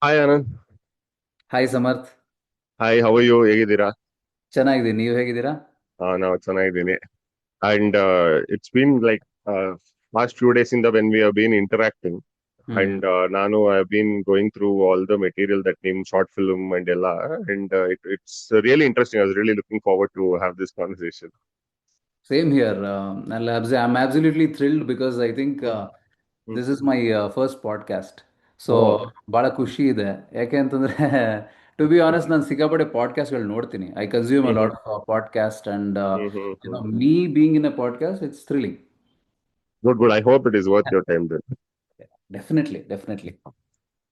Hi Anand. Hi Samarth. Hi, how you, ಹೇಗಿದ್ದೀರಾ? ಚೆನ್ನಾಗಿದ್ದೀನಿ, ನೀವು ಹೇಗಿದ್ದೀರಾ? ನಾವು ಚೆನ್ನಾಗಿದ್ದೀನಿ. And it's been like last few days ಇಂದ when we have been interacting. Hmm. And ನಾನು I been going through all the material that ನಿಮ್ ಶಾರ್ಟ್ ಫಿಲ್ಮ್ ಅಂಡ್ ಎಲ್ಲ. And it's really interesting. I was really looking forward to have this conversation. Same here. I'm absolutely thrilled because I think this is my first podcast. So ಭಾಳ ಖುಷಿ ಇದೆ. ಯಾಕೆ ಅಂತಂದ್ರೆ to be honest ನಾನು ಸಿಕ್ಕಾಪಟ್ಟೆ ಪಾಡ್ಕಾಸ್ಟ್ಗಳು ನೋಡ್ತೀನಿ. I consume a lot of podcast and me being in a podcast it's thrilling. Good good. I hope it is worth your time. Definitely definitely.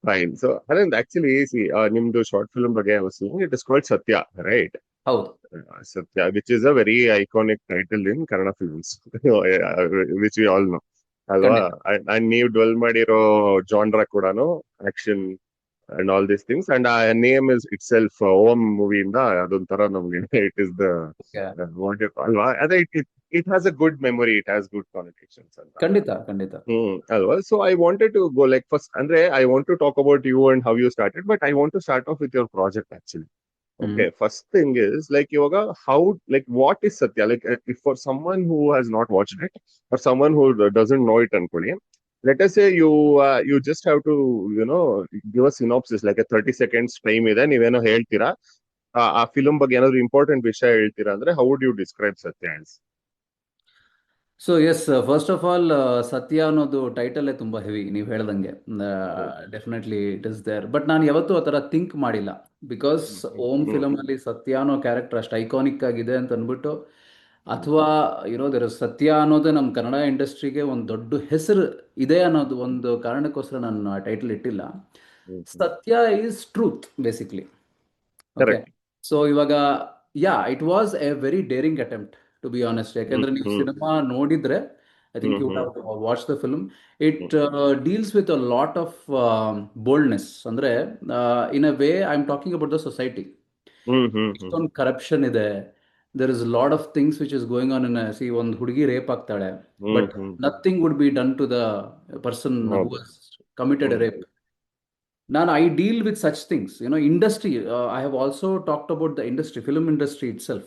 Fine. So Anand, actually, see, ನಿಮ್ದು short film ಬಗ್ಗೆ I was seeing, it is called Satya, right? ಹೌದು. Satya, which is a very iconic title in Kannada films, which we all know. ಅಲ್ವಾ? ಖಂಡಿತ. And ನೀವು dwell ಮಾಡಿರೋ genre ಕೂಡನು action and all these things. And ಆ name is itself Om ಮೂವಿಯಿಂದ ಅದೊಂಥರ ನಮ್ಗೆ ಇಟ್ ಇಸ್ ದ ಅಲ್ವಾ? ಅದೇ it has a good memory, it has good connotations ಅಂತ. ಖಂಡಿತ ಖಂಡಿತ. ಅಲ್ವಾ? So I wanted to go like first, ಅಂದ್ರೆ I want to talk about you and how you started, but I want to start off with your project actually. Hmm. Okay, first thing is like yoga, how, like what is Satya? Like if for someone who has not watched it or someone who doesn't know it ankoli, let us say you just have to, you know, give a synopsis like a 30 seconds time ಇದೆ, ನೀವೇನೋ ಹೇಳ್ತೀರಾ, ಆ film ಬಗ್ಗೆ ಏನಾದ್ರು important ವಿಷಯ ಹೇಳ್ತೀರಾ ಅಂದ್ರೆ how would you describe Satya as? So yes, first of all Satya ಅನ್ನೋದು ಟೈಟಲ್ಲೇ ತುಂಬ ಹೆವಿ, ನೀವು ಹೇಳ್ದಂಗೆ. Hmm definitely it is there, but ನಾನು ಯಾವತ್ತೂ ಆ ಥರ ಥಿಂಕ್ ಮಾಡಿಲ್ಲ. ಬಿಕಾಸ್ ಹ್ಮ್ ಓಮ್ ಹ್ಮ್ ಫಿಲಮಲ್ಲಿ ಸತ್ಯ ಅನ್ನೋ ಕ್ಯಾರೆಕ್ಟರ್ ಅಷ್ಟು ಐಕಾನಿಕ್ ಆಗಿದೆ ಅಂತ ಅಂದ್ಬಿಟ್ಟು, ಹ್ಮ್ ಅಥವಾ ದರ್ ಸತ್ಯ ಅನ್ನೋದು ನಮ್ಮ ಕನ್ನಡ ಇಂಡಸ್ಟ್ರಿಗೆ ಒಂದು ದೊಡ್ಡ ಹೆಸರು ಇದೆ ಅನ್ನೋದು ಒಂದು ಕಾರಣಕ್ಕೋಸ್ಕರ ನಾನು ಟೈಟಲ್ ಇಟ್ಟಿಲ್ಲ. Hmm Satya is truth basically. Okay. Correct. So ಇವಾಗ, it was a very daring attempt, to be honest. Hmm ಯಾಕಂದ್ರೆ ನೀವು ಹ್ಮ್ ಸಿನಿಮಾ ನೋಡಿದ್ರೆ, I think hmm you would hmm have watch the film. Hmm it deals with a lot of boldness. ಅಂದ್ರೆ in a way I am talking about the society. Hmm hmm hmm ಇಷ್ಟೊಂದು corruption ಇದೆ. There is lot of things which is going on in. C, ಒಂದು ಹುಡುಗಿ rape ಆಗ್ತಾಳೆ, hmm but hmm nothing would be done to the person who ಹೌದು. Has committed a hmm rape. Nan, I deal with such things. Industry. I have also talked about the industry, film industry itself.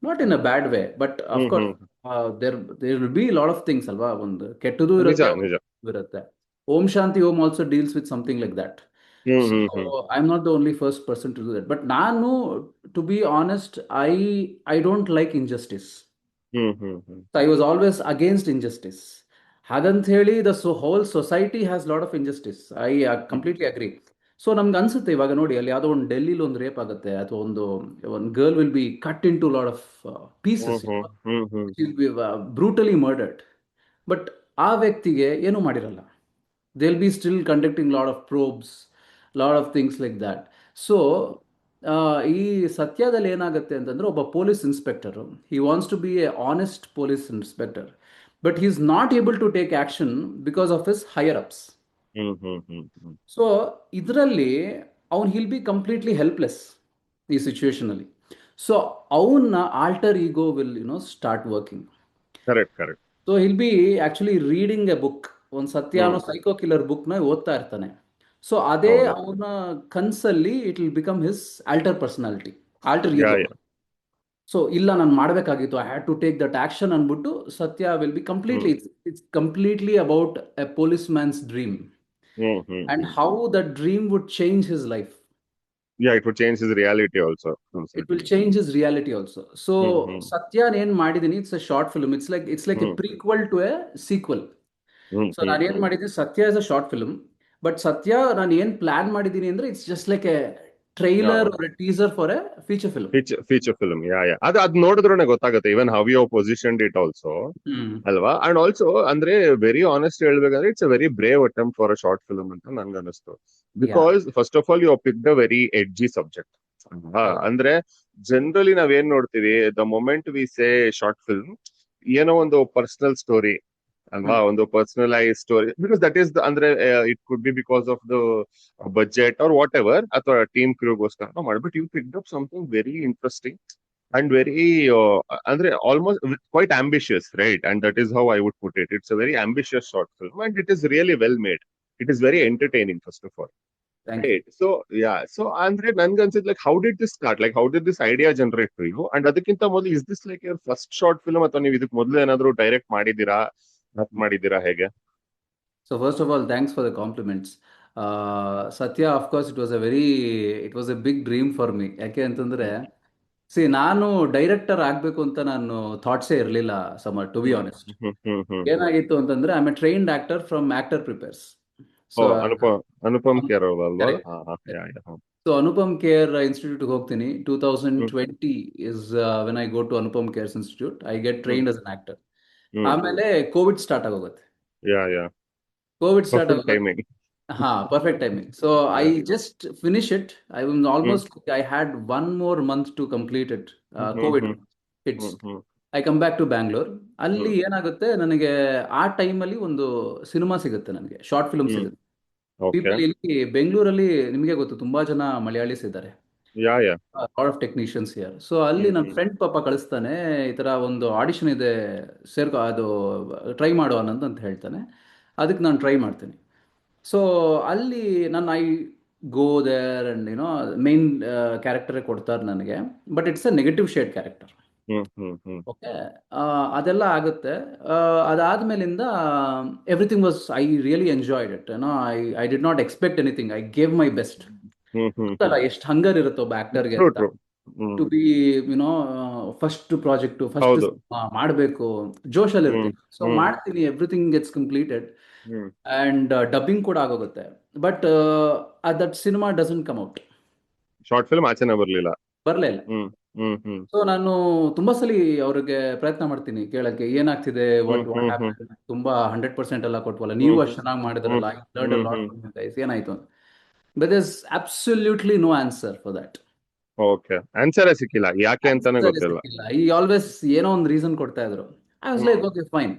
Not in a bad way, but of hmm course, hmm there will be a lot of things, ಅಲ್ವಾ? ಒಂದು ಕೆಟ್ಟದು ನಿಜ ಇರುತ್ತೆ, ನಿಜ. ಒಳ್ಳೆದು ಇರುತ್ತೆ. Om Shanti Om also deals with something like that. Hmm So hmm hmm I'm not the only first person to do that. But ನಾನು, to be honest, I don't like injustice. Hmm hmm hmm So I was always against injustice. ಹಾಗಂತ ಹೇಳಿ whole society has lot of injustice. I completely agri. So ನಮ್ಗೆ ಅನ್ಸುತ್ತೆ, ಇವಾಗ ನೋಡಿ, ಅಲ್ಲಿ ಯಾವುದೋ ಒಂದು ಡೆಲ್ಲಿಲಿ ಒಂದು ರೇಪ್ ಆಗುತ್ತೆ, ಅಥವಾ ಒಂದು girl will be cut into lot of hmm pieces, hmm hmm hmm brutally murdered. But ಆ ವ್ಯಕ್ತಿಗೆ ಏನೂ ಮಾಡಿರಲ್ಲ. they'll be still conducting lot of probes, lot of things like that. So ಈ ಸತ್ಯದಲ್ಲಿ ಏನಾಗುತ್ತೆ ಅಂತಂದ್ರೆ, ಒಬ್ಬ police inspector, he wants to be a honest police inspector, but he's not able to take action because of his higher ups. Hmm hmm hmm hmm so ಇದರಲ್ಲಿ ಅವನು he'll be completely helpless ಈ situation ಅಲ್ಲಿ. So ಅವನ alter ego will start working. Correct correct. So he'll be actually reading a book, ಒಂದು ಸತ್ಯ ಹ್ಮ್ ಅನ್ನೋ psycho killer ಬುಕ್ನ ಓದ್ತಾ ಇರ್ತಾನೆ. ಸೊ ಅದೇ ಹೌದು. ಅವನ ಕನ್ಸಲ್ಲಿ it will become his alter personality, alter ya ego. Ya. So ಇಲ್ಲ, ನಾನು ಮಾಡಬೇಕಾಗಿತ್ತು, I had to take that action ಅಂದ್ಬಿಟ್ಟು Satya will be hmm completely, it's completely about a policeman's dream hmm hmm and hmm how that dream would change his life. Ya, it would change his reality also it will certainly. Change his reality also. So hmm hmm ಸತ್ಯಾನ್ ಏನ್ ಮಾಡಿದೀನಿ, it's a short film. It's like a hmm prequel to a sequel. Hmm so hmm ನಾನು ಏನ್ ಹ್ಮ್ ಮಾಡಿದ್ದೀನಿ, Satya is a short film. But Satya ನಾನು ಏನ್ plan ಮಾಡಿದ್ದೀನಿ ಅಂದ್ರೆ, it's just like a ya. Trailer, teaser for a feature film. Feature film, ya ya, ಅದ್ ನೋಡಿದ್ರೇನೆ ಗೊತ್ತಾಗುತ್ತೆ even how you positioned it also. Hmm. ಅಲ್ವಾ? ಅಂಡ್ ಆಲ್ಸೋ ಅಂದ್ರೆ ವೆರಿ ಆನೆಸ್ಟ್ ಹೇಳ್ಬೇಕಂದ್ರೆ it's a very brave attempt for a short film ಅಂತ ನನ್ಗೆ ಅನಿಸ್ತು. Ya. Because first of all you picked a very edgy subject. ಹೌದು. ಅಂದ್ರೆ generally ನಾವೇನ್ ನೋಡ್ತೀವಿ, the moment we say short film, ಏನೋ ಒಂದು ಪರ್ಸನಲ್ ಸ್ಟೋರಿ ಅಲ್ವಾ, ಹ್ಮ್. ಒಂದು personalise story, because that is ಅಂದ್ರೆ it could be because of the budget or whatever, ಅಥವಾ ಟೀಮ್ ಕ್ರೂಗೋಸ್ಕರ ಮಾಡಿ. But you picked up something very interesting and very andre almost quite ambitious, right? And that is how I would put it. It's a very ambitious short film and it is really well made. It is very entertaining, first of all. Thank you. Right. So yeah. So Andre, ನನ್ಗನ್ಸಿದ್ like how did this start? Like how did this idea generate to you? And ಅದಕ್ಕಿಂತ ಮೊದಲು is this like your first short film ಅಥವಾ ನೀವು ಇದಕ್ಕೆ ಮೊದಲು ಏನಾದ್ರು direct ಮಾಡಿದ್ದೀರಾ ಮಾಡಿದ್ದೀರಾ ಹೇಗೆ? So first of all thanks for the compliments. Satya of course it was a big dream for me. ಯಾಕೆ ಅಂತಂದ್ರೆ ನಾನು ಡೈರೆಕ್ಟರ್ ಆಗಬೇಕು ಅಂತ ನಾನು ಥಾಟ್ಸೇ ಇರಲಿಲ್ಲ ಸಮರ್, to be hmm honest. Hmm hmm hmm hmm. ಏನಾಗಿತ್ತು ಅಂತಂದ್ರೆ I am a trained actor from actor prepares. Oh so Anupam Kher ಅವ್ರು ಅಲ್ವಾ? ಕರೆಕ್ಟ್. ಹಾ ಹಾ yeah yeah. So Anupam Kher ಇನ್ಸ್ಟಿಟ್ಯೂಟ್ಗೆ ಹೋಗ್ತೀನಿ. Hmm 2020 is when I go to Anupam Kher's institute. I get hmm trained as an actor. Hmm. ಆಮೇಲೆ COVID start ಆಗೋಗುತ್ತೆ. Yeah yeah. COVID start perfect ಆಗೋಗುತ್ತೆ. Timing. ಹಾ, perfect timing. So I yeah. just finish it. I was hmm almost, I had one more month to complete it. Hmm hmm COVID hmm hits. Hmm hmm I come back to Bangalore. ಅಲ್ಲಿ ಹ್ಮ್ ಏನಾಗುತ್ತೆ, ನನಗೆ ಆ ಟೈಮಲ್ಲಿ ಒಂದು cinema ಸಿಗುತ್ತೆ, ನನಗೆ short film ಹ್ಮ್. ಸಿಗುತ್ತೆ. Okay. People ಇಲ್ಲಿ ಬೆಂಗಳೂರಲ್ಲಿ ನಿಮಗೆ ಗೊತ್ತು, ತುಂಬಾ ಜನ ಮಲಯಾಳೀಸ್ ಇದ್ದಾರೆ. Yeah yeah. Lot of technicians here. So ಅಲ್ಲಿ ಹ್ಮ್ ನನ್ನ ಹ್ಮ್ ಫ್ರೆಂಡ್ ಪಾಪ ಕಳಿಸ್ತಾನೆ, ಈ ಥರ ಒಂದು ಆಡಿಷನ್ ಇದೆ, ಸೇರ್ಕೊ, ಅದು ಟ್ರೈ ಮಾಡುವ ಅಂತ ಹೇಳ್ತಾನೆ. ಅದಕ್ಕೆ ನಾನು ಟ್ರೈ ಮಾಡ್ತೀನಿ. ಸೊ ಅಲ್ಲಿ ನಾನು ಗೋ ದೇರ್ ಅಂಡ್ ಮೇನ್ ಕ್ಯಾರೆಕ್ಟರೇ ಕೊಡ್ತಾರೆ ನನಗೆ. But it's a negative shade character. Hmm hmm hmm okay. ಅದೆಲ್ಲ ಆಗುತ್ತೆ. ಅದಾದ್ಮೇಲಿಂದ everything was, I really enjoyed it. I did not expect anything. I gave my best. Hmm hmm hmm. ಗೊತ್ತಲ್ಲ ಎಷ್ಟು hunger ಇರುತ್ತೋ ಒಬ್ಬ ಆಕ್ಟರ್ಗೆ ಟ್ರೂ ಅಂತ. True. Hmm. To be you know first project, first ಹೌದು. ಮಾಡಬೇಕು, ಜೋಶಲ್ಲಿ ಹ್ಮ್ ಇರ್ತೀನಿ. ಸೊ ಹ್ಮ್ ಮಾಡ್ತೀನಿ, everything gets completed. Hmm. And dubbing ಕೂಡ ಆಗೋಗುತ್ತೆ. But that cinema doesn't come out. Short film ಆಚೆನೆ ಬರ್ಲಿಲ್ಲ. ಬರಲೇ ಇಲ್ಲ. ಹ್ಮ್ ಹ್ಮ್ ಹ್ಮ್ ಸೊ ನಾನು ತುಂಬಾ ಸಲಿ ಅವ್ರಿಗೆ ಪ್ರಯತ್ನ ಮಾಡ್ತೀನಿ ಕೇಳಕ್ಕೆ, ಏನಾಗ್ತಿದೆ, hmm what what hmm hmm happen. ತುಂಬಾ 100% ಎಲ್ಲ ಕೊಟ್ವಲ್ಲ, ನೀವು ಹ್ಮ್ ಅಷ್ಟು ಚೆನ್ನಾಗಿ ಹ್ಮ್ ಮಾಡಿದ್ರಲ್ಲ, I learned a hmm lot hmm. From you guys, ಏನಾಯ್ತು ಅಂತ. But there is absolutely no answer for that. Okay. ಆನ್ಸರೇ ಸಿಕ್ಕಿಲ್ಲ, ಯಾಕೆ ಅಂತಾನೆ ಆನ್ಸರ್ ಗೊತ್ತಿಲ್ಲ. ಸಿಕ್ಕಿಲ್ಲ. ಈ ಆಲ್ವೇಸ್ ಏನೋ ಒಂದು ರೀಸನ್ ಕೊಡ್ತಾ ಇದ್ರು. I was like hmm okay fine.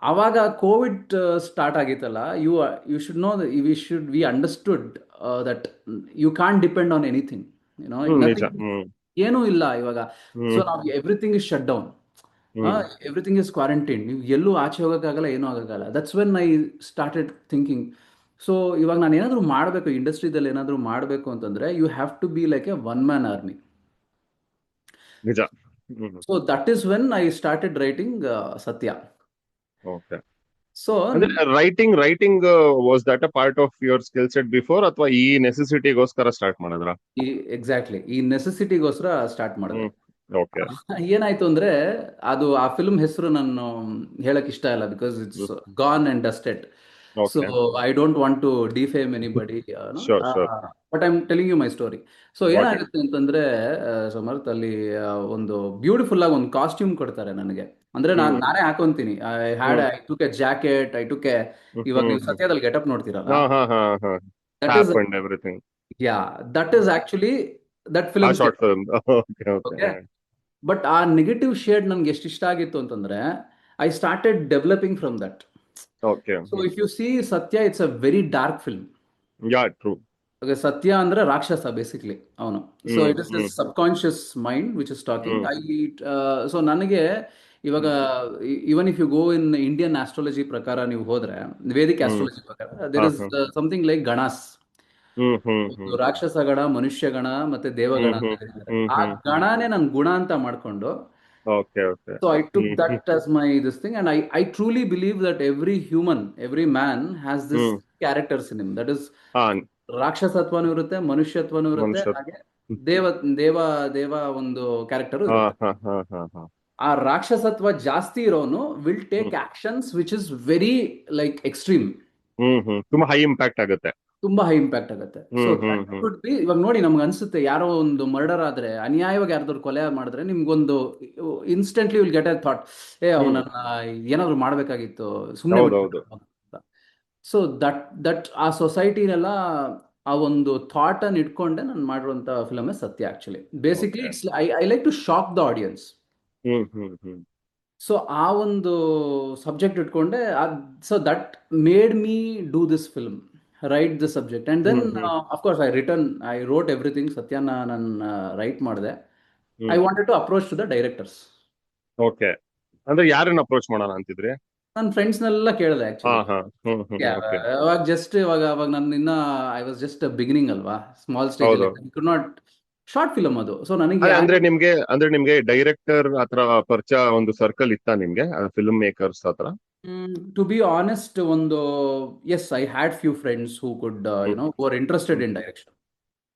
ಆವಾಗ ಕೋವಿಡ್ ಸ್ಟಾರ್ಟ್ ಆಗಿತ್ತಲ್ಲ, you should know, we understood that you can't depend on anything. ನಿಜ. ನಥಿಂಗ್, ಹ್ಮ್ ಏನೂ ಇಲ್ಲ ಇವಾಗ. ಸೊ ಹ್ಮ್ ನಾವು everything is shut down, hmm everything is quarantine. ನೀವು ಎಲ್ಲೂ ಆಚೆ ಹೋಗೋಕ್ಕಾಗಲ್ಲ, ಏನೂ ಆಗೋಕ್ಕಾಗಲ್ಲ. That's when I started thinking. So ಇವಾಗ ನಾನು ಏನಾದರೂ ಮಾಡಬೇಕು, ಇಂಡಸ್ಟ್ರಿದಲ್ಲಿ ಏನಾದರೂ ಮಾಡಬೇಕು ಅಂತಂದ್ರೆ, you have to be like a one man army. ನಿಜ. ಹ್ಮ್. So that is when I started writing Satya. Okay. So ಅಂದ್ರೆ writing was that a part of your skill set before, ಅಥವಾ ಈ ನೆಸೆಸಿಟಿಗೋಸ್ಕರ ಸ್ಟಾರ್ಟ್ ಮಾಡಿದ್ರ? ಎಕ್ಸಾಕ್ಟ್ಲಿ ಈ ನೆಸೆಸಿಟಿಗೋಸ್ಕರ ಸ್ಟಾರ್ಟ್ ಮಾಡಿದೆ. ಹ್ಮ್. Okay. ಏನಾಯ್ತು ಅಂದ್ರೆ, ಅದು ಆ ಫಿಲ್ಮ್ ಹೆಸರು ನಾನು ಹೇಳಕ್ ಇಷ್ಟ ಇಲ್ಲ, because it's gone and dusted. So okay. I don't want to defame anybody, sure sure. But I am telling you my story. So got it. ಏನಾಗುತ್ತೆ ಅಂತಂದ್ರೆ, ಸಮರ್ಥ, ಅಲ್ಲಿ ಒಂದು ಬ್ಯೂಟಿಫುಲ್ ಆಗಿ ಒಂದು ಕಾಸ್ಟ್ಯೂಮ್ ಕೊಡ್ತಾರೆ ನನಗೆ. ಅಂದ್ರೆ ಹ್ಮ್ ನಾನೇ ಹಾಕೊಂತೀನಿ. Hmm I took a jacket, I took a, hmm ಇವಾಗ ಹ್ಮ್ ನೀವು ಹ್ಮ್. ಸತ್ಯದಲ್ಲಿ ಗೆಟಪ್ ನೋಡ್ತೀರಲ್ಲ, ಹಾ ಹಾ ಹಾ ಹಾ. That is, tap and everything. Yeah, that is actually that ಆ film. Short film. Okay okay. Okay. But ಆ ನೆಗೆಟಿವ್ ಶೇಡ್ ನನ್ಗೆ ಎಷ್ಟು ಇಷ್ಟ ಆಗಿತ್ತು ಅಂತಂದ್ರೆ, I started developing from that. Okay. So if you see Satya, it's a very dark film. Yeah true. Okay, Satya ಅಂದ್ರೆ ರಾಕ್ಷಸ basically ಅವನು. So hmm it is this hmm subconscious mind which is talking. Hmm so ನನಗೆ ಇವಾಗ, ಹ್ಮ್ even if you go in Indian astrology ಪ್ರಕಾರ ನೀವು ಹೋದ್ರೆ, Vedic hmm. Astrology ಪ್ರಕಾರ, ah there is ah. Something like ಗಣಾಸ್. Hmm hmm ಒಂದು hmm ರಾಕ್ಷಸ ಗಣ, ಮನುಷ್ಯ ಗಣ, ಮತ್ತೆ ದೇವಗಣ ಹ್ಮ್ ಅಂತ ಹ್ಮ್ ಕರೀತಾರೆ. ಹ್ಮ್ ಆ ಹ್ಮ್ ಹ್ಮ್. ಗಣನೇ ನನ್ ಗುಣ ಅಂತ ಮಾಡ್ಕೊಂಡು, okay okay. so I took hmm hmm that as my this thing, and I truly believe that every human, every man has this hmm. characters in him. That is, ಹಾ. ರಾಕ್ಷಸತ್ವನೂ ಇರುತ್ತೆ, ಮನುಷ್ಯತ್ವನೂ ಇರುತ್ತೆ, ಮನುಷ್ಯ. ಹಾಗೆ ದೇವ ದೇವ ದೇವ ಒಂದು ಕ್ಯಾರೆಕ್ಟರ್ ಹಾ ಇರುತ್ತೆ. ಹಾ ಹಾ ಹಾ ಹಾ. ಆ ರಾಕ್ಷಸತ್ವ ಜಾಸ್ತಿ ಇರೋನು will take hmm actions which is very like extreme. Hmm hmm. ತುಂಬಾ ಹೈ ಇಂಪ್ಯಾಕ್ಟ್ ಆಗುತ್ತೆ. ತುಂಬಾ ಹೈ ಇಂಪ್ಯಾಕ್ಟ್ ಆಗುತ್ತೆ. So hmm hmm that hmm could be, ಇವಾಗ ನೋಡಿ, ನಮ್ಗೆ ಅನ್ಸುತ್ತೆ ಯಾರೋ ಒಂದು ಮರ್ಡರ್ ಆದ್ರೆ, ಅನ್ಯಾಯವಾಗಿ ಯಾರ್ದಾದ್ರು ಕೊಲೆ ಮಾಡಿದ್ರೆ, ನಿಮ್ಗೊಂದು instantly will get a thought, hmm. ಅವನನ್ನ ಏನಾದ್ರು ಮಾಡ್ಬೇಕಾಗಿತ್ತು, ಸುಮ್ಮನೆ ಹೌದೌದು. ಬಿಟ್ಬಿಟ್ಟು ಅಂತ. ಸೊ ದಟ್ ಆ ಸೊಸೈಟಿನೆಲ್ಲ, ಆ ಒಂದು ಥಾಟ್ ಅನ್ನು ಇಟ್ಕೊಂಡೆ ನಾನು ಮಾಡಿರುವಂತ film Satya. Actually basically okay. It's, I like to shock the audience. Hmm hmm hmm so ಆ ಒಂದು ಸಬ್ಜೆಕ್ಟ್ ಇಟ್ಕೊಂಡೆ. So that made me do this film, write the subject, and then hmm hmm of course I wrote everything. ಸತ್ಯನ ನಾನು write ಮಾಡಿದೆ. I hmm. Wanted to approach to the directors. Okay. ಅಂದ್ರೆ ಯಾರನ್ನ approach ಮಾಡೋಣ ಅಂತಿದ್ರಿ? ನನ್ನ ಫ್ರೆಂಡ್ಸ್ನೆಲ್ಲ ಕೇಳಿದೆ ಹಾ ಆ್ಯಕ್ಚುಲಿ. ಹಾ. ಓಕೆ. ಅವಾಗ ಜಸ್ಟ್ ಅವಾಗ ನಾನು ಇನ್ನ ಐ ವಾಸ್ ಜಸ್ಟ್ ಬಿಗಿನಿಂಗ್ ಅಲ್ವಾ, ಸ್ಮಾಲ್ ಸ್ಟೇಜಲ್ಲಿ ಹೌದು. Could not. ಶಾರ್ಟ್ ಫಿಲಮ್ ಅದು, ಸೊ ನನಗೆ ಅದೇ ಯಾರು ಅಂದ್ರೆ ನಿಮ್ಗೆ ಡೈರೆಕ್ಟರ್ ಹತ್ರ ಪರಿಚಯ ಒಂದು ಸರ್ಕಲ್ ಇತ್ತಾ ನಿಮ್ಗೆ, ಫಿಲ್ಮ್ ಮೇಕರ್ಸ್ ಹತ್ರ? ಟು ಬಿ ಆನೆಸ್ಟ್, ಒಂದು yes, I had few friends who could hmm who are interested in direction.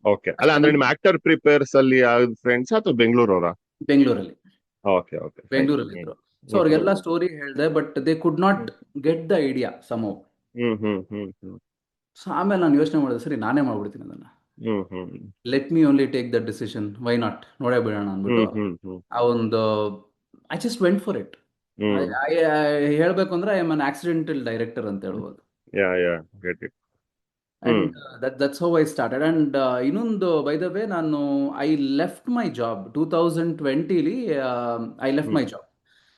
Okay. ಅಲ್ಲ ಅಂದ್ರೆ ನಿಮ್ ಆಕ್ಟರ್ ಪ್ರಿಪೇರ್ಸ್ ಅಲ್ಲಿ ಫ್ರೆಂಡ್ಸ್ ಅಥವಾ ಬೆಂಗಳೂರವರ? ಬೆಂಗಳೂರಲ್ಲಿ ಓಕೆ ಓಕೆ ಫೈನ್. ಬೆಂಗಳೂರಲ್ಲಿ ಹ್ಮ್ ಇದ್ರು. ಸೊ ಹ್ಮ್ ಹ್ಮ್ ಅವ್ರಿಗೆಲ್ಲ ಸ್ಟೋರಿ ಹೇಳಿದೆ, but they could not get the idea some. Hmm hmm hmm hmm so ಆಮೇಲೆ ನಾನು ಯೋಚನೆ ಮಾಡಿದೆ, ಸರಿ ನಾನೇ ಮಾಡ್ಬಿಡ್ತೀನಿ ಅದನ್ನ. Hmm hmm let me only take that decision, why not, ನೋಡೇ ಬಿಡೋಣ ಅಂದ್ಬಿಟ್ಟು ಆ ಒಂದು I just went for it. ಹ್ಮ್ ಹೇಳ್ಬೇಕು ಅಂದ್ರೆ I am an accidental director ಅಂತ ಹೇಳ್ಬೋದು. Yeah get it. Hmm and that's how I started. And ಇನ್ನೊಂದು, ಬೈ ದ ವೇ, ನಾನು ಐ ಲೆಫ್ಟ್ ಮೈ ಜಾಬ್ 2020ಲಿ. I left hmm my job.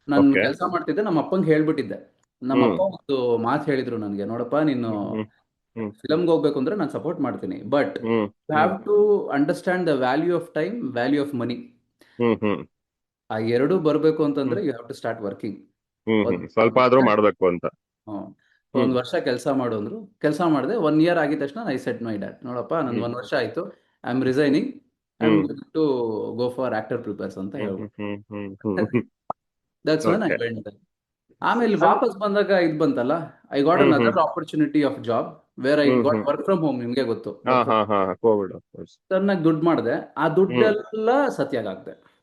ನಾನು okay. ಕೆಲಸ ಮಾಡ್ತಿದ್ದೆ, ನಮ್ಮ ಅಪ್ಪಂಗೆ ಹೇಳ್ಬಿಟ್ಟಿದ್ದೆ. ನಮ್ಮ ಹ್ಮ್ ಅಪ್ಪ ಒಂದು ಮಾತು ಹೇಳಿದ್ರು ನನಗೆ, ನೋಡಪ್ಪ ನೀನು ಹ್ಮ್ ಹ್ಮ್ ಹ್ಮ್ ಫಿಲಮ್ಗೆ ಹೋಗ್ಬೇಕು ಅಂದ್ರೆ ನಾನು ಸಪೋರ್ಟ್ ಮಾಡ್ತೀನಿ, but hmm you hmm have to understand the value of time, value of money. Hmm hmm ಆ ಎರಡೂ ಬರಬೇಕು ಅಂತಂದ್ರೆ hmm you have to start working. ಸ್ವಲ್ಪ ಒಂದು ಆದ್ರೂ ವರ್ಷ ಮಾಡ್ಬೇಕು ಅಂತ. ಹ್ಮ್ ಒಂದು ವರ್ಷ ಕೆಲಸ ಮಾಡು ಅಂದ್ರು. ಕೆಲಸ ಮಾಡಿದೆ. 1 ಇಯರ್ ಆಗಿದ ತಕ್ಷಣ ಐ ಸೆಟ್ ಮೈ ಡ್ಯಾಡ್, ನೋಡಪ್ಪ ನಂದು ಹ್ಮ್ 1 ವರ್ಷ ಆಯಿತು, I am resigning, I am hmm going to go for actor prepares ಅಂತ ಹ್ಮ್ ಹ್ಮ್ ಹೇಳ್ಬಿಟ್ಟು. Hmm hmm hmm that's when I okay. Went. ಆಮೇಲೆ ವಾಪಸ್ ಬಂದಾಗ ಇದು ಬಂತಲ್ಲ, I got hmm hmm another opportunity of job where I got hmm work from home. ನಿಮಗೆ ಗೊತ್ತು, ಹಾ ವರ್ಕ್ ಹಾ ಫ್ರಮ್ ಹಾ ಕೋವಿಡ್ ಆಫ್ ಕೋರ್ಸ್. ಚೆನ್ನಾಗಿ ದುಡ್ಡು ಮಾಡಿದೆ. ಆ ಹ್ಮ್ ದುಡ್ಡೆಲ್ಲ ಸತ್ಯಾಗ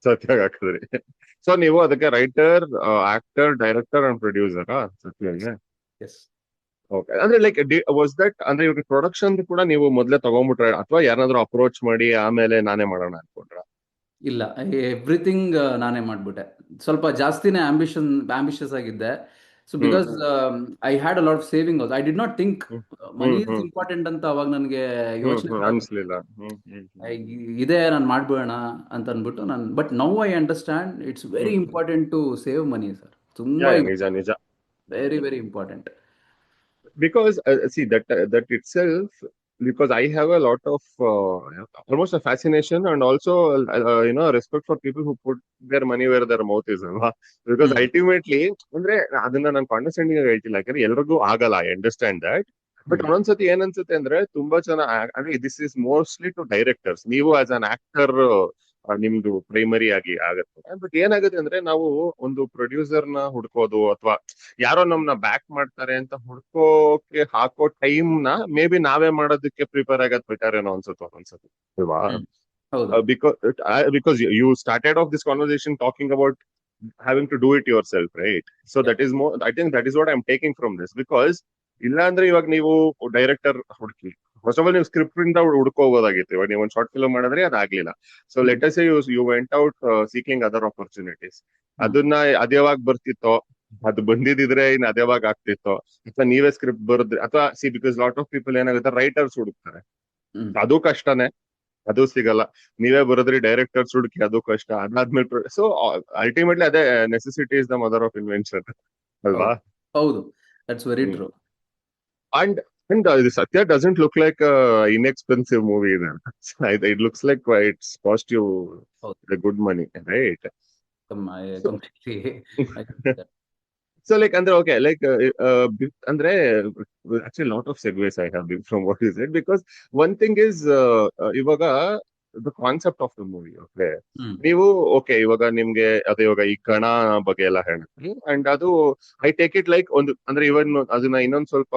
ಸತ್ಯಾಗ ಹಾಕಿದ್ರಿ. ಸೊ ನೀವು ಅದಕ್ಕೆ writer, actor, director and producer ಸತ್ಯಾಗೆ? ಎಸ್. ಓಕೆ. ಅಂದ್ರೆ ಲೈಕ್ ವಾಸ್ ದಟ್ ಅಂದ್ರೆ ಇವಾಗ ಪ್ರೊಡಕ್ಷನ್ ಕೂಡ ನೀವು ಮೊದ್ಲೇ ತಗೊಂಡ್ಬಿಟ್ರೆ ಅಥವಾ ಯಾರನ್ನಾದ್ರೂ ಅಪ್ರೋಚ್ ಮಾಡಿ ಆಮೇಲೆ ನಾನೇ ಮಾಡೋಣ ಅನ್ಕೊಂಡ್ರ? ಇಲ್ಲ, ಎವ್ರಿಥಿಂಗ್ ನಾನೇ ಮಾಡಿಬಿಟ್ಟೆ. ಸ್ವಲ್ಪ ಜಾಸ್ತಿನೇ ಆಂಬಿಷಿಯಸ್ ಆಗಿದ್ದೆ. So hmm because I had a lot of saving also. I did not think hmm money hmm is important ಅಂತ ಅವಾಗ ನನಗೆ ಯೋಚನೆ ಕೂಡ ಬಂದಿಲ್ಲ. ಅನ್ಸ್ಲಿಲ್ಲ. ಇದೆ, ನಾನು ಮಾಡ್ಬೇಡ ಅಂತ ಅಂದ್ಬಿಟ್ಟು ನಾನು. But now I understand it's very hmm important to save money sir. Yeah ತುಂಬಾ ನಿಜ ನಿಜ. Very very important. Because see that itself, because I have a lot of almost a fascination and also respect for people who put their money where their mouth is ಅಲ್ವಾ. Because hmm ultimately ಅಂದ್ರೆ ಅದನ್ನ ನಾನು understanding ಆಗಿ ಹೇಳ್ತಿಲ್ಲ, ಯಾಕಂದ್ರೆ ಎಲ್ರಿಗೂ ಆಗಲ್ಲ, I understand that. But hmm ಒಂದೊಂದ್ಸತಿ ಏನನ್ಸುತ್ತೆ ಅಂದ್ರೆ ತುಂಬಾ ಜನ ಅಂದ್ರೆ this is mostly to directors. ನೀವು ಆಸ್ ಅನ್ ಆಕ್ಟರ್ ನಿಮ್ದು ಪ್ರೈಮರಿ ಆಗಿ ಆಗತ್ತೆ. ಬಟ್ ಏನಾಗುತ್ತೆ ಅಂದ್ರೆ ನಾವು ಒಂದು ಪ್ರೊಡ್ಯೂಸರ್ ನ ಹುಡ್ಕೋದು ಅಥವಾ ಯಾರೋ ನಮ್ನ ಬ್ಯಾಕ್ ಮಾಡ್ತಾರೆ ಅಂತ ಹುಡ್ಕೋಕೆ ಹಾಕೋ ಟೈಮ್ ನ ಮೇ ಬಿ ನಾವೇ ಮಾಡೋದಕ್ಕೆ ಪ್ರಿಪೇರ್ ಆಗದ್ ಬೆಟರ್ ಏನೋ ಅನ್ಸುತ್ತೆ ಒಂದ್ಸತಿ ಅಲ್ವಾ? ಹ್ಮ್ ಹೌದು. Because you started off this conversation talking about having to do it yourself, right? So Yeah. that is more, I think that is what I'm taking from this. Because ಇಲ್ಲ ಅಂದ್ರೆ ಇವಾಗ ನೀವು ಡೈರೆಕ್ಟರ್ ಹುಡುಕಿ, ಫಸ್ಟ್ ಆಫ್ ಆಲ್ ನೀವು script ಇಂದ ಹುಡ್ಕೋಬೋದಾಗಿತ್ತು. ಇವಾಗ ನೀವು ಒಂದು ಶಾರ್ಟ್ ಫಿಲ್ಮ್ ಮಾಡಿದ್ರೆ ಅದಾಗ್ಲಿಲ್ಲ. So hmm let us say you went out seeking other opportunities. ಹ್ಮ್ ಅದನ್ನ ಅದ್ಯಾವಾಗ ಬರ್ತಿತ್ತೋ, ಅದು ಬಂದಿದ್ರೆ ಇನ್ನು ಅದ್ಯಾವಾಗ ಆಗ್ತಿತ್ತೋ, ಅಥವಾ ನೀವೇ ಸ್ಕ್ರಿಪ್ಟ್ ಬರೆದ್ರೆ, ಅಥವಾ ಬಿಕಾಸ್ ಲಾಟ್ ಆಫ್ ಪೀಪಲ್ ಏನಾಗುತ್ತೆ ರೈಟರ್ಸ್ ಹುಡುಕ್ತಾರೆ, ಹ್ಮ್ ಅದು ಕಷ್ಟನೇ, ಅದು ಸಿಗಲ್ಲ. ನೀವೇ ಬರೋದ್ರಿ ಡೈರೆಕ್ಟರ್ಸ್ ಹುಡುಕಿ, ಅದು ಕಷ್ಟ. ಅದಾದ್ಮೇಲೆ ಸೊ ಅಲ್ಟಿಮೇಟ್ಲಿ ಅದೇ necessity is the mother of invention ಅಲ್ವಾ? ಹೌದು ಹೌದು. That's very hmm. True. And this Satya doesn't look like a inexpensive movie then. It looks like it's cost you ಹೌದು. the good money, right? I So, completely agree with that. so like ಅಂದ್ರೆ okay, like ಅಂದ್ರೆ actually lot of segues I have from what you said, because one thing is ಇವಾಗ the concept of the movie, okay? ಹ್ಮ್ ನೀವು okay ಇವಾಗ ನಿಮ್ಗೆ ಅದೇ ಇವಾಗ ಈ ಕಣ ಬಗ್ಗೆ ಎಲ್ಲ ಹೇಳಿದ್ರಿ, ಅಂಡ್ ಅದು ಐ ಟೇಕ್ ಇಟ್ ಲೈಕ್ ಒಂದು ಅಂದ್ರೆ ಇವನ್ ಅದನ್ನ ಇನ್ನೊಂದ್ ಸ್ವಲ್ಪ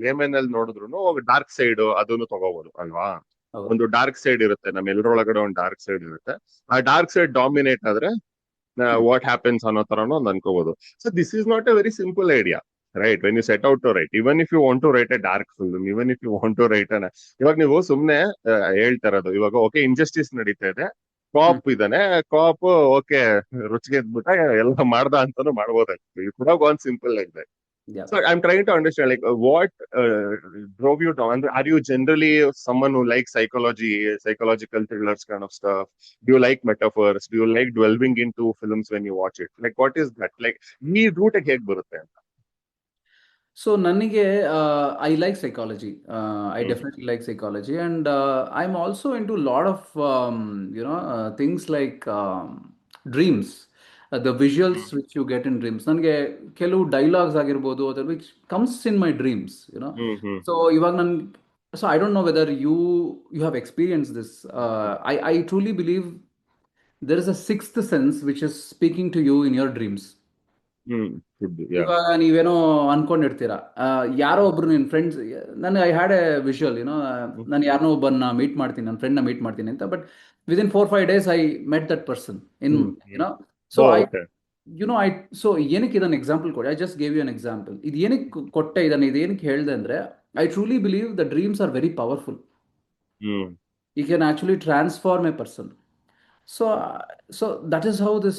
ಲೇಮನ್ ಅಲ್ಲಿ ನೋಡಿದ್ರು ಡಾರ್ಕ್ ಸೈಡ್ ಅದನ್ನು ತಗೋಬಹುದು ಅಲ್ವಾ? ಹೌದು. ಒಂದು ಡಾರ್ಕ್ ಸೈಡ್ ಇರುತ್ತೆ, ನಮ್ಮ ಎಲ್ಲರೊಳಗಡೆ ಒಂದು ಡಾರ್ಕ್ ಸೈಡ್ ಇರುತ್ತೆ. ಆ ಡಾರ್ಕ್ ಸೈಡ್ ಡಾಮಿನೇಟ್ ಆದ್ರೆ ಹ್ಮ್ ವಾಟ್ ಹ್ಯಾಪನ್ಸ್ ಅನ್ನೋ ತರನು ಒಂದು ಅನ್ಕೋಬಹುದು. So this is not a very simple idea, right? When you set out to write, even if you want to write a dark film, even if you want to write ಇವಾಗ ನೀವು ಸುಮ್ನೆ ಹೇಳ್ತಾ ಇರೋದು, ಇವಾಗ ಓಕೆ ಇಂಜಸ್ಟಿಸ್ ನಡೀತಾ ಇದೆ, ಹ್ಮ್ ಕಾಪ್ ಇದಾನೆ, ಕಾಪ್ okay ರುಚಿಗೆ ಎದ್ಬಿಟ್ಟ ಎಲ್ಲ ಮಾಡ್ದ ಅಂತಾನು ಮಾಡ್ಬೋದಾಗಿತ್ತು. You could have gone simple like that. Yeah. So I'm trying to understand, like, what drove you down? Are you generally someone who likes psychology, psychological thrillers kind of stuff? Do you like metaphors? Do you like delving into films when you watch it? Like, what is that? Like, ಈ route ಹೇಗ್ ಬರುತ್ತೆ ಅಂತ? So ನನಗೆ I like psychology. I hmm definitely like psychology, and I am also into lot of things like dreams. The visuals hmm which you get in dreams, ನನಗೆ ಕೆಲವು dialogues ಆಗಿರ್ಬೋದು ಅದರ which comes in my dreams hmm hmm so ಇವಾಗ ನನ್ so I don't know whether you have experience this. I truly believe there is a sixth sense which is speaking to you in your dreams. Hmm could be, yeah. ಇವಾಗ ನೀವೇನೋ ಅನ್ಕೊಂಡಿರ್ತೀರಾ, ಯಾರೋ ಒಬ್ರು ನಿನ್ನ friends, ನಾನು I had A visual ಹ್ಮ್ ನಾನು ಯಾರನ್ನೋ ಒಬ್ಬನ್ನ meet ಮಾಡ್ತೀನಿ, ನನ್ನ ಫ್ರೆಂಡ್ನ ಮೀಟ್ ಮಾಡ್ತೀನಿ ಅಂತ, but within 4-5 days I met that person in hmm so oh I okay. I so ಏನಕ್ಕೆ ಇದನ್ನ ಎಕ್ಸಾಂಪಲ್ ಕೊಡಿ, I just gave you an example. ಇದು ಏನಕ್ಕೆ ಕೊಟ್ಟೆ, ಇದನ್ನ ಇದು ಏನಕ್ಕೆ ಹೇಳಿದೆ ಅಂದ್ರೆ, I truly believe the dreams are very powerful. Hmm you can actually transform a person. So, that is how this,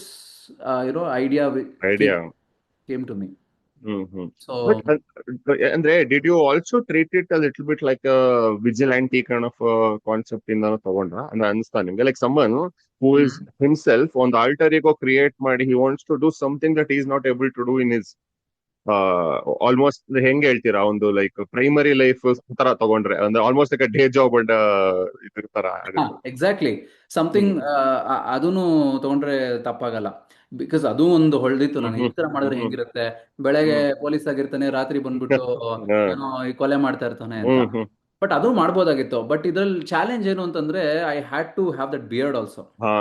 idea came, idea. came to me. Hmm but So, ಅಂದ್ರೆ did you also treat it a little bit like vigilante kind of concept ಇಂದ ತಗೊಂಡ್ರ ಅಂದ್ರೆ ಅನ್ಸ್ತಾ ನಿಮ್ಗೆ like someone who is mm, himself ಒಂದು alter ego create ಮಾಡಿ he wants to do something that is not able to do in his almost ಹೆಂಗ್ ಹೇಳ್ತೀರಾ, ಒಂದು ಲೈಕ್ ಪ್ರೈಮರಿ ಲೈಫ್ ತರ ತಗೊಂಡ್ರೆ ಅಂದ್ರೆ almost like day job and ಇದ್ರ ತರ ಆಗುತ್ತೆ. ಎಕ್ಸಾಕ್ಟ್ಲಿ ಹ್ಮ್ ಸಮಥಿಂಗ್ ಅದನ್ನು ತಗೊಂಡ್ರೆ ತಪ್ಪಾಗಲ್ಲ. ಬಿಕಾಸ್ ಅದು ಒಂದು ಹೊಳ್ದಿತ್ತು, ಹ್ಮ್ ನಾನು ಈ ಹ್ಮ್ ತರ ಮಾಡಿದ್ರೆ ಹ್ಮ್ ಹೆಂಗಿರುತ್ತೆ, ಬೆಳಗ್ಗೆ ಹ್ಮ್ ಪೊಲೀಸ್ ಆಗಿರ್ತಾನೆ, ರಾತ್ರಿ ಬಂದ್ಬಿಟ್ಟು ಹ್ಮ್ ಏನೋ ಈ ಕೊಲೆ ಮಾಡ್ತಾ ಇರ್ತಾನೆ ಅಂತ. ಹ್ಮ್ ಹ್ಮ್ ಬಟ್ ಅದು ಮಾಡ್ಬೋದಾಗಿತ್ತು. ಬಟ್ ಇದ್ರಲ್ಲಿ ಚಾಲೆಂಜ್ ಏನು ಅಂತಂದ್ರೆ, I had to have that beard also. ಹಾ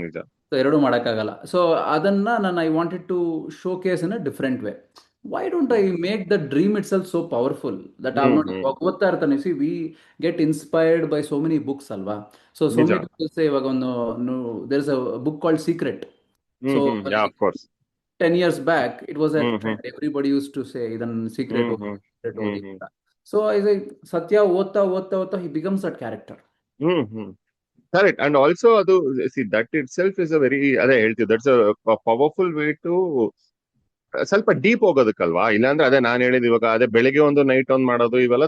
ನಿಜ. ಸೊ ಎರಡೂ ಮಾಡೋಕ್ಕಾಗಲ್ಲ. ಸೊ ಅದನ್ನ ನಾನು I wanted to showcase in a different way. Why don't I make the dream itself so powerful that all hmm ನೋಡಿ ಹ್ಮ್ ಇವಾಗ ಓದ್ತಾ ಇರ್ತಾನೆ. See we get inspired by so many books ಅಲ್ವಾ. So ನಿಜ. Many peoples ಇವಾಗ ಒಂದು there is a book called secret. So yeah of course. 10 years back it was a hmm trend, everybody use to say ಇದನ್ನ secret ಹ್ಮ್ ಓದಿ, ಹ್ಮ್ secret ಹ್ಮ್ ಓದಿ ಹ್ಮ್ ಅಂತ. So ಸತ್ಯ ಓದ್ತಾ ಓದ್ತಾ ಓದ್ತಾ he becomes that character. Hmm correct. And also ಅದು see that itself is a very ಅದೇ ಹೇಳ್ತೀವಿ that's a powerful way to ಸ್ವಲ್ಪ ಡೀಪ್ ಹೋಗೋದಕ್ಕಲ್ವಾ. ಇಲ್ಲಾಂದ್ರೆ ಅದೇ ನಾನು ಹೇಳಿದ್ ಇವಾಗ ಅದೇ ಬೆಳಿಗ್ಗೆ ಒಂದು ನೈಟ್ ಒಂದು ಮಾಡೋದು ಇವೆಲ್ಲ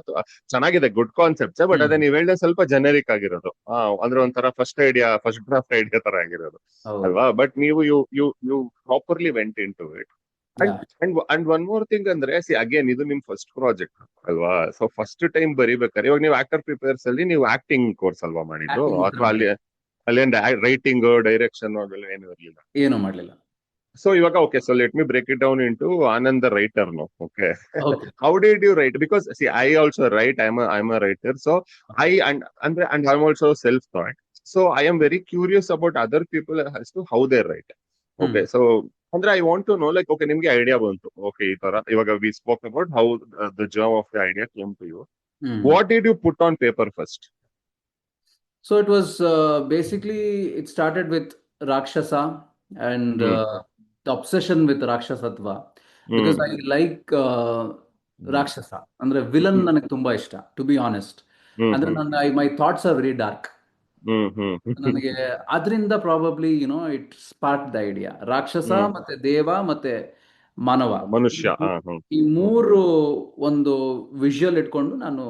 ಚೆನ್ನಾಗಿದೆ, ಗುಡ್ ಕಾನ್ಸೆಪ್ಟ್ಸ್. ಬಟ್ ಹ್ಮ್ ಅದೇ ನೀವ್ ಹೇಳ್ದೆ ಸ್ವಲ್ಪ ಜನರಿಕ್ ಆಗಿರೋದು, ಅಂದ್ರೆ ಒಂಥರ first idea, first draft idea ತರ ಆಗಿರೋದು ಹೌದು. ಅಲ್ವಾ. ಬಟ್ ನೀವು you you you properly went into it. And yeah. And one more thing ಅಂದ್ರೆ ಸಿ ಅಗೇನ್ ಇದು ನಿಮ್ ಫಸ್ಟ್ ಪ್ರಾಜೆಕ್ಟ್ ಅಲ್ವಾ. ಸೊ ಫಸ್ಟ್ ಟೈಮ್ ಬರಿಬೇಕಾದ್ರೆ ಇವಾಗ ನೀವು ಆಕ್ಟರ್ ಪ್ರಿಪೇರ್ಸ್ ಅಲ್ಲಿ ನೀವು ಆಕ್ಟಿಂಗ್ ಕೋರ್ಸ್ ಅಲ್ವಾ ಮಾಡಿದ್ದು, ಆಕ್ಟಿಂಗ್ ಮಾತ್ರ ಅಥವಾ ಮಾಡಿ, ಅಲ್ಲೇನ್ ರೈಟಿಂಗ್ ಡೈರೆಕ್ಷನ್ ಅದೆಲ್ಲ ಏನು ಇರಲಿಲ್ಲ. ಏನು ಮಾಡಲಿಲ್ಲ. ಸೊ ಇವಾಗ okay, so let me break it down into Anand the writer no. Okay, okay. How did you write? Because see I also write, I am a writer. So I and I am also self thought. So I am very curious about other people as to how they write. Hmm okay, so ಅಂದ್ರೆ I want to know like okay ನಿಮ್ಗೆ idea ಬಂತು, okay ಈ ತರ ಇವಾಗ we spoke about how the germ of the idea came to you. Hmm what did you put on paper first? So it was basically it started with Rakshasa and hmm the obsession with Rakshasatva because hmm I like hmm Rakshasa. ಅಂದ್ರೆ villain hmm ನನಗೆ ತುಂಬಾ ಇಷ್ಟ, to be honest. ಹ್ಮ್ ಅಂದ್ರೆ hmm my thoughts are very dark. ಹ್ಮ್ ನನಗೆ ಅದರಿಂದ probably it spark the idea. ರಾಕ್ಷಸ ಹ್ಮ್ ಮತ್ತೆ ದೇವ ಮತ್ತೆ ಮಾನವ, ಈ ಮನುಷ್ಯ. ಮೂ- ಹ್ಮ್ ಈ ಮೂರು ಒಂದು ವಿಷುವಲ್ ಇಟ್ಕೊಂಡು ನಾನು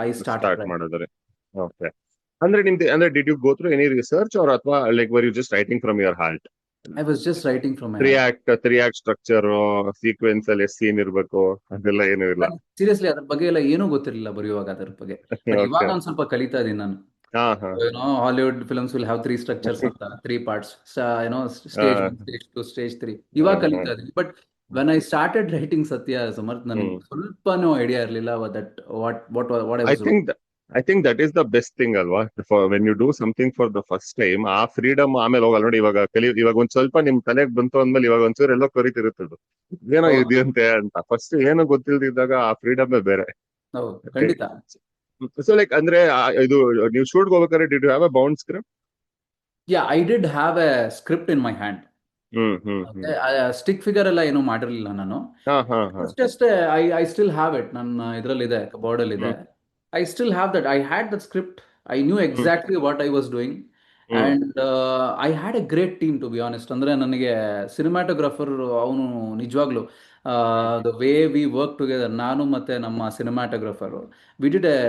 ಐ ಸ್ಟಾರ್ಟ್. ಸ್ಟಾರ್ಟ್ ಮಾಡಿದ್ರೆ ಓಕೆ. ಅಂದ್ರೆ ನಿಮ್ದು ಅಂದ್ರೆ did you go through any research or ಅಥವಾ like var you just writing from your heart? I was just writing from my three heart. Act three act structure sequence ಅಲ್ಲಿ ಎಷ್ಟು scene ಇರ್ಬೇಕು ಅದೆಲ್ಲ ಏನು ಇಲ್ಲ? ಸೀರಿಯಸ್ಲಿ ಅದ್ರ ಬಗ್ಗೆ ಎಲ್ಲ ಏನೂ ಗೊತ್ತಿರಲಿಲ್ಲ ಬರೆಯುವಾಗ ಅದ್ರ ಬಗ್ಗೆ. ಬಟ್ ಇವಾಗ ಓಕೆ. ಒಂದು ಸ್ವಲ್ಪ ಕಲಿತಾ ಇದೀನಿ ನಾನು. ಹಾ Hollywood films will have three structures ಅಂತ, ತ್ರೀ ಪಾರ್ಟ್ಸ್, ಹಾ stage one, stage two, stage three. ಹಾ ಇವಾಗ ಹಾ ಕಲಿತಾ ಇದೀನಿ. But when I started writing Satya Samarth, ನನಗೆ ಹ್ಮ್ ಸ್ವಲ್ಪನೂ ಐಡಿಯಾ ಇರಲಿಲ್ಲ that what I I was. Think I think that is the best thing ಅಲ್ವಾ, for when you do something for the first time. ಆ ಫ್ರೀಡಮ್ ಆಮೇಲೆ ಹೋಗಲ್ಲ ನೋಡಿ. ಇವಾಗ ಇವಾಗ ಒಂದ್ ಸ್ವಲ್ಪ ನಿಮ್ ತಲೆಗೆ ಬಂತು ಅಂದ್ಮೇಲೆ ಇವಾಗ ಒಂಚೂರು ಎಲ್ಲೋ ಕೊರಿತಿರುತ್ತದು, ಏನೋ ಹೌದು. ಇದೆಯಂತೆ ಅಂತ. ಫಸ್ಟ್ ಏನು ಗೊತ್ತಿಲ್ದಿದ್ದಾಗ ಆ ಫ್ರೀಡಮ್ ಬೇರೆ. ಹೌದು, ಖಂಡಿತ. ಸೊ ಲೈಕ್ ಅಂದ್ರೆ ಇದು ನೀವು ಶೂಟ್ ಹೋಗ್ಬೇಕಾದ್ರೆ did you have a bound script? Yeah, I did have a script in my hand. Hmm stick figure ಎಲ್ಲ ಏನೂ ಮಾಡಿರಲಿಲ್ಲ ನಾನು. ಹಾ just I still have it, ನನ್ನ ಇದರಲ್ಲಿದೆ, ಬೋರ್ಡಲ್ಲಿ ಇದೆ. Hmm I still have that. I had that script. I knew hmm exactly what I was doing. Hmm and I had a great team, to be honest. ಅಂದ್ರೆ ನನಗೆ cinematographer ಅವನು ನಿಜವಾಗ್ಲು the way we work together, ನಾನು ಮತ್ತೆ ನಮ್ಮ cinematographer, we did a.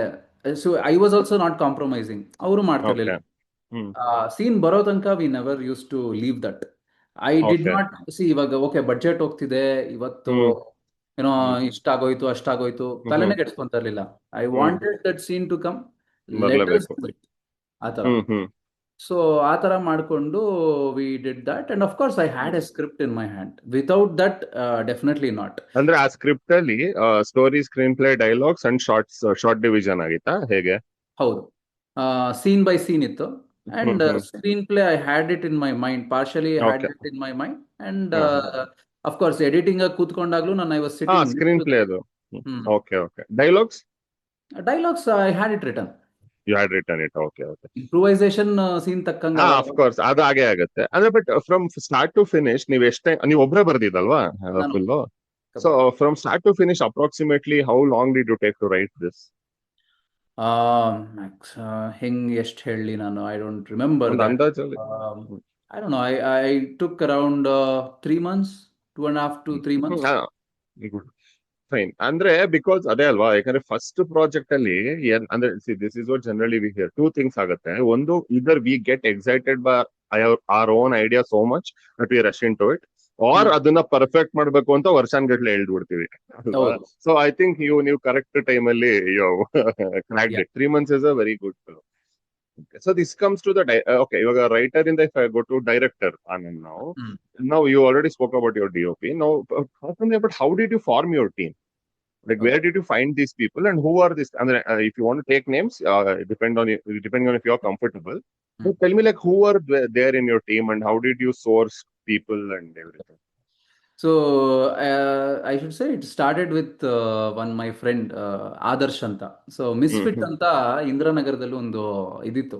So I was also not compromising. ಅವರು ಮಾಡ್ತಿರ್ಲಿಲ್ಲ. Okay. Hmm scene ಬರೋ ತನಕ we never use to leave that. I did okay. Not see ಇವಾಗ ಓಕೆ ಬಡ್ಜೆಟ್ ಹೋಗ್ತಿದೆ ಇವತ್ತು, ಹ್ಮ್ ಏನೋ ಹ್ಮ್ ಇಷ್ಟಾಗೋಯ್ತು ಅಷ್ಟಾಗೋಯ್ತು ಹ್ಮ್ ತಲೆನೇ ಕೆಡ್ಸ್ಕೊಂತ ಇರ್ಲಿಲ್ಲ. I hmm wanted that scene to come, let us ಬರ್ಲೇಬೇಕು. ಡೂ ಇಟ್, ಆ ಥರ. ಹ್ಮ್ ಸೊ ಆ ಥರ ಮಾಡಿಕೊಂಡು we did that and of course I had a script in my hand without that definitely not. ಅಂದ್ರೆ ಆ ಸ್ಕ್ರಿಪ್ಟ್ ಅಲ್ಲಿ story, screenplay, dialogues and shot division ಆಗಿತ್ತಾ ಹೇಗೆ? ಹೌದು, ಸೀನ್ ಬೈ ಸೀನ್ ಇತ್ತು hmm and hmm screenplay I had it in my mind, partially had okay. It in my mind and of course editing ಕೂತ್ಕೊಂಡಾಗ್ಲೂ ನಾನು I was ah, sitting screenplay ಅದು. Hmm okay okay. Dialogues dialogues I had it written. You had written it. Okay okay. Improvisation scene ತಕ್ಕಂಗೆ ಹಾ, ಅವಾಗ of course ಅದು ಹಾಗೆ ಆಗುತ್ತೆ. ಅಂದ್ರೆ but from start to finish ನೀವು ನೀವು ಒಬ್ಬರೇ ಬರ್ದಿದ್ದಲ್ವಾ ನಾನು full? So from start to finish approximately how long did you take to write this? Max ಹೆಂಗ್ ಎಷ್ಟು ಹೇಳಲಿ ನಾನು, ಐ ಡೋಂಟ್ ರಿಮೆಂಬರ್ ಒಂದು ದಟ್. ಅಂದಾಜಲ್ಲಿ. I don't know, I took around 3 months, 2.5 to 3 months. Fine. ಅಂದ್ರೆ ಬಿಕಾಸ್ ಅದೇ ಅಲ್ವಾ, ಯಾಕಂದ್ರೆ ಫಸ್ಟ್ ಪ್ರಾಜೆಕ್ಟ್ ಅಲ್ಲಿ ಅಂದ್ರೆ this is what generally we hear. Two things ಆಗುತ್ತೆ. ಒಂದು, either we get excited by our own idea so much that we rush into it, or hmm ಅದನ್ನ perfect ಮಾಡ್ಬೇಕು ಅಂತ ವರ್ಷಾನ್ಗಟ್ಲೆ ಹೇಳ್ಬಿಡ್ತೀವಿ ಅಲ್ವಾ? ಹೌದು. ಸೊ ಐ ಥಿಂಕ್ ನೀವು ಕರೆಕ್ಟ್ ಟೈಮ್ ಅಲ್ಲಿ cracked Yeah. It. 3 months is a very good. So this comes to the okay. ಇವಾಗ ರೈಟರ್ ಇಂದ if I go to director Anand, hmm now you already spoke about your DOP. Now, talk to me about how did you form your team? Like, where Okay. did you find these people, and who are these? I mean, if you want to take names, depending on if you're comfortable. Hmm. But tell me, like, who are there in your team, and how did you source people and everything? So I should say it started with one my friend Adarsh ಅಂತ. So misfit Mm-hmm. ಅಂತ ಇಂದ್ರಾನಗರದಲ್ಲಿ ಒಂದು ಇದಿತ್ತು,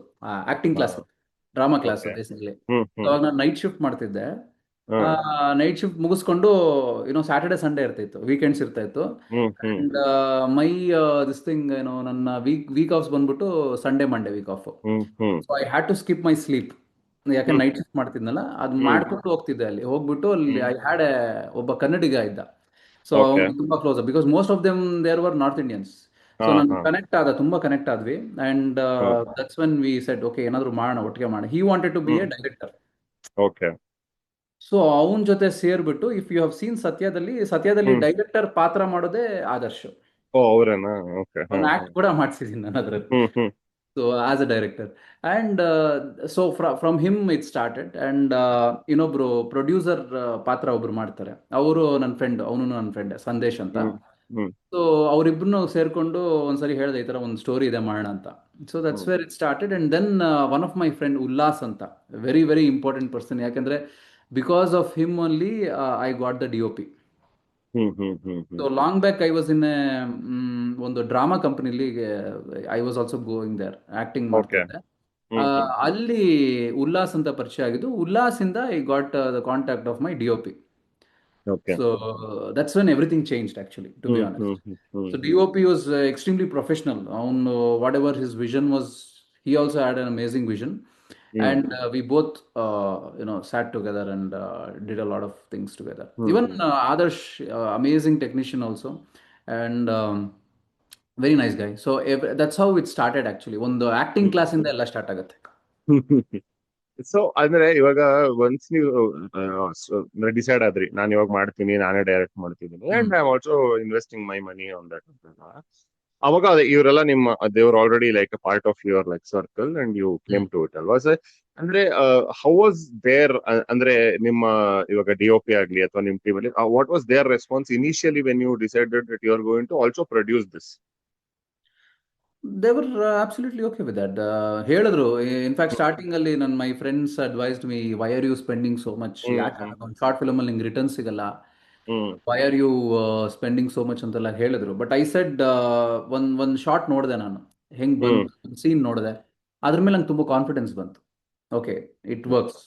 acting class, drama class Okay. Basically. So Mm-hmm. ಅವಾಗ ನಾನು night shift ಮಾಡ್ತಿದ್ದೆ. Uh, night shift ಮುಗಿಸ್ಕೊಂಡು Saturday Sunday ಇರ್ತಿತ್ತು, ವೀಕೆಂಡ್ಸ್ ಇರ್ತಾ ಇತ್ತು. mm-hmm. And my this thing ನನ್ನ ವೀಕ್ ಆಫ್ಸ್ ಬಂದ್ಬಿಟ್ಟು Sunday Monday week off. Mm-hmm. So I had to skip my sleep, ಯಾಕಂದ್ರೆ ನೈಟ್ ಶಿಫ್ಟ್ ಮಾಡ್ತಿದ್ನಲ್ಲ, ಅದು Mm-hmm. ಮಾಡ್ಕೊಂಡು ಹೋಗ್ತಿದ್ದೆ. ಅಲ್ಲಿ ಹೋಗ್ಬಿಟ್ಟು ಅಲ್ಲಿ Mm-hmm. ಐ ಹ್ಯಾಡ್ ಒಬ್ಬ ಕನ್ನಡಿಗ ಇದ್ದ. So Okay. ಅವ್ನು ತುಂಬಾ close, because most of them there were north Indians. So ನಾನು Uh-huh. ತುಂಬಾ ಕನೆಕ್ಟ್ ಆದ್ವಿ. And Uh, that's when we said okay ಏನಾದ್ರು ಮಾಡೋಣ, ಒಟ್ಟಿಗೆ ಮಾಡೋಣ. He wanted to be a mm. Director. Okay. So ಅವನ ಜೊತೆ ಸೇರ್ಬಿಟ್ಟು, ಇಫ್ ಯು ಹ್ಯಾವ್ ಸೀನ್ ಸತ್ಯದಲ್ಲಿ Mm. ಡೈರೆಕ್ಟರ್ ಪಾತ್ರ ಮಾಡೋದೇ ಆದರ್ಶ್. Oh, ಅವರೇನಾ? Okay. ಅವ್ನ ಆಕ್ಟ್ ಕೂಡ ಮಾಡಿಸಿದೀನಿ ನಾನು ಅದ್ರಲ್ಲಿ. Mm-hmm. So as a director, and so from him it started, and ಇನ್ನೊಬ್ರು ಪ್ರೊಡ್ಯೂಸರ್ ಪಾತ್ರ ಒಬ್ರು ಮಾಡ್ತಾರೆ, ಅವರು ನನ್ನ ಫ್ರೆಂಡ್, ಅವನು ನನ್ನ ಫ್ರೆಂಡ್ ಸಂದೇಶ್ ಅಂತ. Mm-hmm. ಸೊ ಅವರಿಬ್ಬರನ್ನು ಸೇರ್ಕೊಂಡು ಒಂದ್ಸರಿ ಹೇಳಿದೆ ಈ ತರ ಒಂದು ಸ್ಟೋರಿ ಇದೆ ಮಾಡೋಣ ಅಂತ. So that's where it started. And then one of my friend Ullas ಅಂತ, ವೆರಿ ವೆರಿ ಇಂಪಾರ್ಟೆಂಟ್ ಪರ್ಸನ್, ಯಾಕಂದ್ರೆ because of him only I got the DOP. Mm-hmm. Mm-hmm. So long back I was in ಒಂದು drama ಕಂಪನಿಲಿ, I was also going there, acting Okay. ಮಾಡ್ತಿದ್ದೆ. Mm-hmm. ಅಲ್ಲಿ ಉಲ್ಲಾಸ್ ಅಂತ ಪರಿಚಯ ಆಗಿದ್ದು. ಉಲ್ಲಾಸಿಂದ I got the contact of my DOP. Okay. So that's when everything changed actually, to be honest. Mm-hmm. So Mm-hmm. DOP was extremely professional. ಅವನು whatever his vision was, he also had an amazing vision. And we both sat together and did a lot of things together. Even Mm-hmm. Adarsh, amazing technician also, and very nice guy. So that's how it started actually. ಒಂದು acting class ಇಂದ ಎಲ್ಲ start ಆಗುತ್ತೆ. So ಅಂದ್ರೆ ಇವಾಗ once ನೀವು decide ಆದ್ರಿ, ನಾನು ಇವಾಗ ಮಾಡ್ತೀನಿ, ನಾನೇ ಡೈರೆಕ್ಟ್ ಮಾಡ್ತಿದ್ದೀನಿ, and I am also investing my money on that ಅಂತ, ಅವಾಗ ಅದೇ ಇವರೆಲ್ಲ ನಿಮ್ಮ they were already like a part of your like circle and you came to it ಅಲ್ವಾ ಸರ್? ಅಂದ್ರೆ ಹೌ ವಾಸ್ ದೇರ್, ಅಂದ್ರೆ ನಿಮ್ಮ ಇವಾಗ DOP ಆಗ್ಲಿ ಅಥವಾ ನಿಮ್ ಟೀಮ್ ಅಲ್ಲಿ, what was their response initially when you decided that you are going to also produce this? They were absolutely okay with that. ಹೇಳಿದ್ರು, ಇನ್ಫ್ಯಾಕ್ಟ್ ಸ್ಟಾರ್ಟಿಂಗ್ ಅಲ್ಲಿ my friends advised me, why are you spending so much, ಯಾಕೆ ಒಂದು short film ಅಲ್ಲಿ ನಿಂಗೆ return ಸಿಗಲ್ಲ, why are you spending so much ಅಂತೆಲ್ಲ ಹೇಳಿದ್ರು. But I said, ಒಂದ್ ಶಾರ್ಟ್ ನೋಡಿದೆ ನಾನು, ಹೆಂಗ್ ಬಂದು ಸೀನ್ ನೋಡಿದೆ, ಅದ್ರ ಮೇಲೆ ನಂಗೆ ತುಂಬಾ ಕಾನ್ಫಿಡೆನ್ಸ್ ಬಂತು. Okay, it works,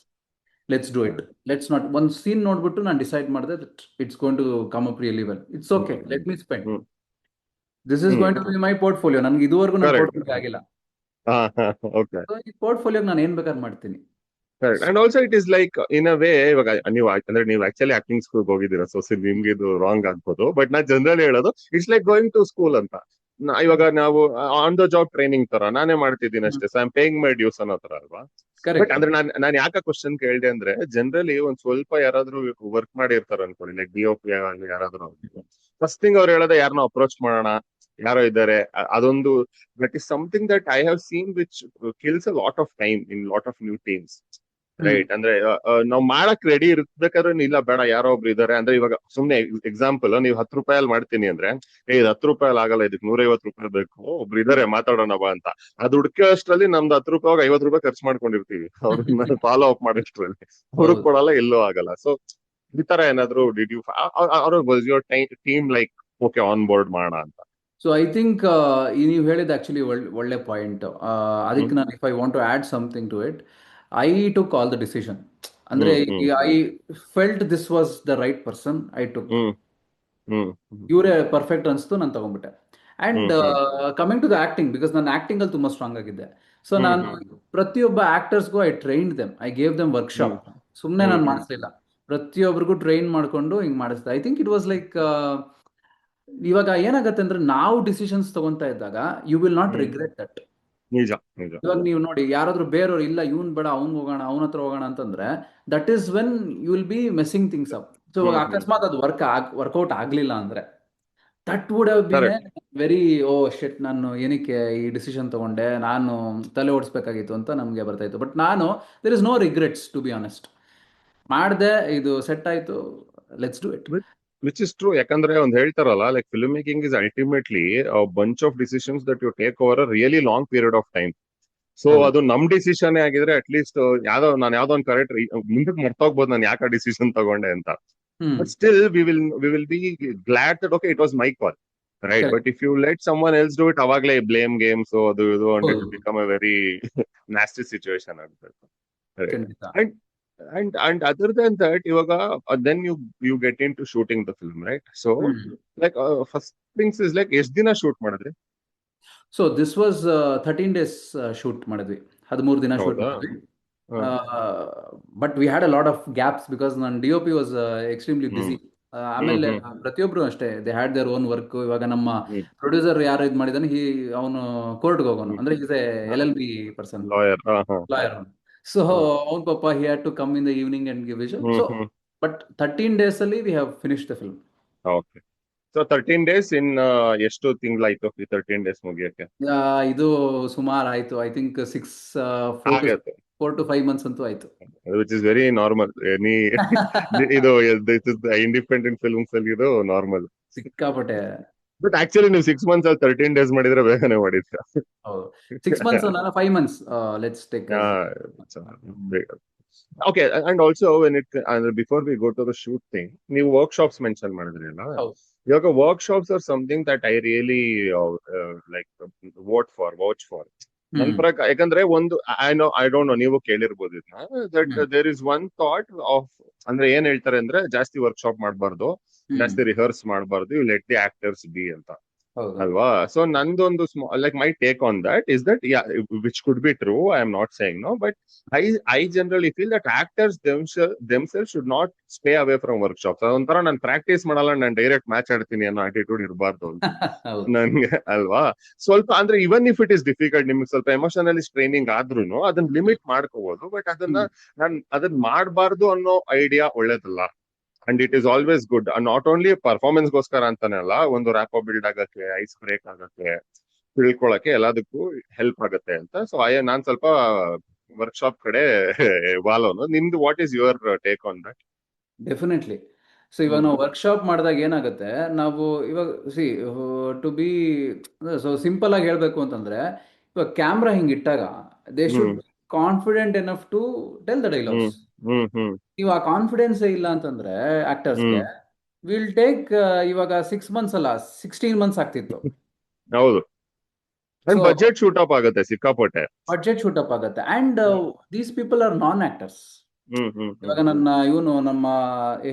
let's do it. Let's not, ಒಂದು ಸೀನ್ ನೋಡ್ಬಿಟ್ಟು ನಾನು ಡಿಸೈಡ್ ಮಾಡಿದೆ that it's going to come up really well, it's okay, let me spend, this is going to be my portfolio. ನನಗೆ ಇದುವರೆಗೂ ನನ್ನ portfolio ಆಗಿಲ್ಲ. Okay. So ಈ ಪೋರ್ಟ್ಫೋಲಿಯೋಗೆ ನಾನು ಏನ್ ಬೇಕಾದ್ರೂ ಮಾಡ್ತೀನಿ. Correct. And also it is like in a way, ಇವಾಗ ನೀವು ಅಂದ್ರೆ ನೀವು ಆಕ್ಚುಲಿ ಆಕ್ಟಿಂಗ್ ಸ್ಕೂಲ್ ಹೋಗಿದ್ದೀರಾ, ಸೊ ನಿಮ್ಗೆ ಇದು ರಾಂಗ್ ಆಗ್ಬೋದು, ಬಟ್ ನಾ ಜನರಲಿ ಹೇಳೋದು it's like going to school ಅಂತ. ಇವಾಗ ನಾವು ಆನ್ ದ ಜಾಬ್ ಟ್ರೈನಿಂಗ್ ತರ ನಾನೇ ಮಾಡ್ತಿದ್ದೀನಿ ಅಷ್ಟೇ, so I am paying my dues ಅನ್ನೋ ತರ ಅಲ್ವಾ? ಬಟ್ ಅಂದ್ರೆ ನಾನು ಯಾಕೆ ಕ್ವಶನ್ ಕೇಳಿದೆ ಅಂದ್ರೆ, ಜನರಲಿ ಒಂದ್ ಸ್ವಲ್ಪ ಯಾರಾದ್ರೂ ವರ್ಕ್ ಮಾಡಿರ್ತಾರ ಅನ್ಕೊಳ್ಳಿ, ಲೈಕ್ DOP ಯಾರಾದ್ರೂ, ಫಸ್ಟ್ ಥಿಂಗ್ ಅವ್ರು ಹೇಳೋದೇ ಯಾರನ್ನ ಅಪ್ರೋಚ್ ಮಾಡೋಣ, ಯಾರೋ ಇದ್ದಾರೆ. ಅದೊಂದು that is something that I have seen which kills a lot of time in lot of new teams. Hmm right. ಅಂದ್ರೆ ನಾವ್ ಮಾಡಕ್ ರೆಡಿ ಇರ್ಬೇಕಾದ್ರೆ ಇಲ್ಲ ಬೇಡ ಯಾರೋ ಒಬ್ರು ಇದಾರೆ ಅಂದ್ರೆ, ಇವಾಗ ಸುಮ್ನೆ ಎಕ್ಸಾಂಪಲ್, ನೀವು 10 ರೂಪಾಯಲ್ಲಿ ಮಾಡ್ತೀನಿ ಅಂದ್ರೆ, ಇದು 10 ರೂಪಾಯಲ್ಲಿ ಆಗಲ್ಲ, ಇದಕ್ಕೆ 150 ರೂಪಾಯಿ ಬೇಕು, ಒಬ್ರು ಇದಾರೆ ಮಾತಾಡೋಣ ಬಾ ಅಂತ. ಅದು ಹುಡ್ಕೋ ಅಷ್ಟ್ರಲ್ಲಿ ನಮ್ದು 10 ರೂಪಾಯಿ 50 ರೂಪಾಯಿ ಖರ್ಚು ಮಾಡ್ಕೊಂಡಿರ್ತೀವಿ ಅವ್ರನ್ನ ಫಾಲೋ ಅಪ್ ಮಾಡೋಷ್ಟ್ರಲ್ಲಿ. ಅವ್ರಿಗೆ ಹೌದು. ಕೊಡಲ್ಲ, ಎಲ್ಲೂ ಆಗಲ್ಲ. ಸೊ ಈ ತರ ಏನಾದ್ರು did you was your team like okay on board ಮಾಡೋಣ ಅಂತ? ಸೊ ಐ ಥಿಂಕ್ ನೀವು ಹೇಳಿದ ಆಕ್ಚುಲಿ ಒಳ್ಳೆ ಪಾಯಿಂಟ್. ಹ್ಮ್ ಅದಕ್ಕೆ ನಾನು if I want to add something to it, I took all the decision. ಅಂದ್ರೆ hmm hmm I felt this was the right person, I took. Hmm hmm hmm ಇವರೇ perfect ಅನಿಸ್ತು, ನಾನು ತಗೊಂಡ್ಬಿಟ್ಟೆ. And hmm hmm coming to the acting, because ನಾನು ಆಕ್ಟಿಂಗಲ್ಲಿ ತುಂಬ strong ಆಗಿದ್ದೆ. So hmm ನಾನು ಹ್ಮ್ ಪ್ರತಿಯೊಬ್ಬ ಆಕ್ಟರ್ಸ್ಗೂ I trained them, I gave them hmm workshop. ಸುಮ್ಮನೆ ಹ್ಮ್ ನಾನು ಹ್ಮ್ ಮಾಡಿಸ್ಲಿಲ್ಲ, ಪ್ರತಿಯೊಬ್ಬರಿಗೂ ಟ್ರೈನ್ ಮಾಡಿಕೊಂಡು ಹಿಂಗೆ ಮಾಡಿಸ್ದೆ. I think it was like, ಇವಾಗ ಏನಾಗುತ್ತೆ ಅಂದ್ರೆ ನಾವು ಡಿಸಿಷನ್ಸ್ ತಗೊಂತಾ ಇದ್ದಾಗ you will not hmm regret that. ನಿಜ ನಿಜ. ಇವಾಗ ನೀವು ನೋಡಿ, ಯಾರಾದ್ರೂ ಬೇರೆಯವ್ರು ಇಲ್ಲ ಇವನ್ ಬೇಡ ಅವ್ನ್ ಹೋಗೋಣ ಅವನ ಹತ್ರ ಹೋಗೋಣ ಅಂತಂದ್ರೆ, that is when you will be messing things up. So ಇವಾಗ ಹ್ಮ್ ಹ್ಮ್ ಅಕಸ್ಮಾತ್ ಅದು ವರ್ಕೌಟ್ ಆಗ್ಲಿಲ್ಲ ಅಂದ್ರೆ, that would have been a correct. Very, oh shit, ನಾನು ಏನಕ್ಕೆ ಈ ಡಿಸಿಷನ್ ತಗೊಂಡೆ, ನಾನು ತಲೆ ಓಡಿಸ್ಬೇಕಾಗಿತ್ತು ಅಂತ ನಮಗೆ ಬರ್ತಾ ಇತ್ತು. ಬಟ್ ನಾನು, there is no regrets to be honest. ಮಾಡ್ದೆ, ಇದು ಸೆಟ್ ಆಯ್ತು, let's do it. Which is true. ಯಾಕಂದ್ರೆ ಒಂದ್ ಹೇಳ್ತಾರಲ್ಲ, like film making is ultimately bunch of decisions that you take over a really long period of time. So ಹೌದು. ಅದು ನಮ್ decision ಆಗಿದ್ರೆ ಅಟ್ಲೀಸ್ಟ್ ಯಾವ್ದೋ ಒಂದ್ ಕರೆಕ್ಟ್ ಮುಂದಕ್ಕೆ ಮರ್ತೋಗ್ಬೋದು ನಾನು ಯಾಕೆ ಡಿಸಿಷನ್ ತಗೊಂಡೆ ಅಂತ. ಹ್ಮ್ But still, we will be glad that okay, it was my call, right? But correct. if you let someone else do it, ಅವಾಗ್ಲೇ blame game, so ಅದು ಇದು, and it ಹೌದು, will become a very nasty situation ಆಗ್ಬೇಕು. Right. ಖಂಡಿತ. And other than that, ಇವಾಗ then you get into shooting the film, right? So hmm like first things is like ಎಷ್ಟ್ ದಿನ shoot ಮಾಡಿದ್ರಿ? So this was 13 days shoot ಮಾಡಿದ್ವಿ, 13 ದಿನ shoot ಹೌದಾ? ಮಾಡಿದ್ವಿ. ಹ. But we had a lot of gaps because ನನ್ನ D O P was extremely hmm busy. ಹ್ಮ್ ಆಮೇಲೆ ಹ್ಮ್ ಪ್ರತಿಯೊಬ್ರು ಅಷ್ಟೇ, they had their own work. ಇವಾಗ ನಮ್ಮ ಹ್ಮ್ ಪ್ರೊಡ್ಯೂಸರ್ ಯಾರು ಇದು ಮಾಡಿದಾನೆ, ಅವನು ಕೋರ್ಟ್ಗೆ ಹೋಗೋನು, ಹ್ಮ್ ಅಂದ್ರೆ is a LLB person, lawyer. ಹ ಹ ಲಾಯರ್. ಸೊ ಹ. ಅವ್ನ ಪಾಪ he had to come in the evening and give vision. Hmm so hmm. But 13 days ಅಲ್ಲಿ we have finish the film. Okay. So 13 days in ಎಷ್ಟು ತಿಂಗಳಾಯ್ತು ಈ 13 days ಮುಗಿಯಕ್ಕೆ? ಇದು ಸುಮಾರು ಆಯ್ತು, ಐ ಥಿಂಕ್ 4 to ಆಗತ್ತೆ. 4 to 5 months ಅಂತೂ ಆಯ್ತು. Which is very normal. Any ಇದು ಇಂಡಿಪೆಂಡೆಂಟ್ ಫಿಲ್ಮ್ಸ್ ಅಲ್ಲಿ ಇದು ನಾರ್ಮಲ್. ಸಿಕ್ಕಾಪಟ್ಟೆ. ಬಟ್ ಆಕ್ಚುಲಿ ನೀವು 6 months ಅಲ್ಲಿ 13 days ಮಾಡಿದ್ರೆ ಬೇಗನೆ ಮಾಡಿದ್ರ. ಹೌದು, 6 months, ನಾನು 5 months, let's take as. Okay. And also when it ಅಂದ್ರೆ before we go to the shoot thing, ನೀವು ವರ್ಕ್ಶಾಪ್ಸ್ ಮೆನ್ಷನ್ ಮಾಡಿದ್ರಿ ಅಲ್ಲ. ಹೌದು. ಇವಾಗ workshops are something that I really like watch for. ನನ್ ಹ್ಮ್ ಪ್ರಕಾರ, ಯಾಕಂದ್ರೆ ಒಂದು ಐ ಡೋಂಟ್ ನೋ, ನೀವು ಕೇಳಿರ್ಬೋದು ಇದನ್ನ, that hmm there is one thought of, ಅಂದ್ರೆ ಏನ್ ಹೇಳ್ತಾರೆ ಅಂದ್ರೆ ಜಾಸ್ತಿ ವರ್ಕ್ಶಾಪ್ ಮಾಡಬಾರ್ದು, ಹ್ಮ್ ಜಾಸ್ತಿ ರಿಹರ್ಸ್ ಮಾಡಬಾರ್ದು, you let the actors be ಅಂತ. ಹೌದು. ಅಲ್ವಾ? ಸೊ ನಂದೊಂದು like my take on that is that which could be true, I am not saying no, but I generally feel that actors themselves should not stay away from workshops. ಅದೊಂಥರ ನಾನು practice ಮಾಡಲ್ಲ, ನಾನು direct match ಆಡ್ತೀನಿ ಅನ್ನೋ attitude ಇರಬಾರ್ದು ಅಂತ ಹೌದು. ನನ್ಗೆ. ಅಲ್ವಾ? ಸ್ವಲ್ಪ ಅಂದ್ರೆ even if it is difficult, ನಿಮ್ಗೆ ಸ್ವಲ್ಪ ಎಮೋಷನಲಿ ಸ್ಟ್ರೈನಿಂಗ್ ಆದ್ರೂ ಅದನ್ನ ಲಿಮಿಟ್ ಮಾಡ್ಕೋಬಹುದು. ಬಟ್ ಅದನ್ನ ಮಾಡಬಾರ್ದು ಅನ್ನೋ ಐಡಿಯಾ ಒಳ್ಳೇದಲ್ಲ. And it is always good, not only performance ಗೋಸ್ಕರ ಅಂತಾನೆ ಅಲ್ಲ, ಒಂದು ರ್ಯಾಪೋ ಬಿಲ್ಡ್ ಆಗಕ್ಕೆ, ಐಸ್ ಬ್ರೇಕ್ ಆಗಕ್ಕೆ, ತಿಳ್ಕೊಳಕ್ಕೆ, ಎಲ್ಲದಕ್ಕೂ ಹೆಲ್ಪ್ ಆಗತ್ತೆ ಅಂತ. ಸೊ ನಾನ್ ಸ್ವಲ್ಪ ವರ್ಕ್ಶಾಪ್ ಕಡೆ ವಾಲೋನು. ನಿಮ್ದು what is your take on that? Definitely. So ಇವಾಗ ಹ್ಮ್ ನಾವು ವರ್ಕ್ಶಾಪ್ ಮಾಡಿದಾಗ ಏನಾಗುತ್ತೆ, ನಾವು ಇವಾಗ see to be, so simple ಆಗಿ ಹೇಳ್ಬೇಕು ಅಂತಂದ್ರೆ, ಇವಾಗ ಕ್ಯಾಮ್ರಾ ಹಿಂಗ್ ಇಟ್ಟಾಗ they should hmm be confident enough to tell the hmm dialogues. Hmm hmm ನೀವು ಆ ಕಾನ್ಫಿಡೆನ್ಸ್ ಇಲ್ಲ ಅಂತಂದ್ರೆ ಆಕ್ಟರ್ಸ್ಗೆ, ಹ್ಮ್ ವಿಲ್ ಟೇಕ್, ಇವಾಗ 6 months ಅಲ್ಲ, 16 months ಆಗ್ತಿತ್ತು. ಹೌದು. And so budget shoot up ಆಗತ್ತೆ ಸಿಕ್ಕಾಪಟ್ಟೆ. ಬಡ್ಜೆಟ್ ಶೂಟ್ ಅಪ್ ಆಗುತ್ತೆ. And these people are non actors. Hmm hmm hmm ಇವಾಗ ಇವನು ನಮ್ಮ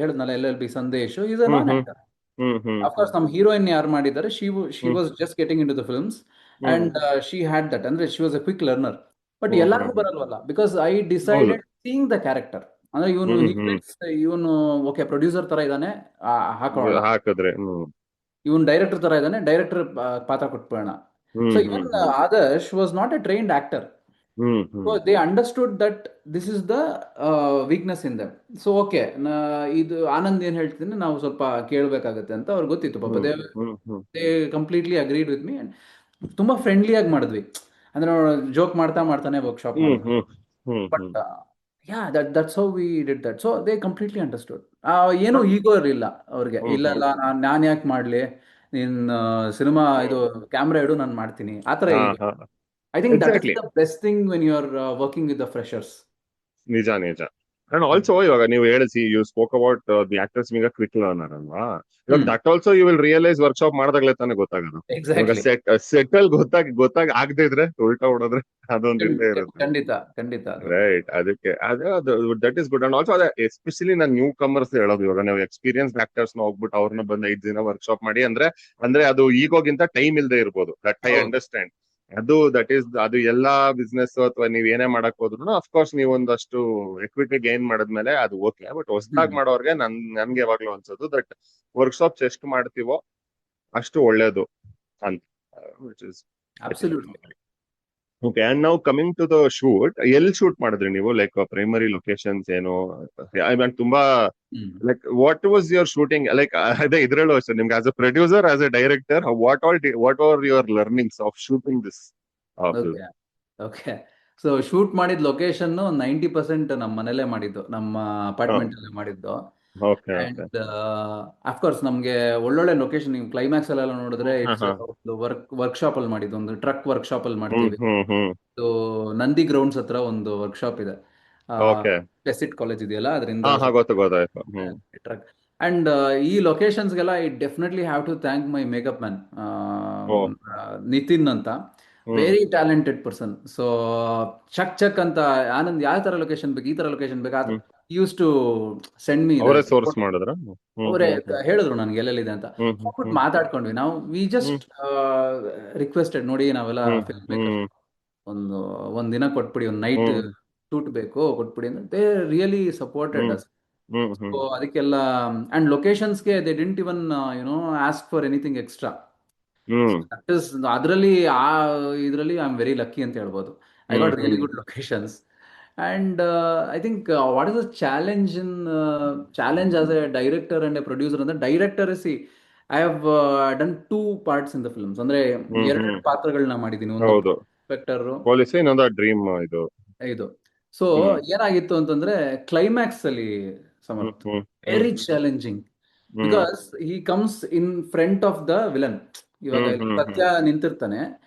ಹೇಳಿದ್ನಲ್ಲ LLB Sandesh, is a hmm non hmm actor. Hmm hmm of course ನಮ್ಮ ಹೀರೋಯಿನ್ ಯಾರು ಮಾಡಿದ್ದಾರೆ, she hmm was just getting into the films. Hmm and she had that, ಅಂದ್ರೆ she was a quick learner. But hmm ಎಲ್ಲರಿಗೂ ಹ್ಮ್ ಬರಲ್ವಲ್ಲ, because I ಹೌದು. Decided seeing the character. ಅಂದ್ರೆ hmm ಹ್ಮ್ ಇವನು ಓಕೆ ಪ್ರೊಡ್ಯೂಸರ್ ತರ ಇದ್ದಾನೆ, ಹಾಕೊಳ್ಳೋಣ. ಹಾಕಿದ್ರೆ. ಹ್ಮ್ ಇವನ್ ಡೈರೆಕ್ಟರ್ ತರ ಇದ್ದಾನೆ, ಡೈರೆಕ್ಟರ್ ಪಾತ್ರ ಕೊಟ್ಬಿಡೋಣ. Hmm so hmm even hmm Adarsh was not a trained actor. Hmm so hmm they understood that this is the weakness in them. So okay, ಇದು ಆನಂದ್ ಏನ್ ಹೇಳ್ತೀನಿ ನಾವು ಸ್ವಲ್ಪ ಕೇಳಬೇಕಾಗತ್ತೆ ಅಂತ ಅವ್ರಿಗೆ ಗೊತ್ತಿತ್ತು ಪಾಪ. Hmm they hmm hmm they completely agreed with me and ತುಂಬಾ ಫ್ರೆಂಡ್ಲಿ ಆಗಿ ಮಾಡಿದ್ವಿ. ಅಂದ್ರೆ ಜೋಕ್ ಮಾಡ್ತಾ ಮಾಡ್ತಾನೆ ವರ್ಕ್ಶಾಪ್ ಹ್ಮ್ ಮಾಡಿದ್ವಿ. Hmm hmm but hmm yeah that's how we did that. So they completely understood. ಏನು ಹ್ಮ್ ಈಗೋ ಇರಲಿಲ್ಲ ಅವ್ರಿಗೆ. ಹ್ಮ್ ಇಲ್ಲ ಹ್ಮ್ ಇಲ್ಲ, ನಾನು ಯಾಕೆ ಮಾಡಲಿ, ನೀನ್ ಸಿನಿಮಾ ಹ್ಮ್ ಇದು ಕ್ಯಾಮ್ರಾ ಇಡು, ನಾನು ಮಾಡ್ತೀನಿ, ಆ ಥರ ಹಾ ಈಗ. ಹಾ I think that is exactly. The best thing when you are working with the freshers. ನಿಜ ನಿಜ. ಅಂಡ್ ಆಲ್ಸೋ ಇವಾಗ ನೀವು ಹೇಳಿಸಿ you spoke about the actors ಈಗ ಕ್ವಿಕ್ ಲರ್ನರ್ ಅಲ್ವಾ. ಇವಾಗ hmm that also you will realise workshop ಮಾಡಿದಾಗಲೇ ತಾನೇ ಗೊತ್ತಾಗೋದು. ಇವಾಗ ಎಕ್ಸಾಕ್ಟ್ಲಿ. ಸೆಟಲ್ ಗೊತ್ತಾಗ ಆಗದೆ ಇದ್ರೆ ಉಲ್ಟಾ ಹೊಡೋದ್ರೆ ಅದೊಂದು ಇಲ್ಲದೆ ಇರುತ್ತೆ. ಖಂಡಿತ ಖಂಡಿತ ಅದು. ರೈಟ್. ಅದಕ್ಕೆ ಅದು that is good. And also ಅದೇ ಎಸ್ಪೆಷಲಿ ನಾನು ನ್ಯೂ ಕಮರ್ಸ್ ಹೇಳೋದು, ಇವಾಗ ನೀವು ಎಕ್ಸ್ಪೀರಿಯನ್ಸ್ ಆಕ್ಟರ್ಸ್ ಹೋಗ್ಬಿಟ್ಟು ಅವ್ರನ್ನ ಬಂದು 5 ದಿನ ವರ್ಕ್ಶಾಪ್ ಮಾಡಿ ಅಂದ್ರೆ ಅಂದ್ರೆ ಅದು ಈಗೋಗಿಂತ ಟೈಮ್ ಇಲ್ದೇ ಇರ್ಬೋದು. ದಟ್ ಐ ಹೌದು. ಅಂಡರ್ಸ್ಟ್ಯಾಂಡ್. ಅದು ಎಲ್ಲಾ ಬಿಸ್ನೆಸ್ ಅಥವಾ ನೀವ್ ಏನೇ ಮಾಡಕ್ ಹೋದ್ರು ಅಫ್ಕೋರ್ಸ್ ನೀವು ಒಂದಷ್ಟು ಎಕ್ವಿಟಿ ಗೇನ್ ಮಾಡಿದ್ಮೇಲೆ ಅದು ಓಕೆ. ಬಟ್ ಹೊಸದಾಗಿ ಹ್ಮ್ ಮಾಡೋರ್ಗೆ ನನ್ಗೆ ಯಾವಾಗ್ಲೂ ಅನ್ಸೋದು ದಟ್ ವರ್ಕ್ಶಾಪ್ಸ್ ಎಷ್ಟು ಮಾಡ್ತೀವೋ ಅಷ್ಟು ಒಳ್ಳೇದು ಅಂತ. Which is I think. Absolutely. Okay. And ನಾವು ಕಮಿಂಗ್ ಟು ದ ಶೂಟ್, ಎಲ್ಲಿ ಶೂಟ್ ಮಾಡಿದ್ರಿ ನೀವು? ಲೈಕ್ ಪ್ರೈಮರಿ ಲೊಕೇಶನ್ಸ್ ಏನು? ಐ ಮೀನ್ ತುಂಬಾ hmm like what was your shooting like? ಅದೇ ಇದ್ರಲ್ಲೂ ಅಷ್ಟೇ ನಿಮ್ಗೆ as a producer, as a director, what are your learnings of shooting this film? Okay okay. So shoot ಮಾಡಿದ location 90% ನಮ್ಮ ಮನೇಲೇ ಮಾಡಿದ್ದು, ನಮ್ಮ ಅಪಾರ್ಟ್ಮೆಂಟ್ ಅಲ್ಲೇ ಮಾಡಿದ್ದು. Okay okay. ಅಂಡ್ ಅಫ್ಕೋರ್ಸ್ ನಮಗೆ ಒಳ್ಳೊಳ್ಳೆ ಲೊಕೇಶನ್, ನೀವು ಕ್ಲೈಮ್ಯಾಕ್ಸ್ ಅಲ್ಲೆಲ್ಲ ನೋಡಿದ್ರೆ ಇಟ್ಸ್ ಒಂದು ವರ್ಕ್ಶಾಪ್ ಅಲ್ಲಿ ಮಾಡಿದ್ದು, ಒಂದು ಟ್ರಕ್ ವರ್ಕ್ಶಾಪ್ ಅಲ್ಲಿ ಹ್ಮ್ ಮಾಡ್ತೀವಿ. ಹ್ಮ್ ಹ್ಮ್. ಇದು ನಂದಿ ಗ್ರೌಂಡ್ಸ್ ಹತ್ರ ಒಂದು ವರ್ಕ್ಶಾಪ್ ಇದೆ. ಓಕೆ. ಪೆಸಿಟ್ ಕಾಲೇಜ್ ಇದೆಯಲ್ಲ, ಅದರಿಂದ ಹಾ ಹಾ, ಸ್ವಲ್ಪ ಗೊತ್ತಾಯ್ತು. ಹ್ಮ್ ಟ್ರಕ್. ಅಂಡ್ ಈ ಲೊಕೇಶನ್ಸ್ಗೆಲ್ಲ I definitely have to thank my makeup man, oh. Nitin ಅಂತ. Hmm very talented person. So ಚಕ್ ಚಕ್ ಅಂತ, ಆನಂದ್ ಯಾವ ತರ ಲೊಕೇಶನ್ ಬೇಕು, ಈ ತರ ಲೊಕೇಶನ್ ಬೇಕು, hmm. Use to send me the. ಅವರೇ ಸೋರ್ಸ್ ಮಾಡಿದ್ರ? ಹ್ಮ್ ಅವರೇ ಹ್ಮ್ ಹ್ಮ್ ಹೇಳಿದ್ರು ನನಗೆ ಎಲ್ಲೆಲ್ಲಿದೆ ಅಂತ. ಹ್ಮ್ ಹ್ಮ್ ಹೋಗ್ಬಿಟ್ಟು ಹ್ಮ್ ಮಾತಾಡ್ಕೊಂಡ್ವಿ ನಾವು. ವಿ ಹ್ಮ್ ಜಸ್ಟ್ ರಿಕ್ವೆಸ್ಟೆಡ್, ನೋಡಿ ನಾವೆಲ್ಲ ಹ್ಮ್ ಫಿಲ್ಮ್ ಮೇಕರ್ಸ್, ಹ್ಮ್ ಒಂದು ಒಂದಿನ ಕೊಟ್ಬಿಡಿ, ಒಂದು ನೈಟ್ ಹ್ಮ್ ಶೂಟ್ ಬೇಕು ಕೊಟ್ಬಿಡಿ ಅಂತ. They really supported hmm us. Hmm so hmm ಅದಕ್ಕೆಲ್ಲ, ಅಂಡ್ ಲೊಕೇಶನ್ಸ್ಗೆ they didn't even ask for anything extra. So hmm that is ಅದರಲ್ಲಿ, ಆ ಇದರಲ್ಲಿ ಐ ಆಮ್ ವೆರಿ ಲಕ್ಕಿ ಅಂತ ಹೇಳ್ಬೋದು. I hmm got really hmm good locations. And I think what is the challenge in challenge as a director and a producer ಅಂದ್ರೆ, director see I have done 2 parts in the films. ಅಂದ್ರೆ hmm ಹ್ಮ್. ಎರಡೆರಡು ಪಾತ್ರಗಳನ್ನ ಮಾಡಿದ್ದೀನಿ. ಒಂದು ಹೌದು. Inspector, police ಇನ್ನೊಂದು dream ಇದು. ಇದು. So ಹ್ಮ್ ಏನಾಗಿತ್ತು ಅಂತಂದ್ರೆ, ಕ್ಲೈಮ್ಯಾಕ್ಸ್ ಅಲ್ಲಿ ಹ್ಮ್ Samarth hmm hmm very challenging, hmm because he comes in front of the villain. ಇವಾಗ ಹ್ಮ್ ಇಲ್ಲಿ ಹ್ಮ್ ಹ್ಮ್. ಸತ್ಯ ನಿಂತಿರ್ತಾನೆ,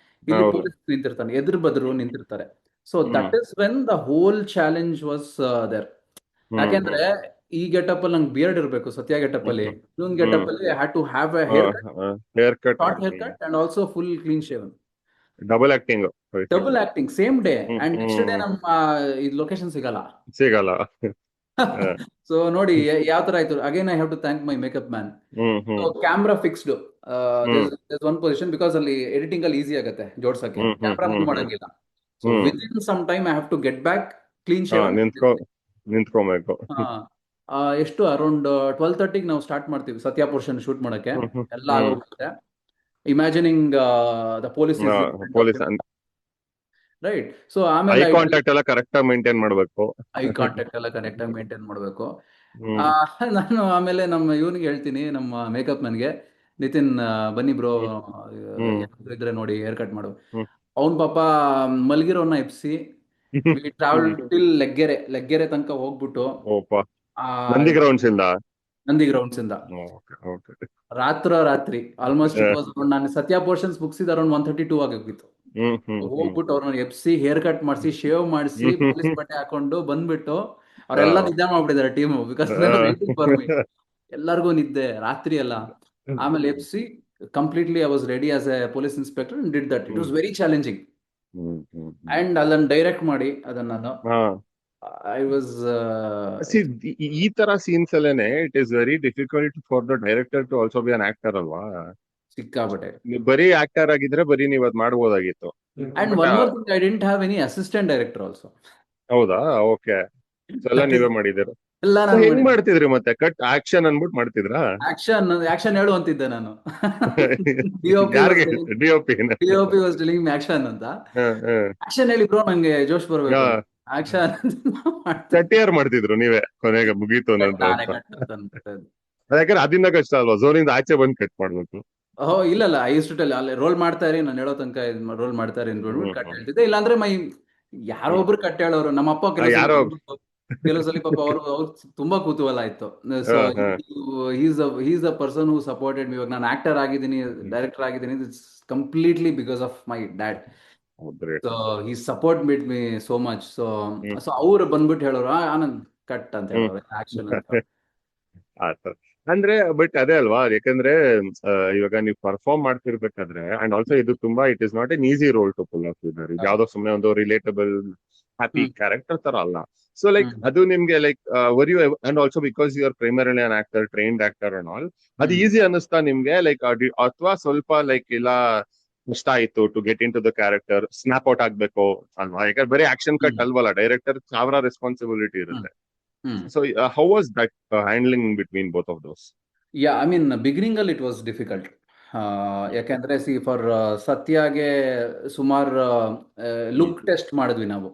ಇಲ್ಲಿ ಹೌದು. ಪೊಲೀಸ್ ನಿಂತಿರ್ತಾನೆ, ಎದುರು ಬದ್ರು ನಿಂತಿರ್ತಾರೆ. So hmm that is when the whole challenge was there. Hmm ಯಾಕೆಂದ್ರೆ ಹ್ಮ್ ಈ ಗೆಟಪ್ ಅಲ್ಲಿ ನಂಗೆ ಬಿಯರ್ಡ್ ಇರಬೇಕು, ಸತ್ಯ ಗೆಟಪ್ ಹ್ಮ್ ಅಲ್ಲಿ. ಹ್ಮ್ ಇನ್ನೊಂದು ಹ್ಮ್. ಗೆಟಪ್ ಅಲ್ಲಿ had to have a hair cut, hair cut. Short hair cut, and also full clean shaven. Double acting. Double acting same day. And next day hmm. ನಮ್ಮ ಇದು ಲೊಕೇಶನ್ ಸಿಗಲ್ಲ. ಸಿಗಲ್ಲ. ಸೊ ನೋಡಿ ಯಾವ ತರ ಆಯ್ತು. Again I have to thank my makeup man. Hmm so hmm camera fixed, hmm one position, because ಅಲ್ಲಿ editing ಅಲ್ಲಿ ಈಸಿ ಆಗುತ್ತೆ ಜೋಡ್ಸಕ್ಕೆ, hmm hmm camera move hmm hmm ಮಾಡಂಗಿಲ್ಲ. So hmm. Within some time I have to get back clean ಹಾ, shaven. ನಿಂತ್ಕೊಬೇಕು. ಎಷ್ಟು around 12:30 ನಾವು start ಮಾಡ್ತೀವಿ ಸತ್ಯ ಪೋರ್ಷನ್ ಶೂಟ್ ಮಾಡಕ್ಕೆ. ಹ್ಮ್ ಹ್ಮ್ ಎಲ್ಲ ಹ್ಮ್. ಆಗೋಗುತ್ತೆ. Imagining the police is police right. So I ಆಮೇಲೆ ಕಾಂಟ್ಯಾಕ್ಟ್ ಎಲ್ಲ ಕರೆಕ್ಟ್ ಆಗಿ ಮೇಂಟೈನ್ ಮಾಡ್ಬೇಕು. ಐ ಕಾಂಟ್ಯಾಕ್ಟ್ ಎಲ್ಲ ಕರೆಕ್ಟ್ ಆಗಿ ಮೇಂಟೈನ್ ಮಾಡಬೇಕು. ಹ್ಮ್ ನಾನು ಆಮೇಲೆ ನಮ್ಮ ಇವನಿಗೆ ಹೇಳ್ತೀನಿ, ನಮ್ಮ ಮೇಕಪ್ ಮನ್ಗೆ, ನಿತಿನ್ ಬನ್ನಿ ಬ್ರೋ, ಹ್ಮ್ ಹ್ಮ್ ಏನಾದ್ರು ಇದ್ರೆ ನೋಡಿ ಹೇರ್ ಕಟ್ ಮಾಡು. ಹ್ಮ್ ಅವನ್ ಪಾಪ ಮಲಗಿರೋನ್ನ ಎಪ್ಸಿ, ವಿ ಟ್ರಾವೆಲ್ ಟಿಲ್ ಲೆಗ್ಗೆರೆ ತನಕ ಹೋಗ್ಬಿಟ್ಟು, ಓಪ. ಆ ನಂದಿ ಗ್ರೌಂಡ್ಸ್ ಇಂದ. ನಂದಿ ಗ್ರೌಂಡ್ಸ್ ಇಂದ ಓಕೆ ಓಕೆ. ರಾತ್ರಿ ಆಲ್ಮೋಸ್ಟ್ ಇಟ್ ವಾಸ್, ನಾನು ಸತ್ಯ ಪೋರ್ಷನ್ಸ್ ಮುಗಿಸಿದ ಅರೌಂಡ್ 1:32 ಆಗೋಗಿತ್ತು. ಹ್ಮ್ ಹ್ಮ್ ಹ್ಮ್ ಹೋಗ್ಬಿಟ್ಟು ಅವ್ರನ್ನ ಎಬ್ಸಿ, ಹೇರ್ ಕಟ್ ಮಾಡಿಸಿ, ಶೇವ್ ಮಾಡಿಸಿ, ಪೊಲೀಸ್ ಹ್ಮ್. ಬಟ್ಟೆ ಹಾಕೊಂಡು ಬಂದ್ಬಿಟ್ಟು, ಅವರೆಲ್ಲ ನಿದ್ದೆ ಮಾಡ್ಬಿಟ್ಟಿದ್ದಾರೆ team, because waiting for me. ಎಲ್ಲರಿಗೂ ನಿದ್ದೆ ರಾತ್ರಿ ಎಲ್ಲ. ಆಮೇಲೆ ಎಬ್ಸಿ completely I was ready as a police inspector and did that. It was very challenging. And ಅದನ್ನ ಡೈರೆಕ್ಟ್ ಮಾಡಿ ಅದನ್ನ ನಾನು, ಹಾ. ಐ ವಾಸ್ ಸಿ, ಈ ತರ ಸೀನ್ಸ್ ಅಲ್ಲೇನೆ it is very difficult for the director to also be an actor ಅಲ್ವಾ. ಸಿಕ್ಕಾಬಟ್ಟೆ. ನೀವ್ ಬರೀ ಆಕ್ಟರ್ ಆಗಿದ್ರೆ ಬರೀ ನೀವ್ ಅದ್ ಮಾಡ್ಬೋದಾಗಿತ್ತು. And but one more thing, I didn't have any assistant director also. ಹೌದಾ? ಓಕೆ. ಎಲ್ಲ ದಟ್ ಇಸ್ ನೀವೇ ಮಾಡಿದ್ದೀರ. ಎಲ್ಲ So ನಾನು ಹೆಂಗ್ ಮಾಡಿದ್ದೆ. ಮಾಡ್ತಿದ್ರಿ ಮತ್ತೆ ಕಟ್ ಆಕ್ಷನ್ ಅನ್ಬಿಟ್ಟು ಮಾಡ್ತಿದ್ರಾ? ಆಕ್ಷನ್ ಆಕ್ಷನ್ ಹೇಳು ಅಂತಿದ್ದೆ ನಾನು. ಡಿ ಒ ಪಿ ವಾಸ್ ಯಾರಿಗೆ? Telling DOP. D O P was telling action ಅಂತ. ಹ್ಮ್. ಆಕ್ಷನ್ ಹೇಳಿ ಬ್ರೋ ನಂಗೆ ಜೋಶ್ ಬರ್ಬೇಕು ಅಂತ. ಆಕ್ಷನ್ ಮಾಡ್ತಾ ಕಟ್ ಯಾರು ಮಾಡ್ತಿದ್ರು ನೀವೇ ಕೊನೆಗೆ ಮುಗೀತು ಕಟ್ ಅನ್ನೋದು ನಾನೇ ಅಂತ? ಕಟ್ ಅಂತ ಅನ್ಬಿಟ್ಟೆ. ಯಾಕಂದ್ರೆ ಅದಿಂದ ಕಷ್ಟ ಅಲ್ವಾ, ಝೋನಿಂದ ಆಚೆ ಬಂದು ಕಟ್ ಮಾಡ್ಬೇಕು. ಓಹೋ ಇಲ್ಲ ಐ ಯೂಸ್ ಟು ಟೆಲ್ ಅಲ್ಲಿ ರೋಲ್ ಮಾಡ್ತಾ ಇರಿ, ನಾನು ಹೇಳೋ ತನಕ ರೋಲ್ ಮಾಡ್ತಾ ಇರಿ ಅಂದ್ಬಿಟ್ಟು ಕಟ್ ಹ್ಮ್. ಹೇಳ್ತಿದ್ದೆ. ಇಲ್ಲಾಂದ್ರೆ ಯಾರೋ ಹ್ಮ್. ಒಬ್ರು ಕಟ್ ಹೇಳೋರು. ನಮ್ಮ ಅಪ್ಪ ಕೆಲವು ಸಲ ಯಾರೋ. ಬಂದ್ಬಿಟ್ಟು ಕೆಲವು ಸಲ ಪಾಪ ಅವ್ರು ತುಂಬಾ ಕುತೂಹಲ ಆಯ್ತು. ಸೊ ಹಾ ಹಾ. Is the person who supported me. ಇವಾಗ ನಾನು ಆಕ್ಟರ್ ಆಗಿದ್ದೀನಿ, ಡೈರೆಕ್ಟರ್ ಆಗಿದ್ದೀನಿ, it's completely because of my dad. Great. So he support bit me so much. So hmm. So ಅವ್ರು ಬಂದ್ಬಿಟ್ಟು ಹೇಳೋರು, ಆನಂದ್ ಕಟ್ ಅಂತ ಹ್ಮ್. ಹೇಳೋರು, ಆಕ್ಷನ್ ಅಂತ. ಆತರ. ಅಂದ್ರೆ ಬಟ್ ಅದೇ ಅಲ್ವಾ, ಯಾಕಂದ್ರೆ ಇವಾಗ ನೀವು ಪರ್ಫಾರ್ಮ್ ಮಾಡ್ತಿರ್ಬೇಕಾದ್ರೆ ಅಂಡ್ ಆಲ್ಸೋ ಇದು ತುಂಬಾ it is not an easy role to pull off ಇದ್ದಾರೆ. ಇದು ಯಾವ್ದೋ ಸುಮ್ಮನೆ ಒಂದು ರಿಲೇಟಬಲ್ ಹ್ಯಾಪಿ ಹ್ಮ್ ಕ್ಯಾರೆಕ್ಟರ್ ತರ ಅಲ್ಲ. ಸೊ ಲೈಕ್ ಹ್ಮ್ ಅದು ನಿಮ್ಗೆ like var you and also because you are primarily an actor, trained actor and all, ಅದು ಹ್ಮ್ ಈಸಿ ಅನ್ನಿಸ್ತಾ ನಿಮ್ಗೆ ಲೈಕ್, ಅಥವಾ ಸ್ವಲ್ಪ ಲೈಕ್ ಇಲ್ಲ ಕಷ್ಟ ಆಯ್ತು to get into the character, snap out ಆಗ್ಬೇಕು ಅಲ್ವಾ? ಯಾಕಂದ್ರೆ ಬರೀ ಆಕ್ಷನ್ ಕಟ್ ಹ್ಮ್ ಅಲ್ವಲ್ಲ, ಡೈರೆಕ್ಟರ್ ಸಾವಿರ ರೆಸ್ಪಾನ್ಸಿಬಿಲಿಟಿ ಹ್ಮ್ ಇರುತ್ತೆ. Hmm So, how was that handling between both of those? Yeah I mean beginning ಅಲ್ಲಿ ಇಟ್ ವಾಸ್ ಡಿಫಿಕಲ್ಟ್. ಯಾಕೆಂದ್ರೆ for ಸತ್ಯಾಗೆ ಸುಮಾರು ಲುಕ್ ಹ್ಮ್. ಟೆಸ್ಟ್ ಮಾಡಿದ್ವಿ ನಾವು